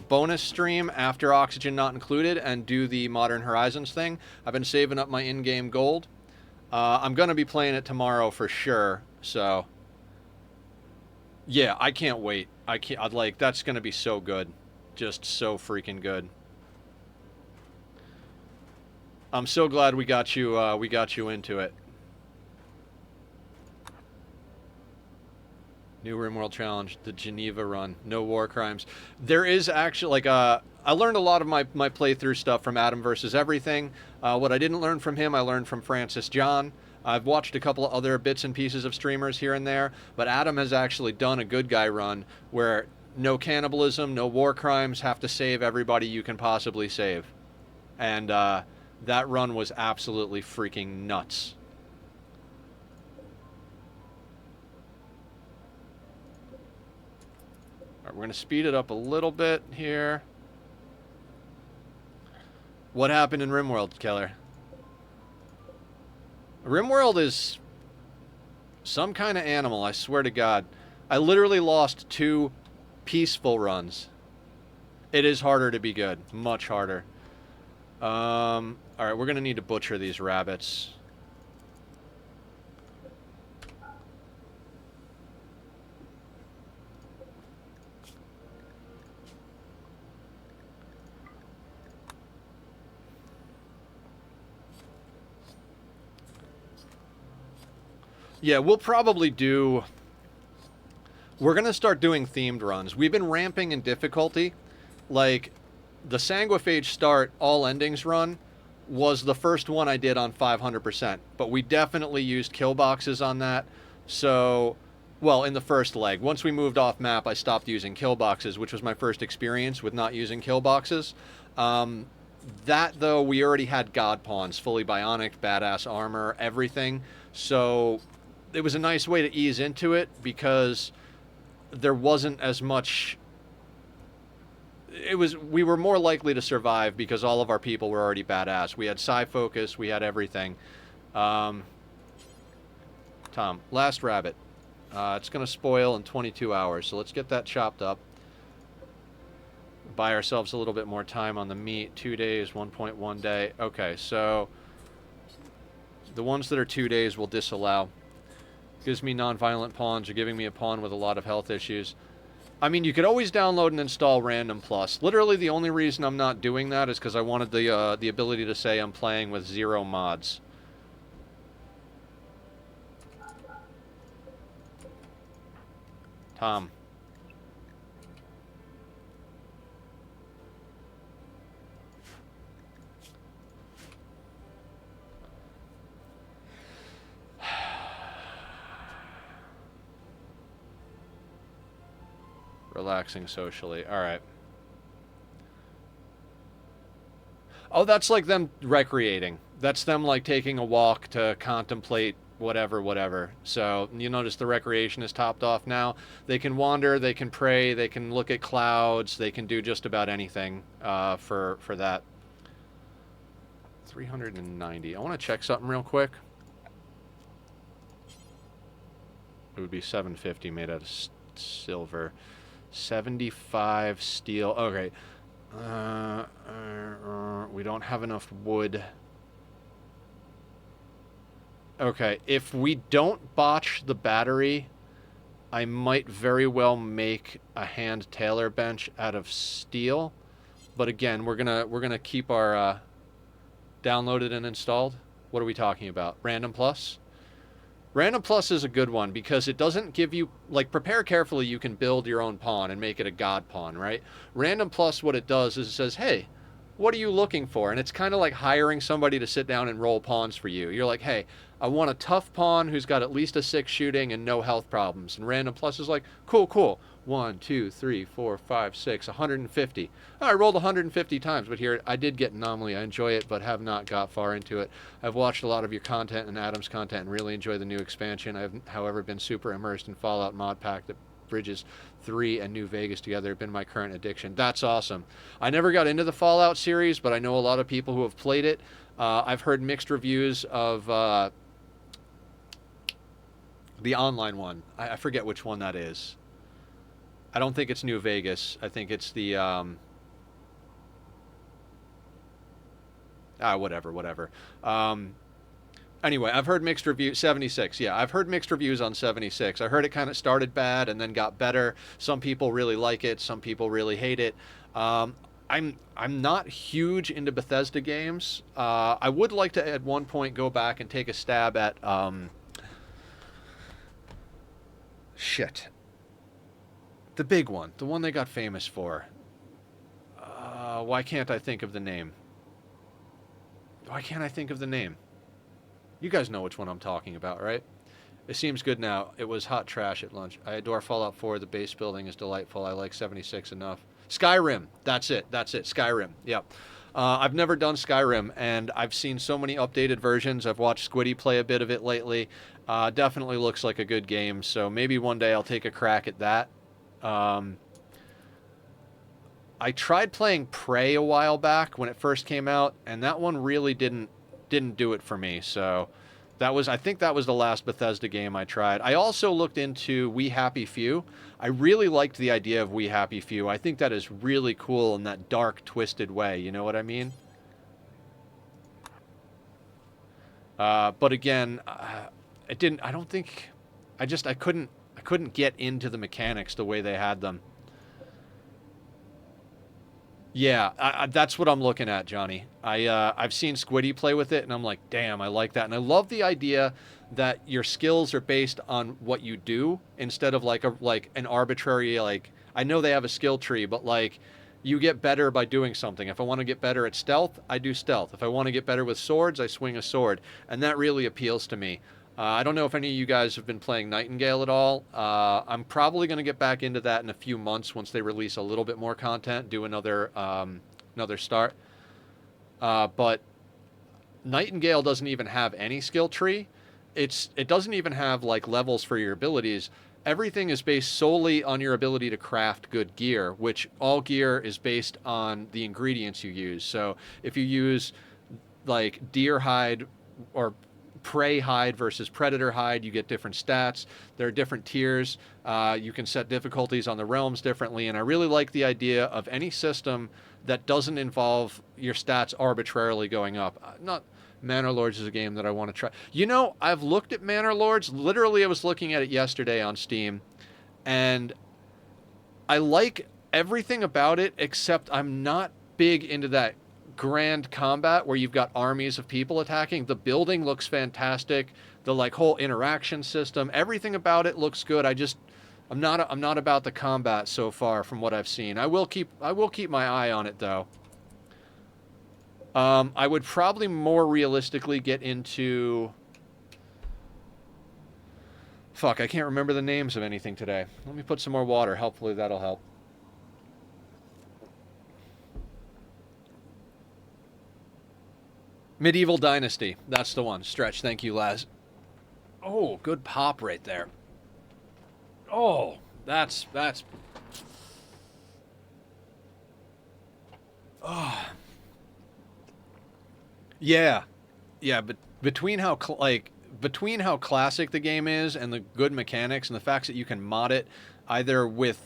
bonus stream after Oxygen Not Included and do the Modern Horizons thing. I've been saving up my in-game gold. I'm going to be playing it tomorrow for sure. So yeah, I can't wait. I'd like, that's going to be so good. Just so freaking good. I'm so glad we got you into it. New Rimworld Challenge, the Geneva run, no war crimes. There is actually, like, I learned a lot of my playthrough stuff from Adam versus Everything. What I didn't learn from him, I learned from Francis John. I've watched a couple of other bits and pieces of streamers here and there, but Adam has actually done a good guy run where no cannibalism, no war crimes, have to save everybody you can possibly save. And that run was absolutely freaking nuts. All right, we're going to speed it up a little bit here. What happened in Rimworld, Keller? Rimworld is some kind of animal, I swear to God. I literally lost 2 peaceful runs. It is harder to be good. Much harder. Alright, we're going to need to butcher these rabbits. Yeah, we'll probably do... We're going to start doing themed runs. We've been ramping in difficulty. Like, the Sanguiphage Start All Endings run was the first one I did on 500%. But we definitely used killboxes on that. So, well, in the first leg. Once we moved off map, I stopped using killboxes, which was my first experience with not using killboxes. That, though, we already had God Pawns, fully bionic, badass armor, everything. So it was a nice way to ease into it because there wasn't as much... we were more likely to survive because all of our people were already badass. We had psi focus, we had everything. Tom, last rabbit. It's going to spoil in 22 hours, so let's get that chopped up. Buy ourselves a little bit more time on the meat. 2 days, 1.1 day. Okay, so the ones that are 2 days will disallow. Gives me non-violent pawns. You're giving me a pawn with a lot of health issues. I mean, you could always download and install Random Plus. Literally, the only reason I'm not doing that is because I wanted the ability to say I'm playing with 0 mods. Tom. Relaxing socially. All right. Oh, that's like them recreating. That's them like taking a walk to contemplate whatever. So you notice the recreation is topped off now. They can wander, they can pray, they can look at clouds, they can do just about anything for that. 390. I want to check something real quick. It would be 750 made out of silver. 75 steel. Okay. We don't have enough wood. Okay, if we don't botch the battery, I might very well make a hand tailor bench out of steel. But again, we're gonna keep our downloaded and installed. What are we talking about? Random Plus? Random Plus is a good one because it doesn't give you, like, prepare carefully, you can build your own pawn and make it a god pawn, right? Random Plus, what it does is it says, hey, what are you looking for? And it's kind of like hiring somebody to sit down and roll pawns for you. You're like, hey, I want a tough pawn who's got at least a 6 shooting and no health problems. And Random Plus is like, cool. 1, 2, 3, 4, 5, 6, 150. Oh, I rolled 150 times, but here I did get anomaly. I enjoy it, but have not got far into it. I've watched a lot of your content and Adam's content and really enjoy the new expansion. I've, however, been super immersed in Fallout mod pack that bridges 3 and New Vegas together. Have been my current addiction. That's awesome. I never got into the Fallout series, but I know a lot of people who have played it. I've heard mixed reviews of the online one. I forget which one that is. I don't think it's New Vegas. I think it's the whatever. Anyway, I've heard mixed reviews. 76, yeah, I've heard mixed reviews on 76. I heard it kind of started bad and then got better. Some people really like it. Some people really hate it. I'm not huge into Bethesda games. I would like to at one point go back and take a stab at shit. The big one, the one they got famous for. Why can't I think of the name? You guys know which one I'm talking about, right? It seems good now. It was hot trash at lunch. I adore Fallout 4. The base building is delightful. I like 76 enough. Skyrim. That's it. Skyrim. Yep. I've never done Skyrim, and I've seen so many updated versions. I've watched Squiddy play a bit of it lately. Definitely looks like a good game, so maybe one day I'll take a crack at that. I tried playing Prey a while back when it first came out, and that one really didn't do it for me. So I think that was the last Bethesda game I tried. I also looked into We Happy Few. I really liked the idea of We Happy Few. I think that is really cool in that dark, twisted way. You know what I mean? But again, I couldn't get into the mechanics the way they had them. Yeah, that's what I'm looking at, Johnny. I've seen Squiddy play with it, and I'm like, damn, I like that. And I love the idea that your skills are based on what you do instead of like an arbitrary, like, I know they have a skill tree, but like you get better by doing something. If I want to get better at stealth, I do stealth. If I want to get better with swords, I swing a sword, and that really appeals to me. I don't know if any of you guys have been playing Nightingale at all. I'm probably going to get back into that in a few months once they release a little bit more content, do another start. But Nightingale doesn't even have any skill tree. It doesn't even have like levels for your abilities. Everything is based solely on your ability to craft good gear, which all gear is based on the ingredients you use. So if you use like deer hide or prey hide versus predator hide, you get different stats. There are different tiers. You can set difficulties on the realms differently, and I really like the idea of any system that doesn't involve your stats arbitrarily going up. Not Manor Lords is a game that I want to try. You know, I've looked at Manor Lords. Literally, I was looking at it yesterday on Steam, and I like everything about it, except I'm not big into that grand combat where you've got armies of people attacking. The building looks fantastic. The like whole interaction system, everything about it looks good. I'm not about the combat so far from what I've seen. I will keep my eye on it though. I would probably more realistically get into... Fuck, I can't remember the names of anything today. Let me put some more water. Hopefully that'll help. Medieval Dynasty. That's the one. Stretch. Thank you, Laz. Oh, good pop right there. Oh, that's... Oh. Yeah. Yeah, but between how classic the game is and the good mechanics and the fact that you can mod it either with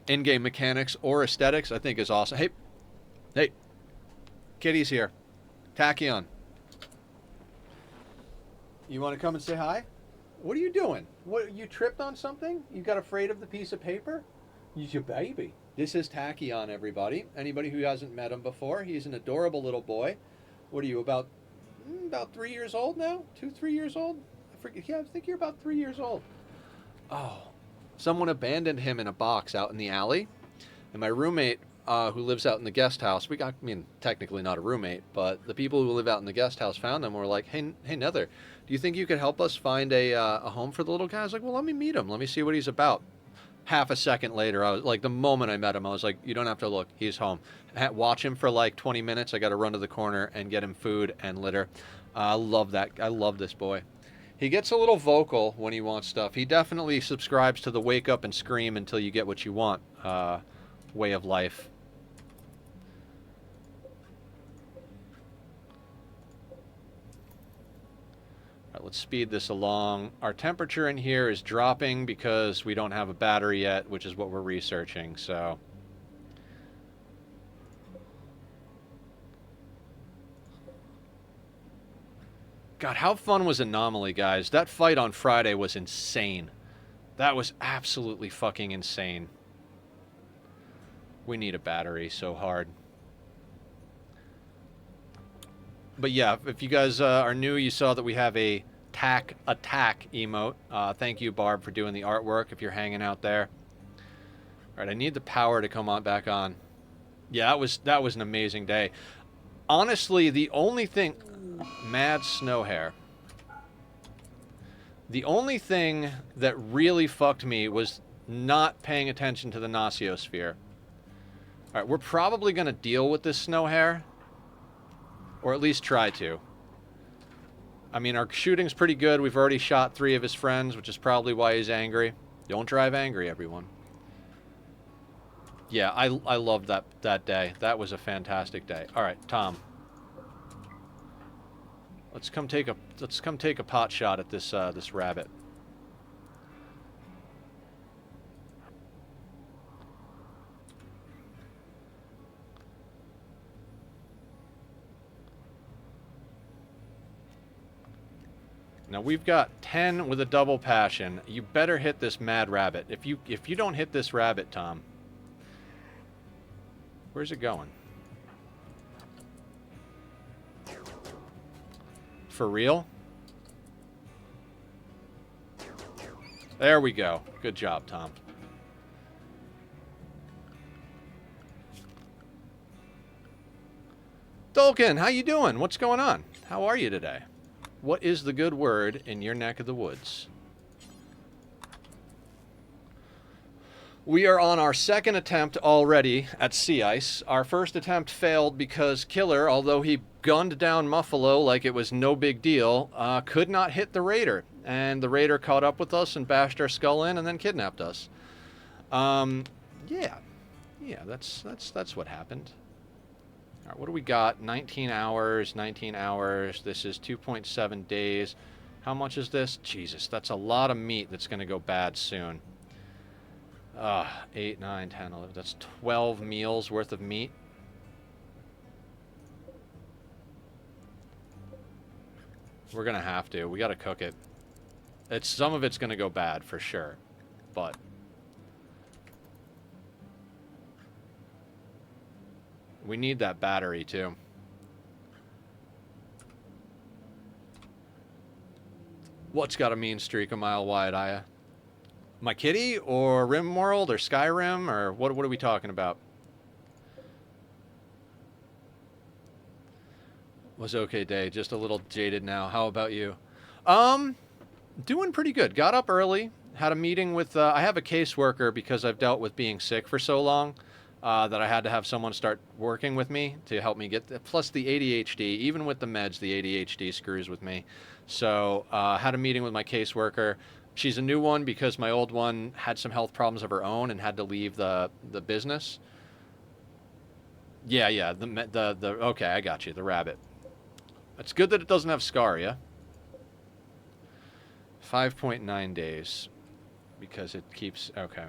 in-game mechanics or aesthetics, I think is awesome. Hey, Kitty's here. Tachyon. You want to come and say hi? What are you doing? What, you tripped on something? You got afraid of the piece of paper? He's your baby. This is Tachyon, everybody. Anybody who hasn't met him before, he's an adorable little boy. What are you, about 3 years old now? 2-3 years old? I forget. Yeah, I think you're about 3 years old. Oh, someone abandoned him in a box out in the alley, and my roommate, who lives out in the guest house, I mean, technically not a roommate, but the people who live out in the guest house found him and were like, hey, Nether, do you think you could help us find a home for the little guy? I was like, well, let me meet him. Let me see what he's about. Half a second later, I was like, the moment I met him, I was like, you don't have to look. He's home. Watch him for like 20 minutes. I got to run to the corner and get him food and litter. I love that. I love this boy. He gets a little vocal when he wants stuff. He definitely subscribes to the wake up and scream until you get what you want way of life. All right, let's speed this along. Our temperature in here is dropping because we don't have a battery yet, which is what we're researching, so... God, how fun was Anomaly, guys? That fight on Friday was insane. That was absolutely fucking insane. We need a battery so hard. But yeah, if you guys are new, you saw that we have a tack attack emote. Thank you, Barb, for doing the artwork if you're hanging out there. All right, I need the power to come on back on. Yeah, that was an amazing day. Honestly, the only thing... Mad snow hair. The only thing that really fucked me was not paying attention to the Nosiosphere. All right, we're probably going to deal with this snow hair. Or at least try to. I mean, our shooting's pretty good. We've already shot 3 of his friends, which is probably why he's angry. Don't drive angry, everyone. Yeah, I loved that day. That was a fantastic day. All right, Tom. Let's come take a pot shot at this this rabbit. Now we've got 10 with a double passion. You better hit this mad rabbit. If you don't hit this rabbit, Tom, where's it going? For real? There we go. Good job, Tom. Dolkin, how you doing? What's going on? How are you today? What is the good word in your neck of the woods? We are on our second attempt already at sea ice. Our first attempt failed because Killer, although he gunned down Muffalo like it was no big deal, could not hit the raider. And the raider caught up with us and bashed our skull in and then kidnapped us. Yeah, that's what happened. All right, what do we got? 19 hours, 19 hours. This is 2.7 days. How much is this? Jesus, that's a lot of meat that's going to go bad soon. 8, 9, 10, 11. That's 12 meals worth of meat. We're going to have to. We got to cook it. Some of it's going to go bad for sure. But we need that battery too. What's got a mean streak a mile wide, Aya? My kitty or Rimworld or Skyrim or what are we talking about? Was okay day, just a little jaded now. How about you? Doing pretty good. Got up early, had a meeting with I have a caseworker because I've dealt with being sick for so long that I had to have someone start working with me to help me get plus the ADHD, even with the meds, the ADHD screws with me. So, had a meeting with my caseworker. She's a new one because my old one had some health problems of her own and had to leave the business. Yeah, the okay, I got you, the rabbit. It's good that it doesn't have scar, yeah? 5.9 days because it keeps okay.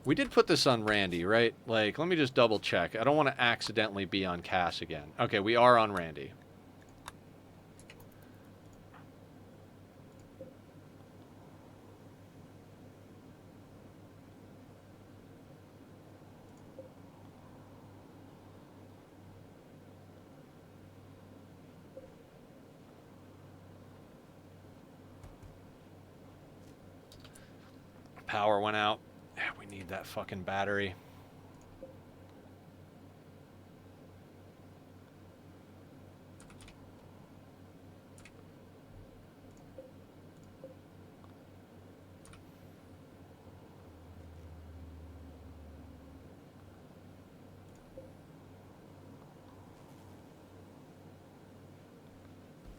We did put this on Randy, right? Like, let me just double check. I don't want to accidentally be on Cass again. Okay, we are on Randy. Power went out. Yeah, we need that fucking battery.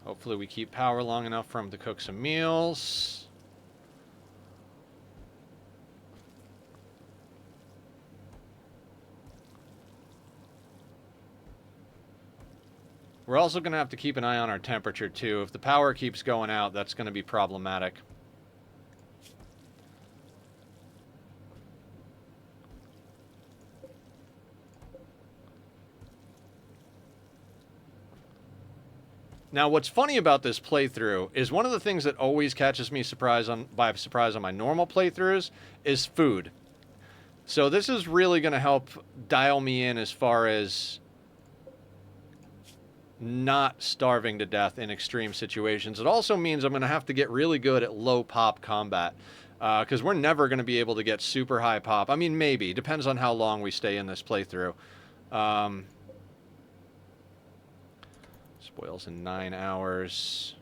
Hopefully we keep power long enough for him to cook some meals. We're also going to have to keep an eye on our temperature, too. If the power keeps going out, that's going to be problematic. Now, what's funny about this playthrough is one of the things that always catches me by surprise on my normal playthroughs is food. So this is really going to help dial me in as far as not starving to death in extreme situations. It also means I'm going to have to get really good at low pop combat because we're never going to be able to get super high pop. I mean, maybe. Depends on how long we stay in this playthrough. Spoils in 9 hours.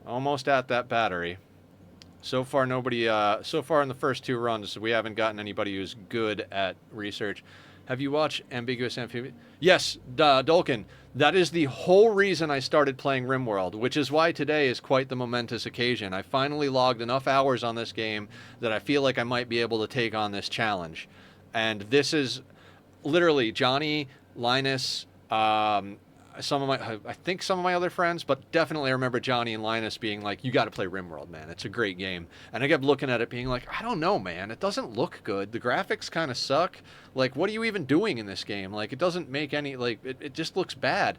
Almost at that battery. So far, nobody. So far in the first 2 runs, we haven't gotten anybody who's good at research. Have you watched Ambiguous Amphibian? Yes, Dolkin. That is the whole reason I started playing Rimworld, which is why today is quite the momentous occasion. I finally logged enough hours on this game that I feel like I might be able to take on this challenge. And this is literally Johnny, Linus, I think some of my other friends, but definitely I remember Johnny and Linus being like, you got to play Rimworld, man. It's a great game. And I kept looking at it being like, I don't know, man. It doesn't look good. The graphics kind of suck. Like, what are you even doing in this game? Like, it doesn't make any, like, it just looks bad.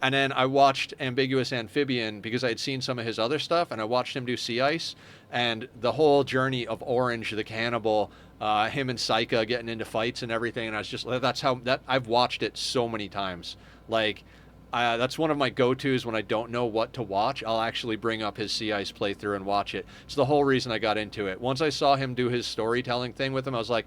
And then I watched Ambiguous Amphibian because I had seen some of his other stuff, and I watched him do Sea Ice, and the whole journey of Orange the cannibal, him and Saika getting into fights and everything. And I was just that's how that I've watched it so many times. Like, that's one of my go-tos when I don't know what to watch. I'll actually bring up his Sea Ice playthrough and watch it. It's the whole reason I got into it. Once I saw him do his storytelling thing with him, I was like,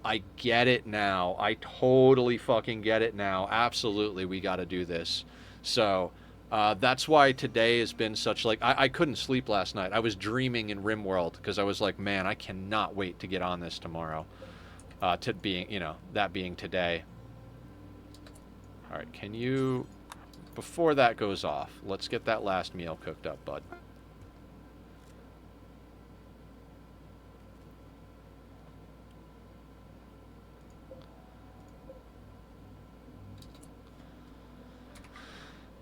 I get it now. I totally fucking get it now. Absolutely, we got to do this. So that's why today has been such like I couldn't sleep last night. I was dreaming in Rimworld because I was like, man, I cannot wait to get on this tomorrow. To being, that being today. All right, can you, before that goes off, let's get that last meal cooked up, bud.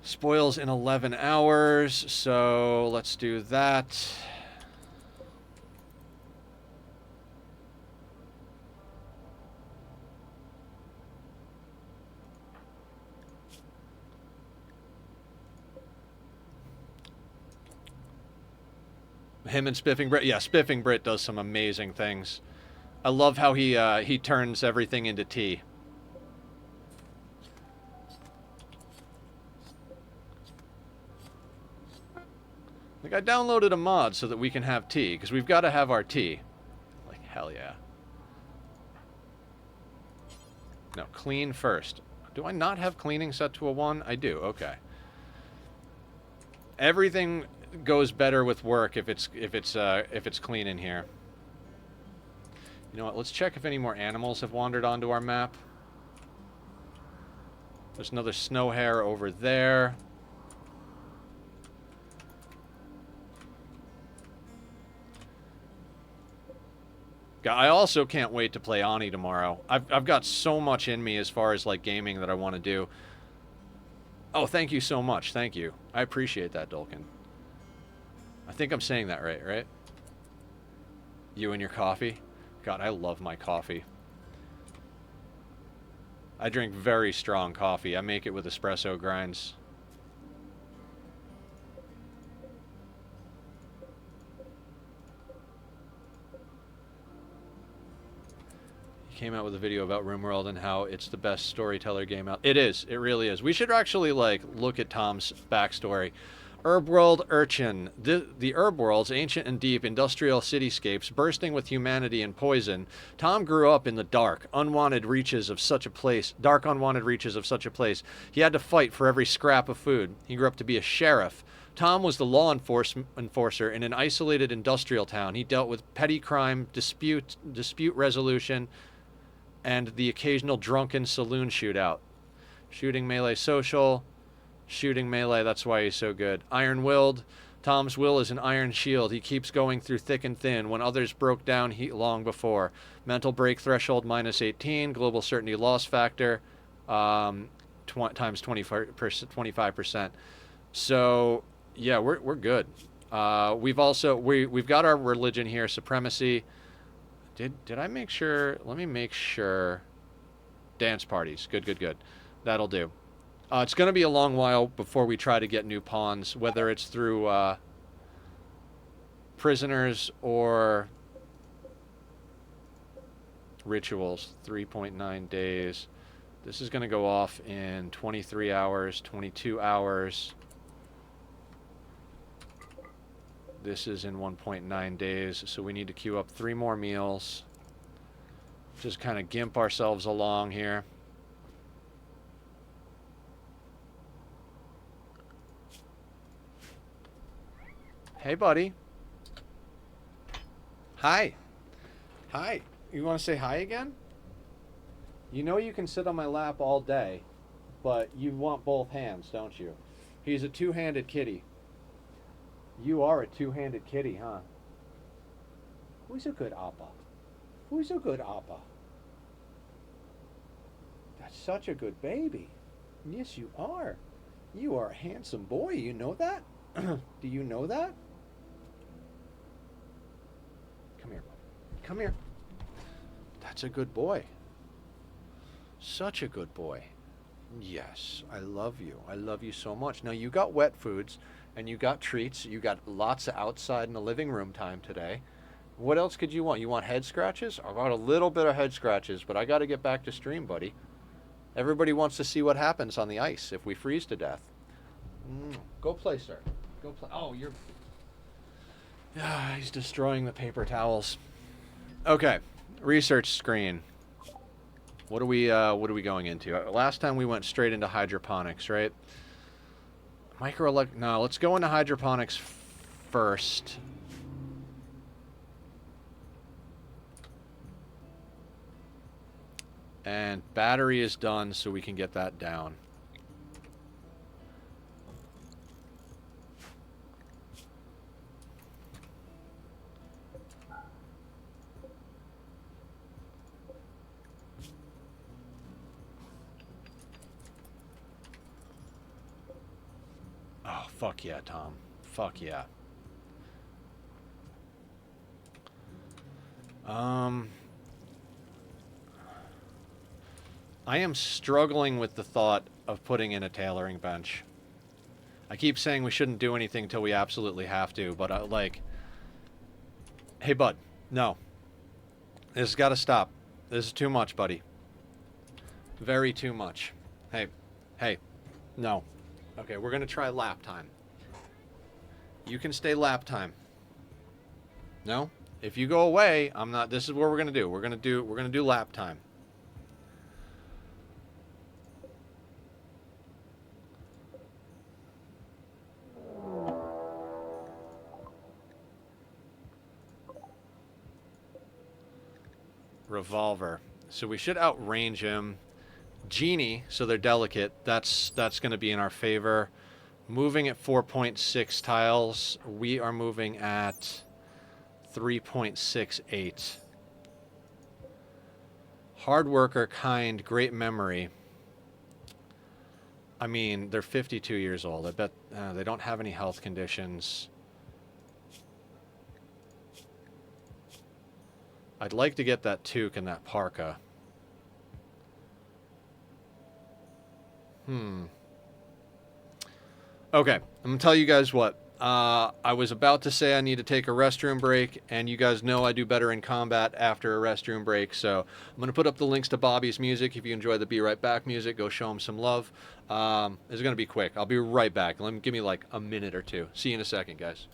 Spoils in 11 hours, so let's do that. Him and Spiffing Brit. Yeah, Spiffing Brit does some amazing things. I love how he turns everything into tea. Like, I downloaded a mod so that we can have tea, because we've got to have our tea. Like, hell yeah. No, clean first. Do I not have cleaning set to a 1? I do, okay. Everything goes better with work if it's clean in here. You know what, let's check if any more animals have wandered onto our map. There's another snow hare over there. I also can't wait to play Ani tomorrow. I've got so much in me as far as like gaming that I want to do. Oh, thank you so much. Thank you. I appreciate that, Dolkin. I think I'm saying that right? You and your coffee? God, I love my coffee. I drink very strong coffee. I make it with espresso grinds. Came out with a video about Rimworld and how it's the best storyteller game out. It is. It really is. We should actually like look at Tom's backstory. Herbworld Urchin. The Herbworld's ancient and deep industrial cityscapes bursting with humanity and poison. Tom grew up in the dark, unwanted reaches of such a place. Dark, unwanted reaches of such a place. He had to fight for every scrap of food. He grew up to be a sheriff. Tom was the law enforcer in an isolated industrial town. He dealt with petty crime, dispute resolution, and the occasional drunken saloon shootout. Shooting melee social, shooting melee, that's why he's so good. Iron-willed. Tom's will is an iron shield. He keeps going through thick and thin when others broke down long before. Mental break threshold minus 18. Global certainty loss factor times 25%. So, yeah, we're good. We've got our religion here, supremacy. Did I make sure? Let me make sure. Dance parties. Good. That'll do. It's going to be a long while before we try to get new pawns, whether it's through prisoners or rituals. 3.9 days. This is going to go off in 23 hours, 22 hours. This is in 1.9 days, so we need to queue up 3 more meals. Just kind of gimp ourselves along here. Hey, buddy. Hi. Hi. You want to say hi again? You know you can sit on my lap all day, but you want both hands, don't you? He's a two-handed kitty. You are a two-handed kitty, huh? Who's a good appa? Who's a good appa? That's such a good baby. Yes, you are. You are a handsome boy. You know that? Do you know that? Come here, bud. Come here. That's a good boy. Such a good boy. Yes, I love you. I love you so much. Now, you got wet foods and you got treats. You got lots of outside in the living room time today. What else could you want? You want head scratches? I got a little bit of head scratches, but I got to get back to stream, buddy. Everybody wants to see what happens on the ice if we freeze to death. Go play, sir. Go play. Oh, you're... Ah, he's destroying the paper towels. Okay, research screen. What are we going into? Last time we went straight into hydroponics, right? No, let's go into hydroponics first. And battery is done, so we can get that down. Oh, fuck yeah, Tom. Fuck yeah. I am struggling with the thought of putting in a tailoring bench. I keep saying we shouldn't do anything until we absolutely have to, but like... Hey, bud. No. This has got to stop. This is too much, buddy. Very too much. Hey. Hey. No. Okay, we're going to try lap time. You can stay lap time. No? If you go away, I'm not... This is what we're going to do. We're going to do lap time. Revolver. So we should outrange him. Genie, so they're delicate. That's going to be in our favor. Moving at 4.6 tiles. We are moving at 3.68. Hard worker, kind, great memory. I mean, they're 52 years old. I bet they don't have any health conditions. I'd like to get that toque and that parka. Okay, I'm going to tell you guys what. I was about to say I need to take a restroom break, and you guys know I do better in combat after a restroom break, so I'm going to put up the links to Bobby's music. If you enjoy the Be Right Back music, go show him some love. It's going to be quick. I'll be right back. Give me like a minute or two. See you in a second, guys.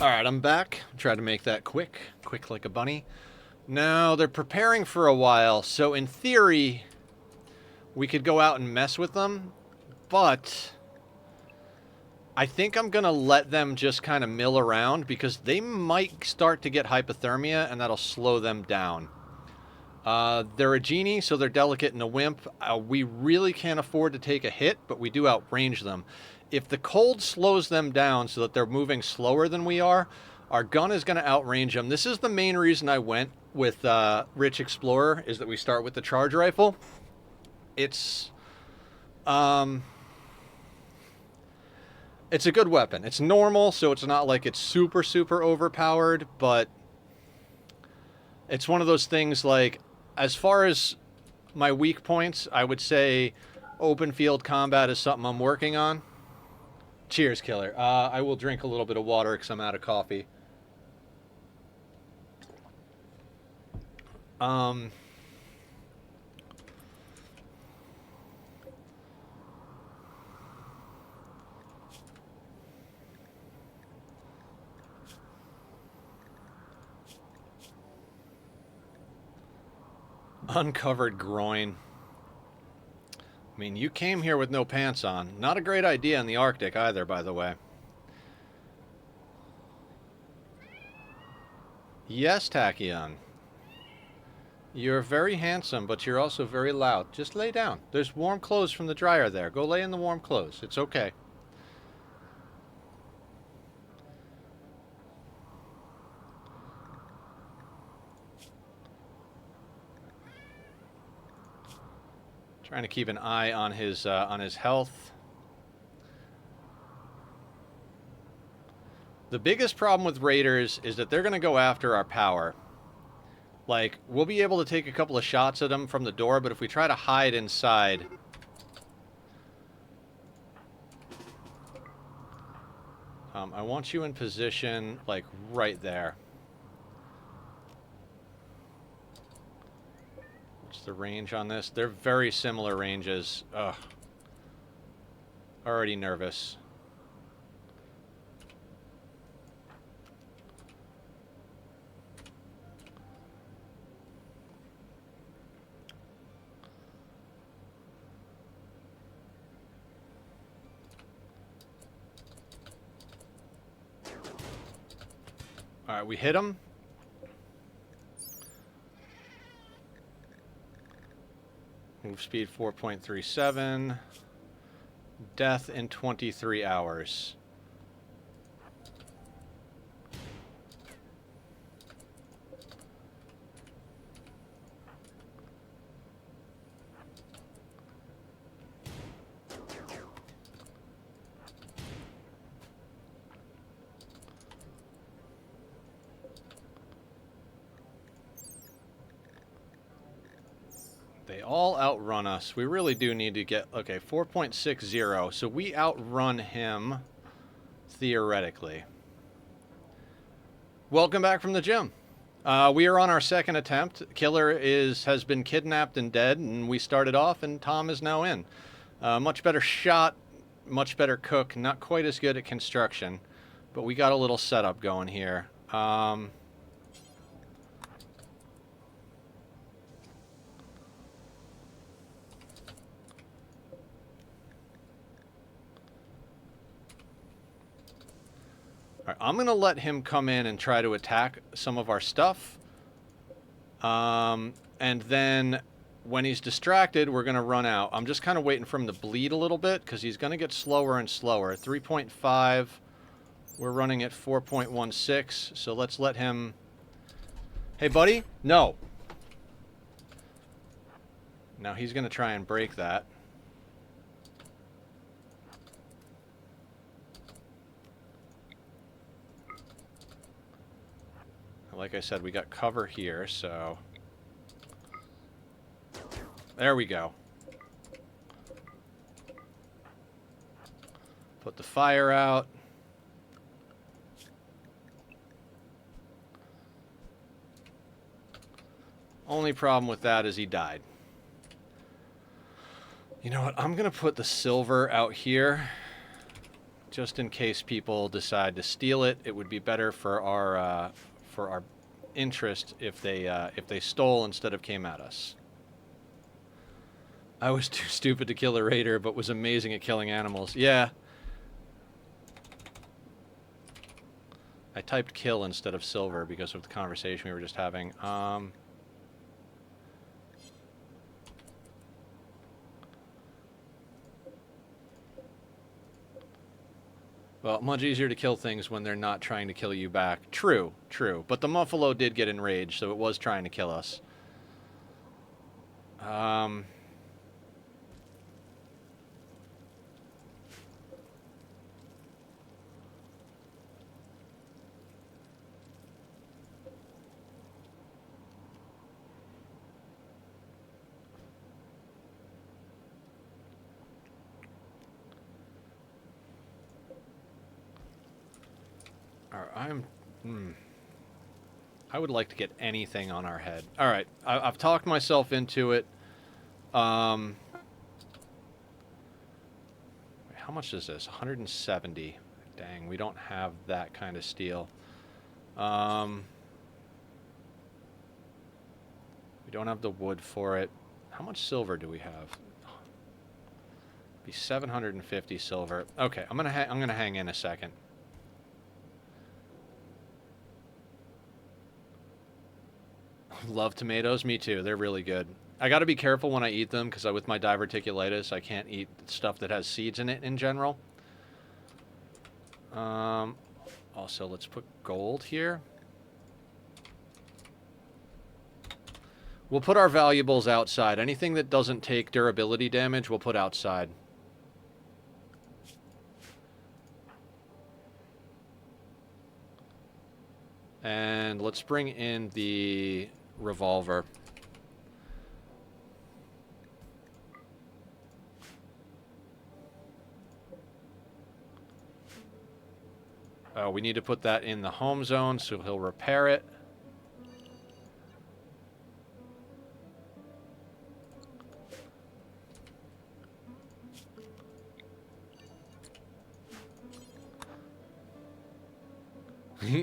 Alright, I'm back. Try to make that quick like a bunny. Now, they're preparing for a while, so in theory, we could go out and mess with them, but I think I'm going to let them just kind of mill around, because they might start to get hypothermia, and that'll slow them down. They're a genie, so they're delicate and a wimp. We really can't afford to take a hit, but we do outrange them. If the cold slows them down so that they're moving slower than we are, Our gun is going to outrange him. This is the main reason I went with Rich Explorer, is that we start with the charge rifle. It's a good weapon. It's normal, so it's not like it's super, super overpowered, but it's one of those things like, as far as my weak points, I would say open field combat is something I'm working on. Cheers, Killer. I will drink a little bit of water because I'm out of coffee. Uncovered groin. I mean, you came here with no pants on. Not a great idea in the Arctic either, by the way. Yes, Tachyon. You're very handsome, but you're also very loud. Just lay down. There's warm clothes from the dryer there. Go lay in the warm clothes. It's okay. Trying to keep an eye on his health. The biggest problem with raiders is that they're going to go after our power. Like, we'll be able to take a couple of shots at them from the door, but if we try to hide inside... I want you in position, like, right there. What's the range on this? They're very similar ranges. Ugh. Already nervous. Alright, we hit him. Move speed 4.37. Death in 23 hours. They all outrun us. We really do need to get... Okay, 4.60. So we outrun him, theoretically. Welcome back from the gym. We are on our second attempt. Killer has been kidnapped and dead, and we started off, and Tom is now in. Much better shot, much better cook. Not quite as good at construction, but we got a little setup going here. Alright, I'm going to let him come in and try to attack some of our stuff. And then when he's distracted, we're going to run out. I'm just kind of waiting for him to bleed a little bit because he's going to get slower and slower. 3.5. We're running at 4.16. So let's let him... Hey, buddy? No. Now he's going to try and break that. Like I said, we got cover here, so... There we go. Put the fire out. Only problem with that is he died. You know what? I'm going to put the silver out here. Just in case people decide to steal it. It would be better for our interest if they stole instead of came at us. I was too stupid to kill a raider, but was amazing at killing animals. Yeah. I typed kill instead of silver because of the conversation we were just having. Well, much easier to kill things when they're not trying to kill you back. True, true. But the Muffalo did get enraged, so it was trying to kill us. I would like to get anything on our head. All right, I've talked myself into it. How much is this? 170. Dang, we don't have that kind of steel. We don't have the wood for it. How much silver do we have? Be 750 silver. Okay, I'm gonna hang in a second. Love tomatoes. Me too. They're really good. I got to be careful when I eat them because with my diverticulitis, I can't eat stuff that has seeds in it in general. Also, let's put gold here. We'll put our valuables outside. Anything that doesn't take durability damage, we'll put outside. And let's bring in the revolver. Oh, we need to put that in the home zone so he'll repair it.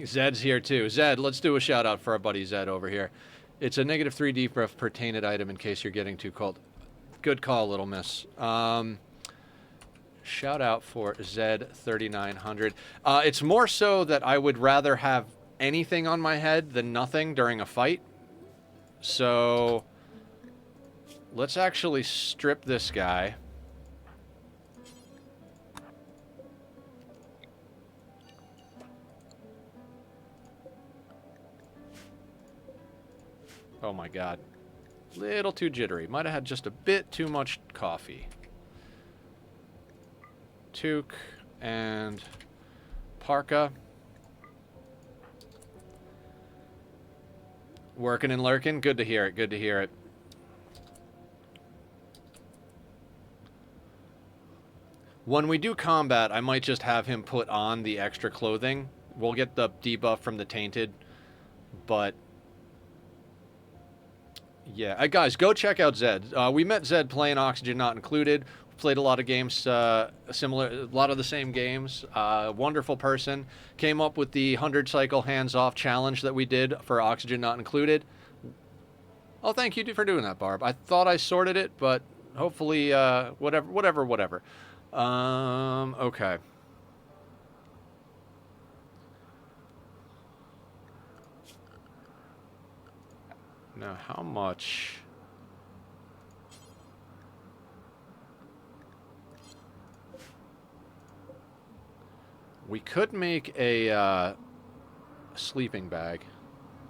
Zed's here too. Zed, let's do a shout out for our buddy Zed over here. It's a -3 debuff per tainted item in case you're getting too cold. Good call, little miss. Shout out for Zed3900. It's more so that I would rather have anything on my head than nothing during a fight. So let's actually strip this guy. Oh my god. Little too jittery. Might have had just a bit too much coffee. Toque and parka. Working and lurking. Good to hear it. Good to hear it. When we do combat, I might just have him put on the extra clothing. We'll get the debuff from the tainted, but yeah, guys, go check out Zed. We met Zed playing Oxygen Not Included. Played a lot of games similar, a lot of the same games. Wonderful person. Came up with the 100 cycle hands off challenge that we did for Oxygen Not Included. Oh, thank you for doing that, Barb. I thought I sorted it, but hopefully, whatever. Okay. Now, how much? We could make a sleeping bag.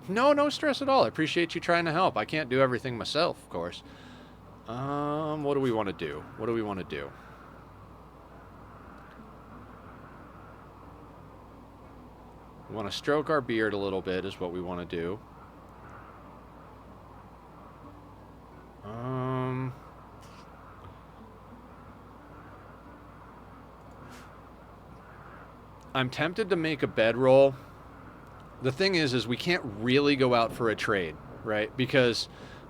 No stress at all. I appreciate you trying to help. I can't do everything myself, of course. What do we want to do? What do we want to do? We want to stroke our beard a little bit is what we want to do. I'm tempted to make a bedroll. The thing is we can't really go out for a trade, right? Because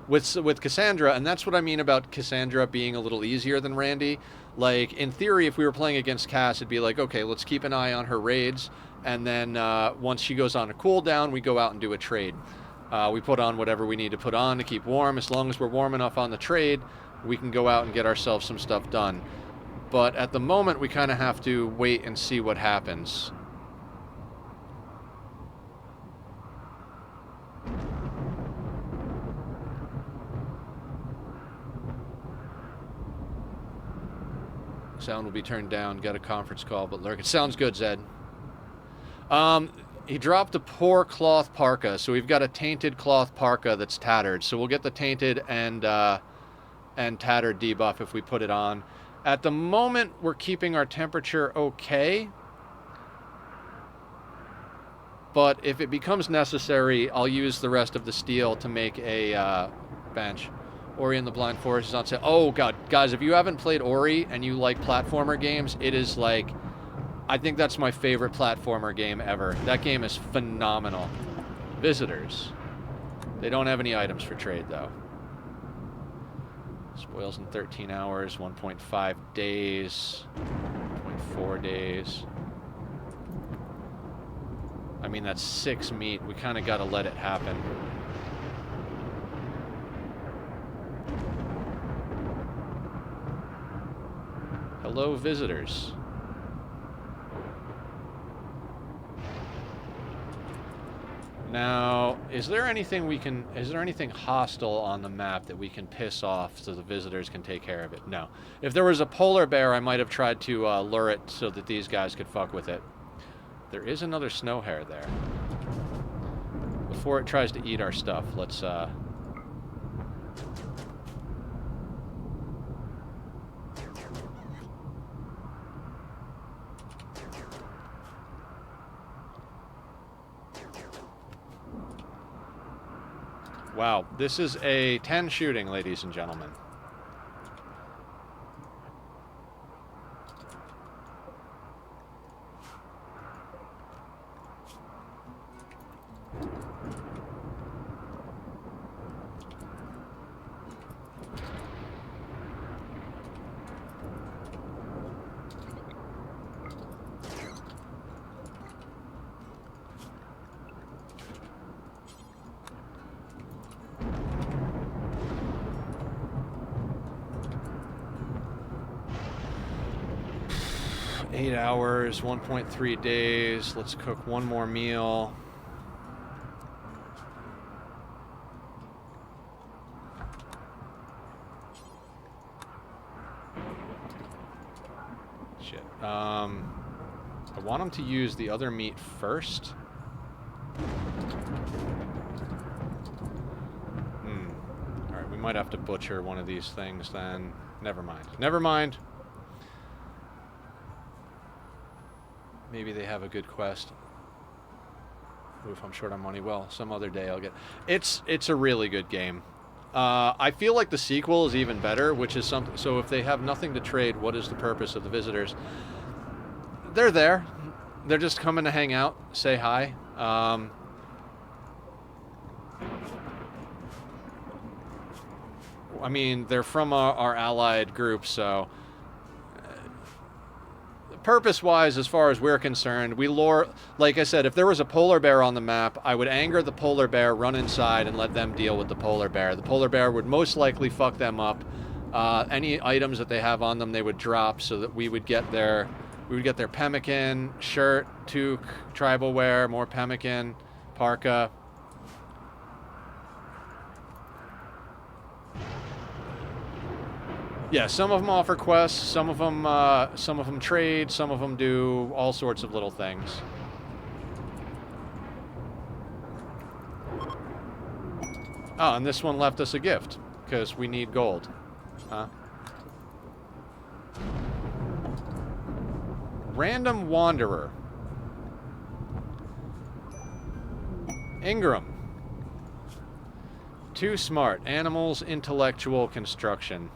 with Cassandra, and that's what I mean about Cassandra being a little easier than Randy. Like, in theory, if we were playing against Cass, it'd be like, okay, let's keep an eye on her raids, and then once she goes on a cooldown, we go out and do a trade. We put on whatever we need to put on to keep warm. As long as we're warm enough on the trade, we can go out and get ourselves some stuff done. But at the moment, we kind of have to wait and see what happens. Sound will be turned down. Got a conference call, but lurk. It sounds good, Zed. He dropped a poor cloth parka, so we've got a tainted cloth parka that's tattered. So we'll get the tainted and tattered debuff if we put it on. At the moment, we're keeping our temperature okay. But if it becomes necessary, I'll use the rest of the steel to make a bench. Ori and the Blind Forest is on sale. Oh, God. Guys, if you haven't played Ori and you like platformer games, it is like... I think that's my favorite platformer game ever. That game is phenomenal. Visitors. They don't have any items for trade, though. Spoils in 13 hours, 1.5 days, 1.4 days. I mean, that's 6 meat. We kind of got to let it happen. Hello, visitors. Now, is there anything hostile on the map that we can piss off so the visitors can take care of it? No. If there was a polar bear, I might have tried to lure it so that these guys could fuck with it. There is another snow hare there. Before it tries to eat our stuff, let's Wow, this is a 10 shooting, ladies and gentlemen. Hours, 1.3 days. Let's cook one more meal. Shit. I want them to use the other meat first. Alright, we might have to butcher one of these things then. Never mind. Never mind. Maybe they have a good quest. Oof, I'm short on money. Well, some other day I'll get... It's a really good game. I feel like the sequel is even better, which is something... So if they have nothing to trade, what is the purpose of the visitors? They're there. They're just coming to hang out, say hi. I mean, they're from our allied group, so... Purpose-wise, as far as we're concerned, we lure... Like I said, if there was a polar bear on the map, I would anger the polar bear, run inside, and let them deal with the polar bear. The polar bear would most likely fuck them up. Any items that they have on them, they would drop, so that we would get their pemmican, shirt, toque, tribal wear, more pemmican, parka. Yeah, some of them offer quests, some of them trade, some of them do all sorts of little things. Oh, and this one left us a gift, because we need gold. Huh? Random Wanderer. Ingram. Too smart. Animals, intellectual, construction.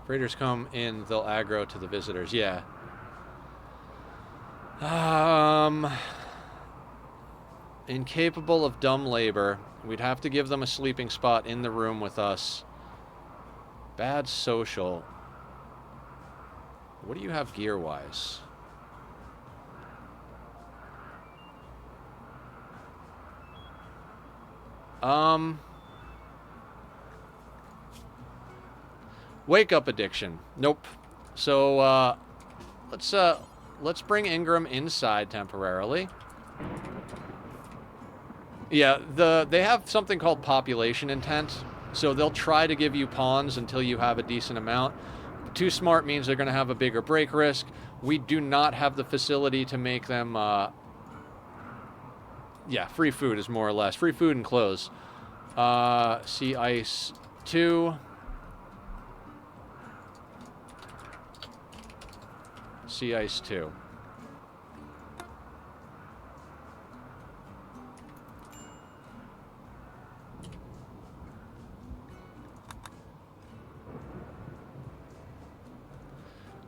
Raiders come in, they'll aggro to the visitors. Yeah. Incapable of dumb labor. We'd have to give them a sleeping spot in the room with us. Bad social. What do you have gear-wise? Wake up addiction. Nope. So, let's bring Ingram inside temporarily. Yeah, they have something called population intent, So they'll try to give you pawns until you have a decent amount. Too smart means they're going to have a bigger break risk. We do not have the facility to make them... yeah, free food is more or less. Free food and clothes. Sea ice 2. Sea ice 2.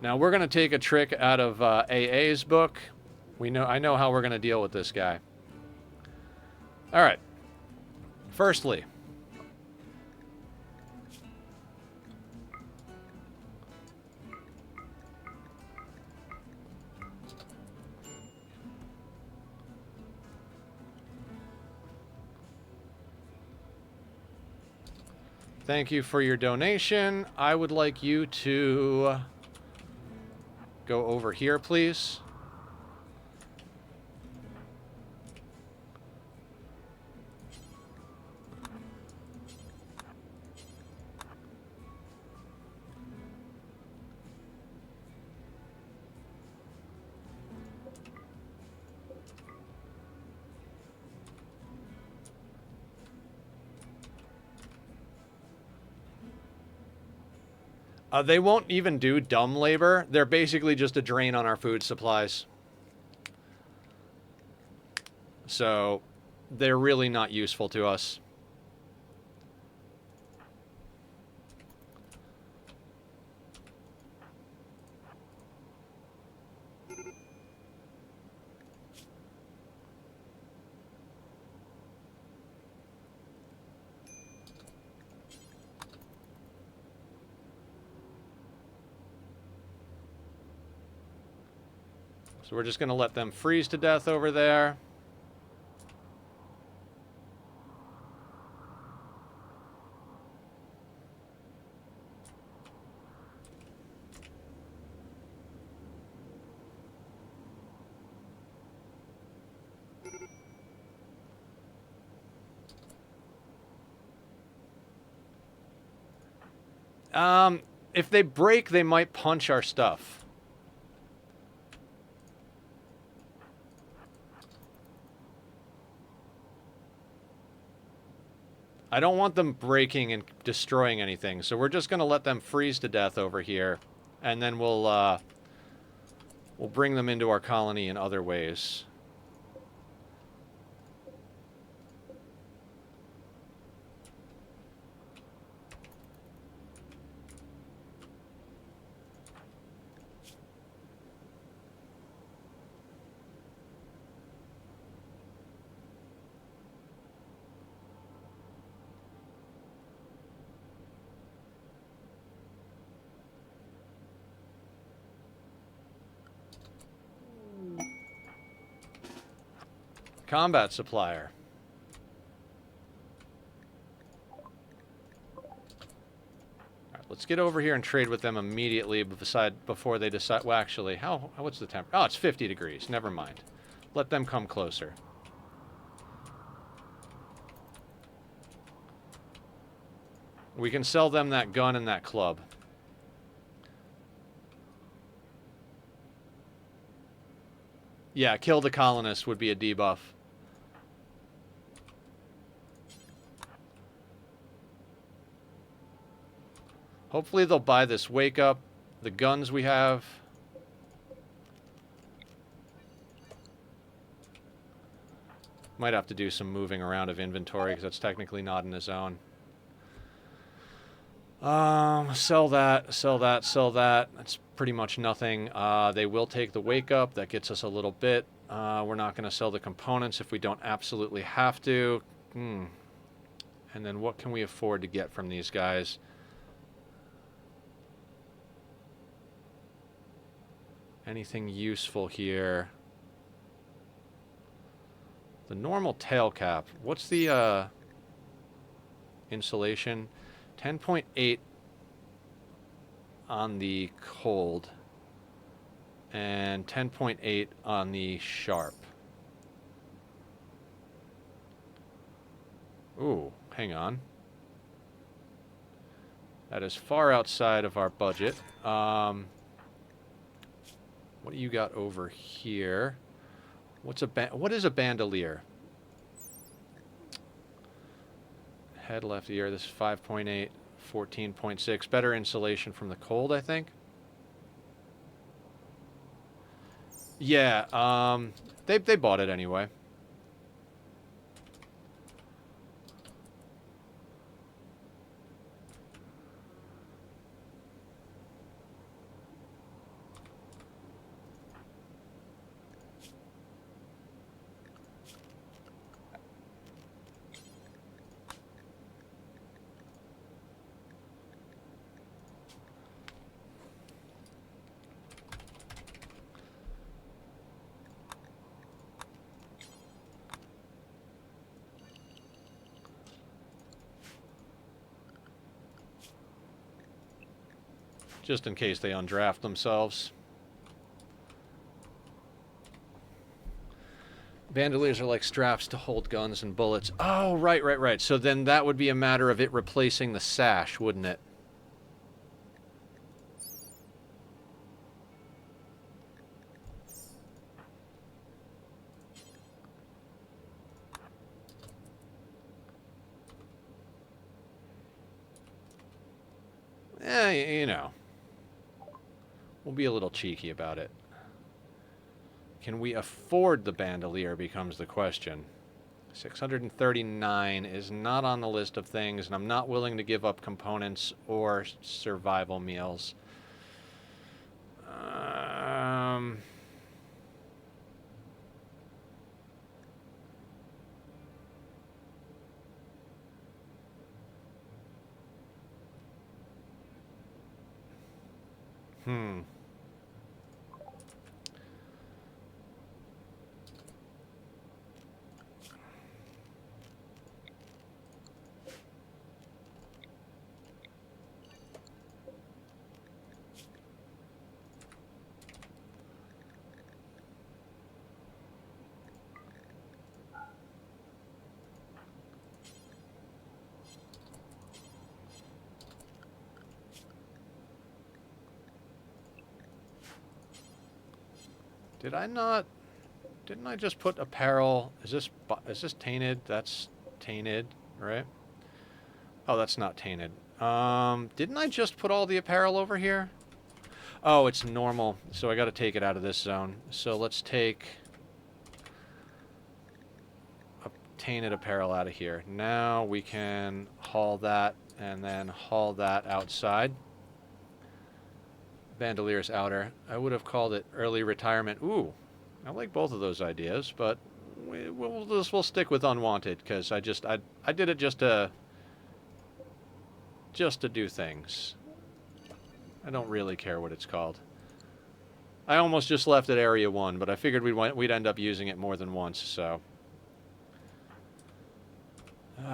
Now we're going to take a trick out of AA's book. I know how we're going to deal with this guy. All right. Firstly, thank you for your donation. I would like you to go over here, please. They won't even do dumb labor. They're basically just a drain on our food supplies. So they're really not useful to us. So we're just going to let them freeze to death over there. If they break, they might punch our stuff. I don't want them breaking and destroying anything, so we're just going to let them freeze to death over here, and then we'll bring them into our colony in other ways. Combat supplier. Alright, let's get over here and trade with them immediately before they decide... Well, actually, what's the temperature? Oh, it's 50 degrees. Never mind. Let them come closer. We can sell them that gun and that club. Yeah, kill the colonist would be a debuff. Hopefully they'll buy this wake up. The guns we have. Might have to do some moving around of inventory because that's technically not in the zone. Sell that, sell that, sell that. That's pretty much nothing. They will take the wake up. That gets us a little bit. We're not going to sell the components if we don't absolutely have to. And then what can we afford to get from these guys? Anything useful here? The normal tail cap. What's the insulation? 10.8 on the cold and 10.8 on the sharp. Ooh, hang on. That is far outside of our budget. What do you got over here? What is a bandolier? Head left ear. This is 5.8, 14.6. Better insulation from the cold, I think. Yeah, they bought it anyway. Just in case they undraft themselves. Bandoliers are like straps to hold guns and bullets. Oh, right. So then that would be a matter of it replacing the sash, wouldn't it? You know. We'll be a little cheeky about it. Can we afford the bandolier becomes the question. 639 is not on the list of things, and I'm not willing to give up components or survival meals. Hmm. Did I not? Didn't I just put apparel? Is this tainted? That's tainted, right? Oh, that's not tainted. Didn't I just put all the apparel over here? Oh, it's normal, so I got to take it out of this zone. So let's take a tainted apparel out of here. Now we can haul that and then haul that outside. Bandelier's outer. I would have called it early retirement. Ooh, I like both of those ideas, but we'll stick with unwanted because I did it just to do things. I don't really care what it's called. I almost just left it Area 1, but I figured we'd end up using it more than once, so.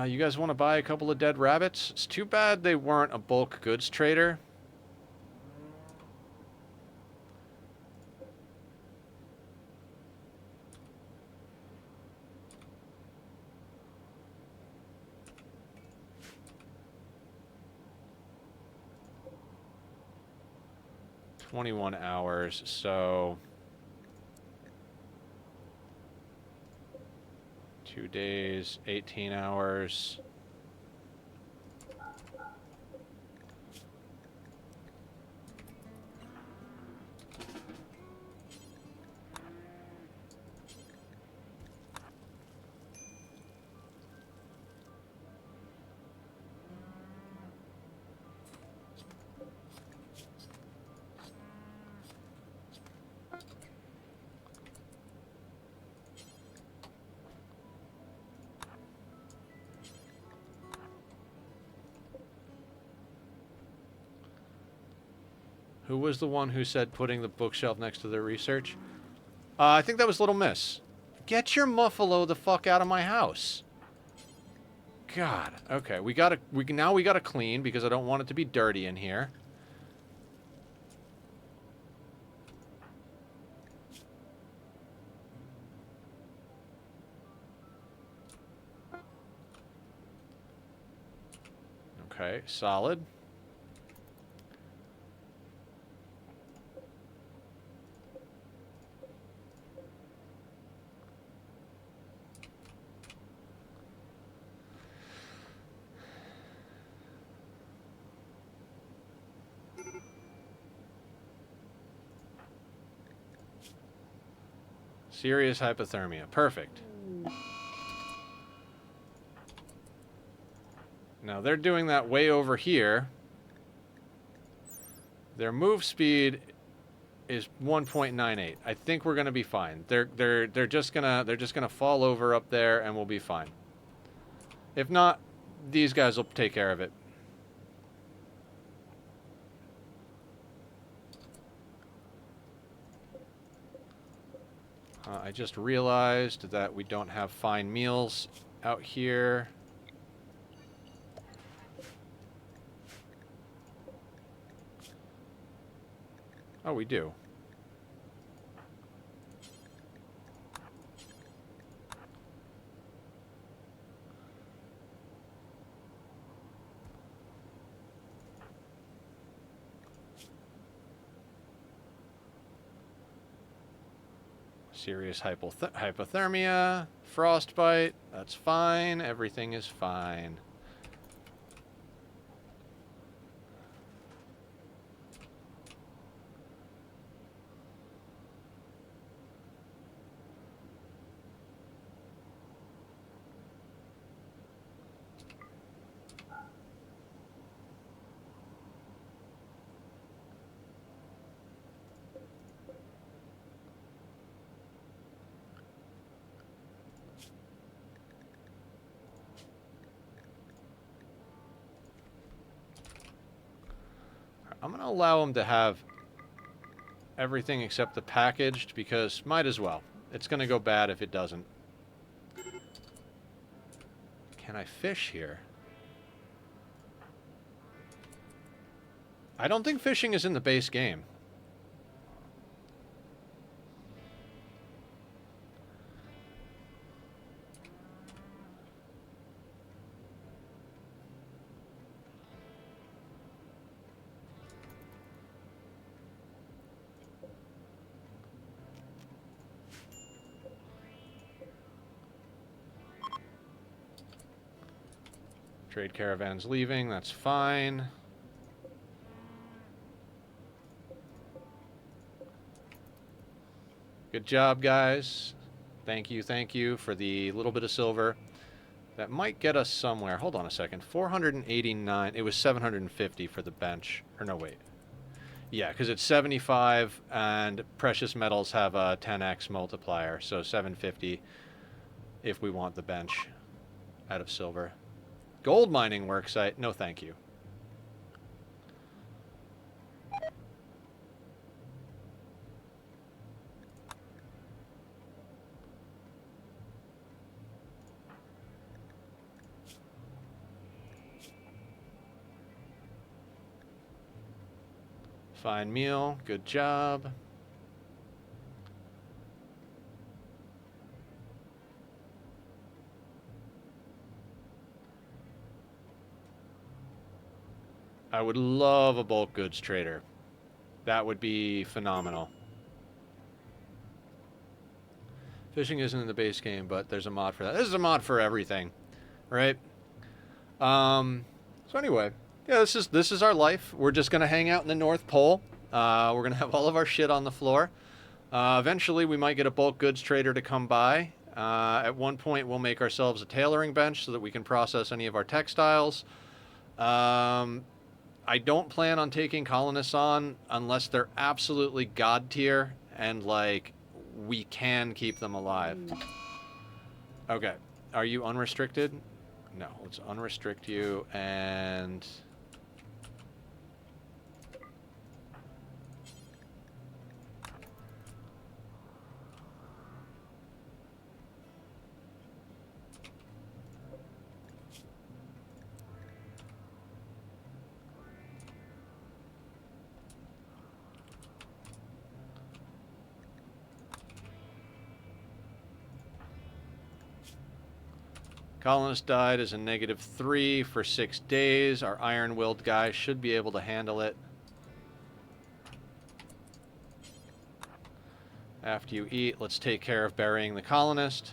You guys want to buy a couple of dead rabbits? It's too bad they weren't a bulk goods trader. "21 hours, so 2 days, 18 hours. Who was the one who said putting the bookshelf next to their research? I think that was Little Miss. Get your muffalo the fuck out of my house. God. Okay, now we gotta clean because I don't want it to be dirty in here. Okay, solid. Serious hypothermia. Perfect. Now they're doing that way over here. Their move speed is 1.98. I think we're gonna be fine. They're just gonna fall over up there and we'll be fine. If not, these guys will take care of it. I just realized that we don't have fine meals out here. Oh, we do. Serious hypothermia, frostbite, that's fine, everything is fine. I'm going to allow them to have everything except the packaged because might as well. It's going to go bad if it doesn't. Can I fish here? I don't think fishing is in the base game. Trade caravan's leaving, that's fine. Good job, guys. Thank you for the little bit of silver. That might get us somewhere. Hold on a second. 489. It was 750 for the bench. Or no, wait. Yeah, because it's 75, and precious metals have a 10x multiplier, so 750 if we want the bench out of silver. Gold mining worksite. No, thank you. Fine meal. Good job. I would love a bulk goods trader. That would be phenomenal. Fishing isn't in the base game, but there's a mod for that. This is a mod for everything, right? So anyway, yeah, this is our life. We're just gonna hang out in the North Pole. We're gonna have all of our shit on the floor. Eventually, we might get a bulk goods trader to come by. At one point, we'll make ourselves a tailoring bench so that we can process any of our textiles. I don't plan on taking colonists on unless they're absolutely god tier and, like, we can keep them alive. Okay. Are you unrestricted? No. Let's unrestrict you and... Colonist died as a -3 for 6 days. Our iron-willed guy should be able to handle it. After you eat, let's take care of burying the colonist.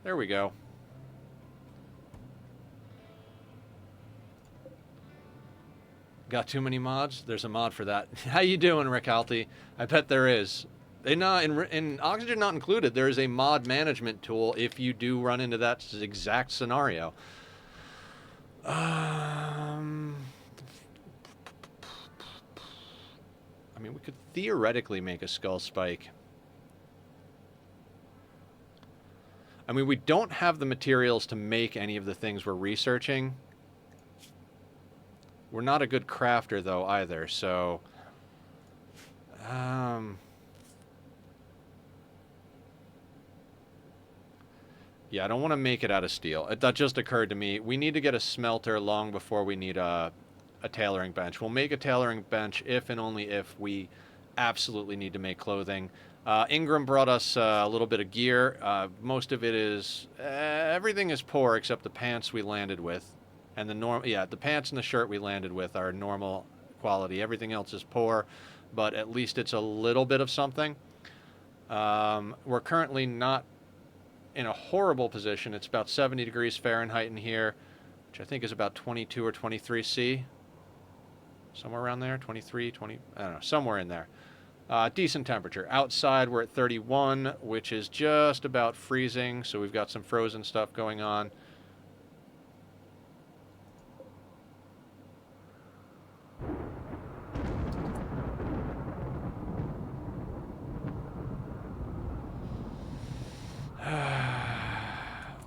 There we go. Got too many mods? There's a mod for that. How you doing, Rick Halty? I bet there is. They not in Oxygen Not Included. There is a mod management tool if you do run into that exact scenario. I mean, we could theoretically make a skull spike. I mean, we don't have the materials to make any of the things we're researching. We're not a good crafter, though, either, so... yeah, I don't want to make it out of steel. That just occurred to me. We need to get a smelter long before we need a tailoring bench. We'll make a tailoring bench if and only if we absolutely need to make clothing. Ingram brought us a little bit of gear. Most of it is... everything is poor except the pants we landed with. And the pants and the shirt we landed with are normal quality. Everything else is poor, but at least it's a little bit of something. We're currently not in a horrible position. It's about 70 degrees Fahrenheit in here, which I think is about 22 or 23 C. Somewhere around there, 23, 20, I don't know, somewhere in there. Decent temperature. Outside we're at 31, which is just about freezing, so we've got some frozen stuff going on.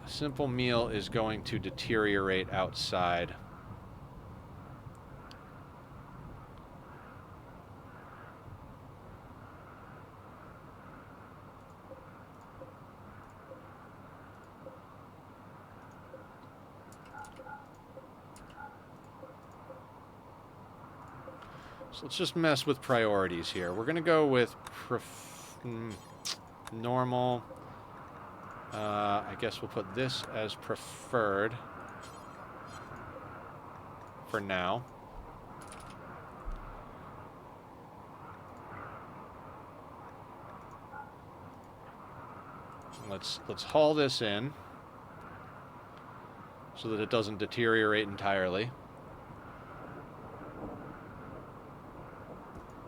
Simple meal is going to deteriorate outside. So let's just mess with priorities here. We're going to go with normal. I guess we'll put this as preferred for now. Let's haul this in so that it doesn't deteriorate entirely.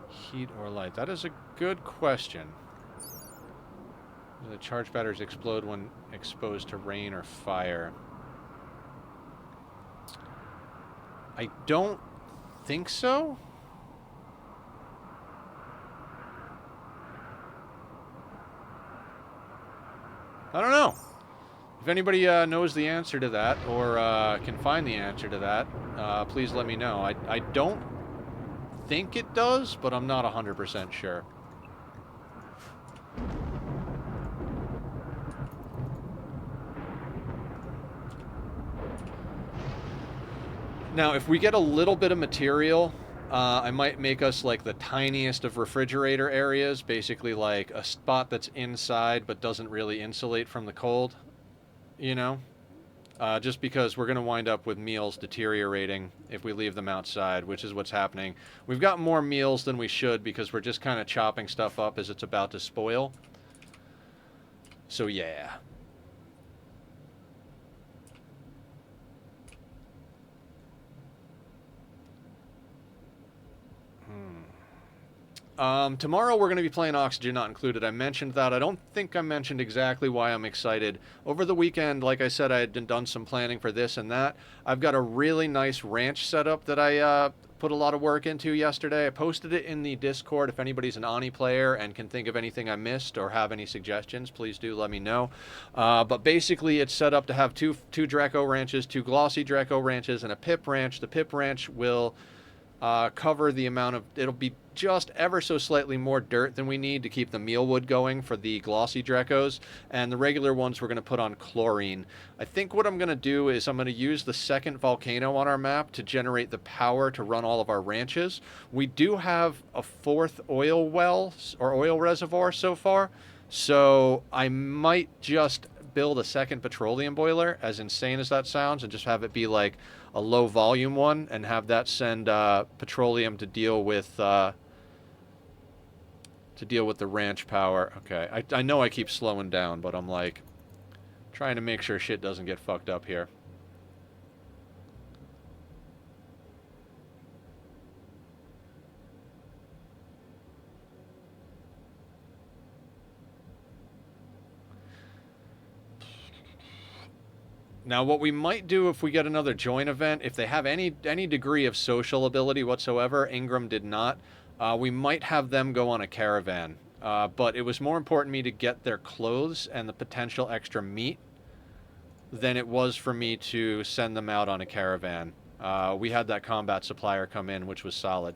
Heat or light? That is a good question. The charge batteries explode when exposed to rain or fire. I don't think so. I don't know. If anybody knows the answer to that or can find the answer to that, please let me know. I don't think it does, but I'm not 100% sure. Now, if we get a little bit of material, I might make us like the tiniest of refrigerator areas, basically like a spot that's inside but doesn't really insulate from the cold, you know? Just because we're going to wind up with meals deteriorating if we leave them outside, which is what's happening. We've got more meals than we should because we're just kind of chopping stuff up as it's about to spoil. So yeah. Tomorrow we're going to be playing Oxygen Not Included. I mentioned that. I don't think I mentioned exactly why I'm excited. Over the weekend, like I said, I had done some planning for this and that. I've got a really nice ranch setup that I put a lot of work into yesterday. I posted it in the Discord. If anybody's an Ani player and can think of anything I missed or have any suggestions, please do let me know. But basically, it's set up to have two Draco ranches, two glossy Draco ranches, and a Pip ranch. The Pip ranch will cover the amount of... It'll be just ever so slightly more dirt than we need to keep the mealwood going for the glossy Dracos, and the regular ones we're going to put on chlorine. I think what I'm going to do is I'm going to use the second volcano on our map to generate the power to run all of our ranches. We do have a fourth oil well, or oil reservoir so far, so I might just build a second petroleum boiler, as insane as that sounds, and just have it be like a low volume one and have that send petroleum to deal with the ranch power. Okay, I know I keep slowing down, but I'm like trying to make sure shit doesn't get fucked up here. Now, what we might do if we get another join event, if they have any degree of social ability whatsoever, Ingram did not, we might have them go on a caravan. But it was more important to me to get their clothes and the potential extra meat than it was for me to send them out on a caravan. We had that combat supplier come in, which was solid.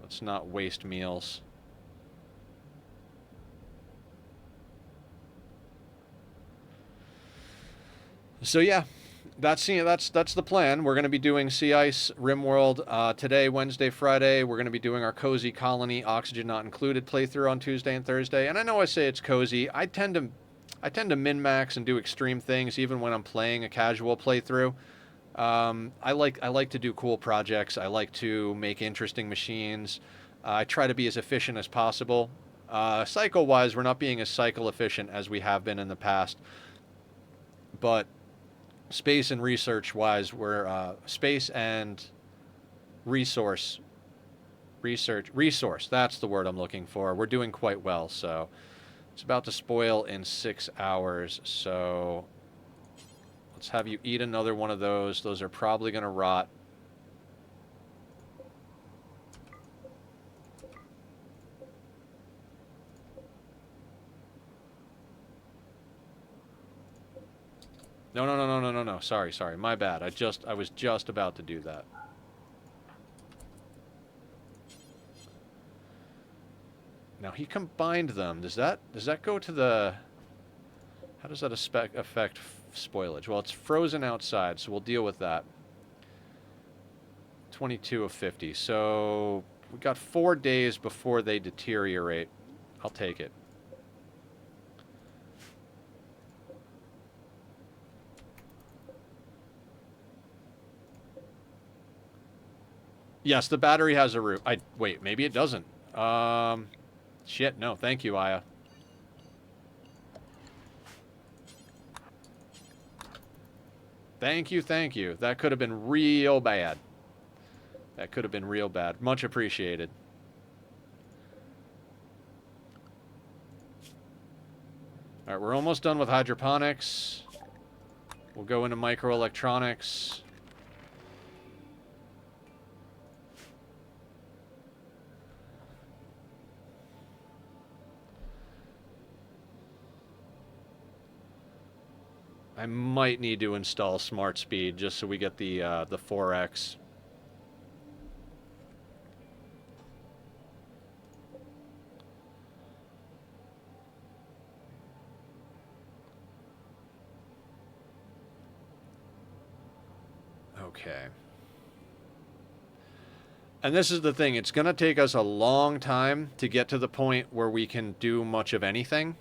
Let's not waste meals. So yeah, that's the plan. We're going to be doing Sea Ice Rimworld today, Wednesday, Friday. We're going to be doing our Cozy Colony, Oxygen Not Included playthrough on Tuesday and Thursday. And I know I say it's cozy. I tend to min-max and do extreme things even when I'm playing a casual playthrough. I like to do cool projects. I like to make interesting machines. I try to be as efficient as possible. Cycle-wise, we're not being as cycle efficient as we have been in the past, but space and research-wise, we're space and resource. That's the word I'm looking for. We're doing quite well. So it's about to spoil in 6 hours. So let's have you eat another one of those. Those are probably going to rot. No. Sorry. My bad. I was just about to do that. Now he combined them. Does that go to the... How does that affect spoilage? Well, it's frozen outside, so we'll deal with that. 22 of 50. So we got 4 days before they deteriorate. I'll take it. Yes, the battery has a roof. Wait, maybe it doesn't. Shit, no. Thank you, Aya. Thank you. That could have been real bad. Much appreciated. Alright, we're almost done with hydroponics. We'll go into microelectronics. I might need to install Smart Speed just so we get the 4X. Okay. And this is the thing. It's going to take us a long time to get to the point where we can do much of anything.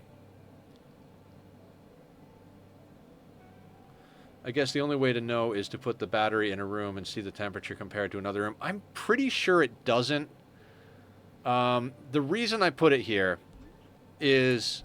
I guess the only way to know is to put the battery in a room and see the temperature compared to another room. I'm pretty sure it doesn't. The reason I put it here is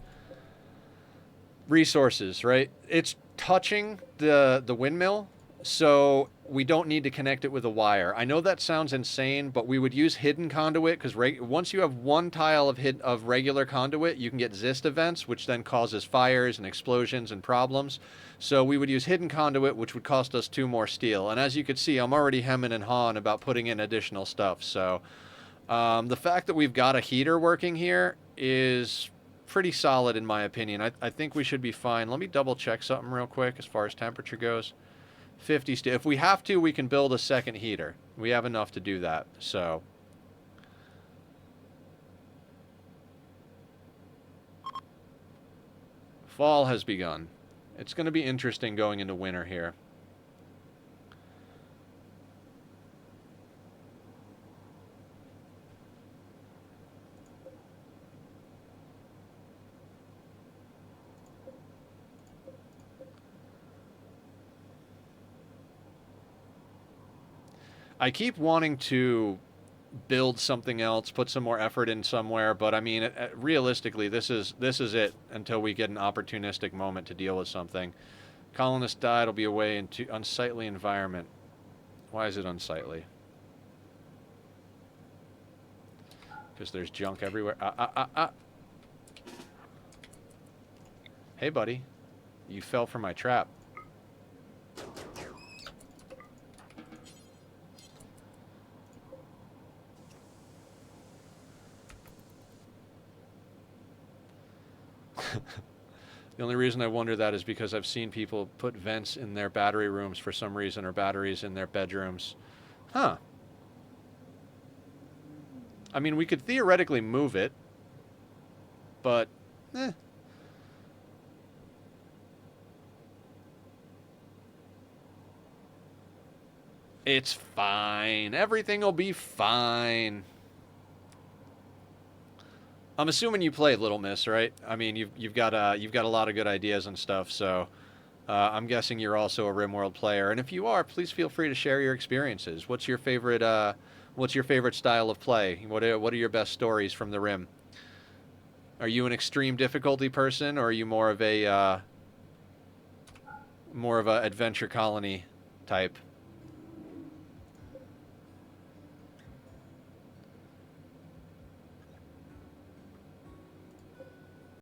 resources, right? It's touching the windmill, so we don't need to connect it with a wire. I know that sounds insane, but we would use hidden conduit because once you have one tile of regular conduit, you can get Zist events, which then causes fires and explosions and problems. So we would use hidden conduit, which would cost us 2 more steel. And as you can see, I'm already hemming and hawing about putting in additional stuff. So the fact that we've got a heater working here is pretty solid in my opinion. I think we should be fine. Let me double check something real quick as far as temperature goes. 50 steel. If we have to, we can build a second heater. We have enough to do that. So fall has begun. It's going to be interesting going into winter here. I keep wanting to build something else, put some more effort in somewhere, but I mean, realistically, this is it until we get an opportunistic moment to deal with something. Colonist died, will be away into unsightly environment. Why is it unsightly? Because there's junk everywhere. Hey, buddy. You fell for my trap. The only reason I wonder that is because I've seen people put vents in their battery rooms for some reason, or batteries in their bedrooms. Huh. I mean, we could theoretically move it, but, eh. It's fine. Everything will be fine. I'm assuming you played Little Miss, right? I mean, you've got a lot of good ideas and stuff. So I'm guessing you're also a Rimworld player. And if you are, please feel free to share your experiences. What's your favorite style of play? What are your best stories from the Rim? Are you an extreme difficulty person, or are you more of a adventure colony type?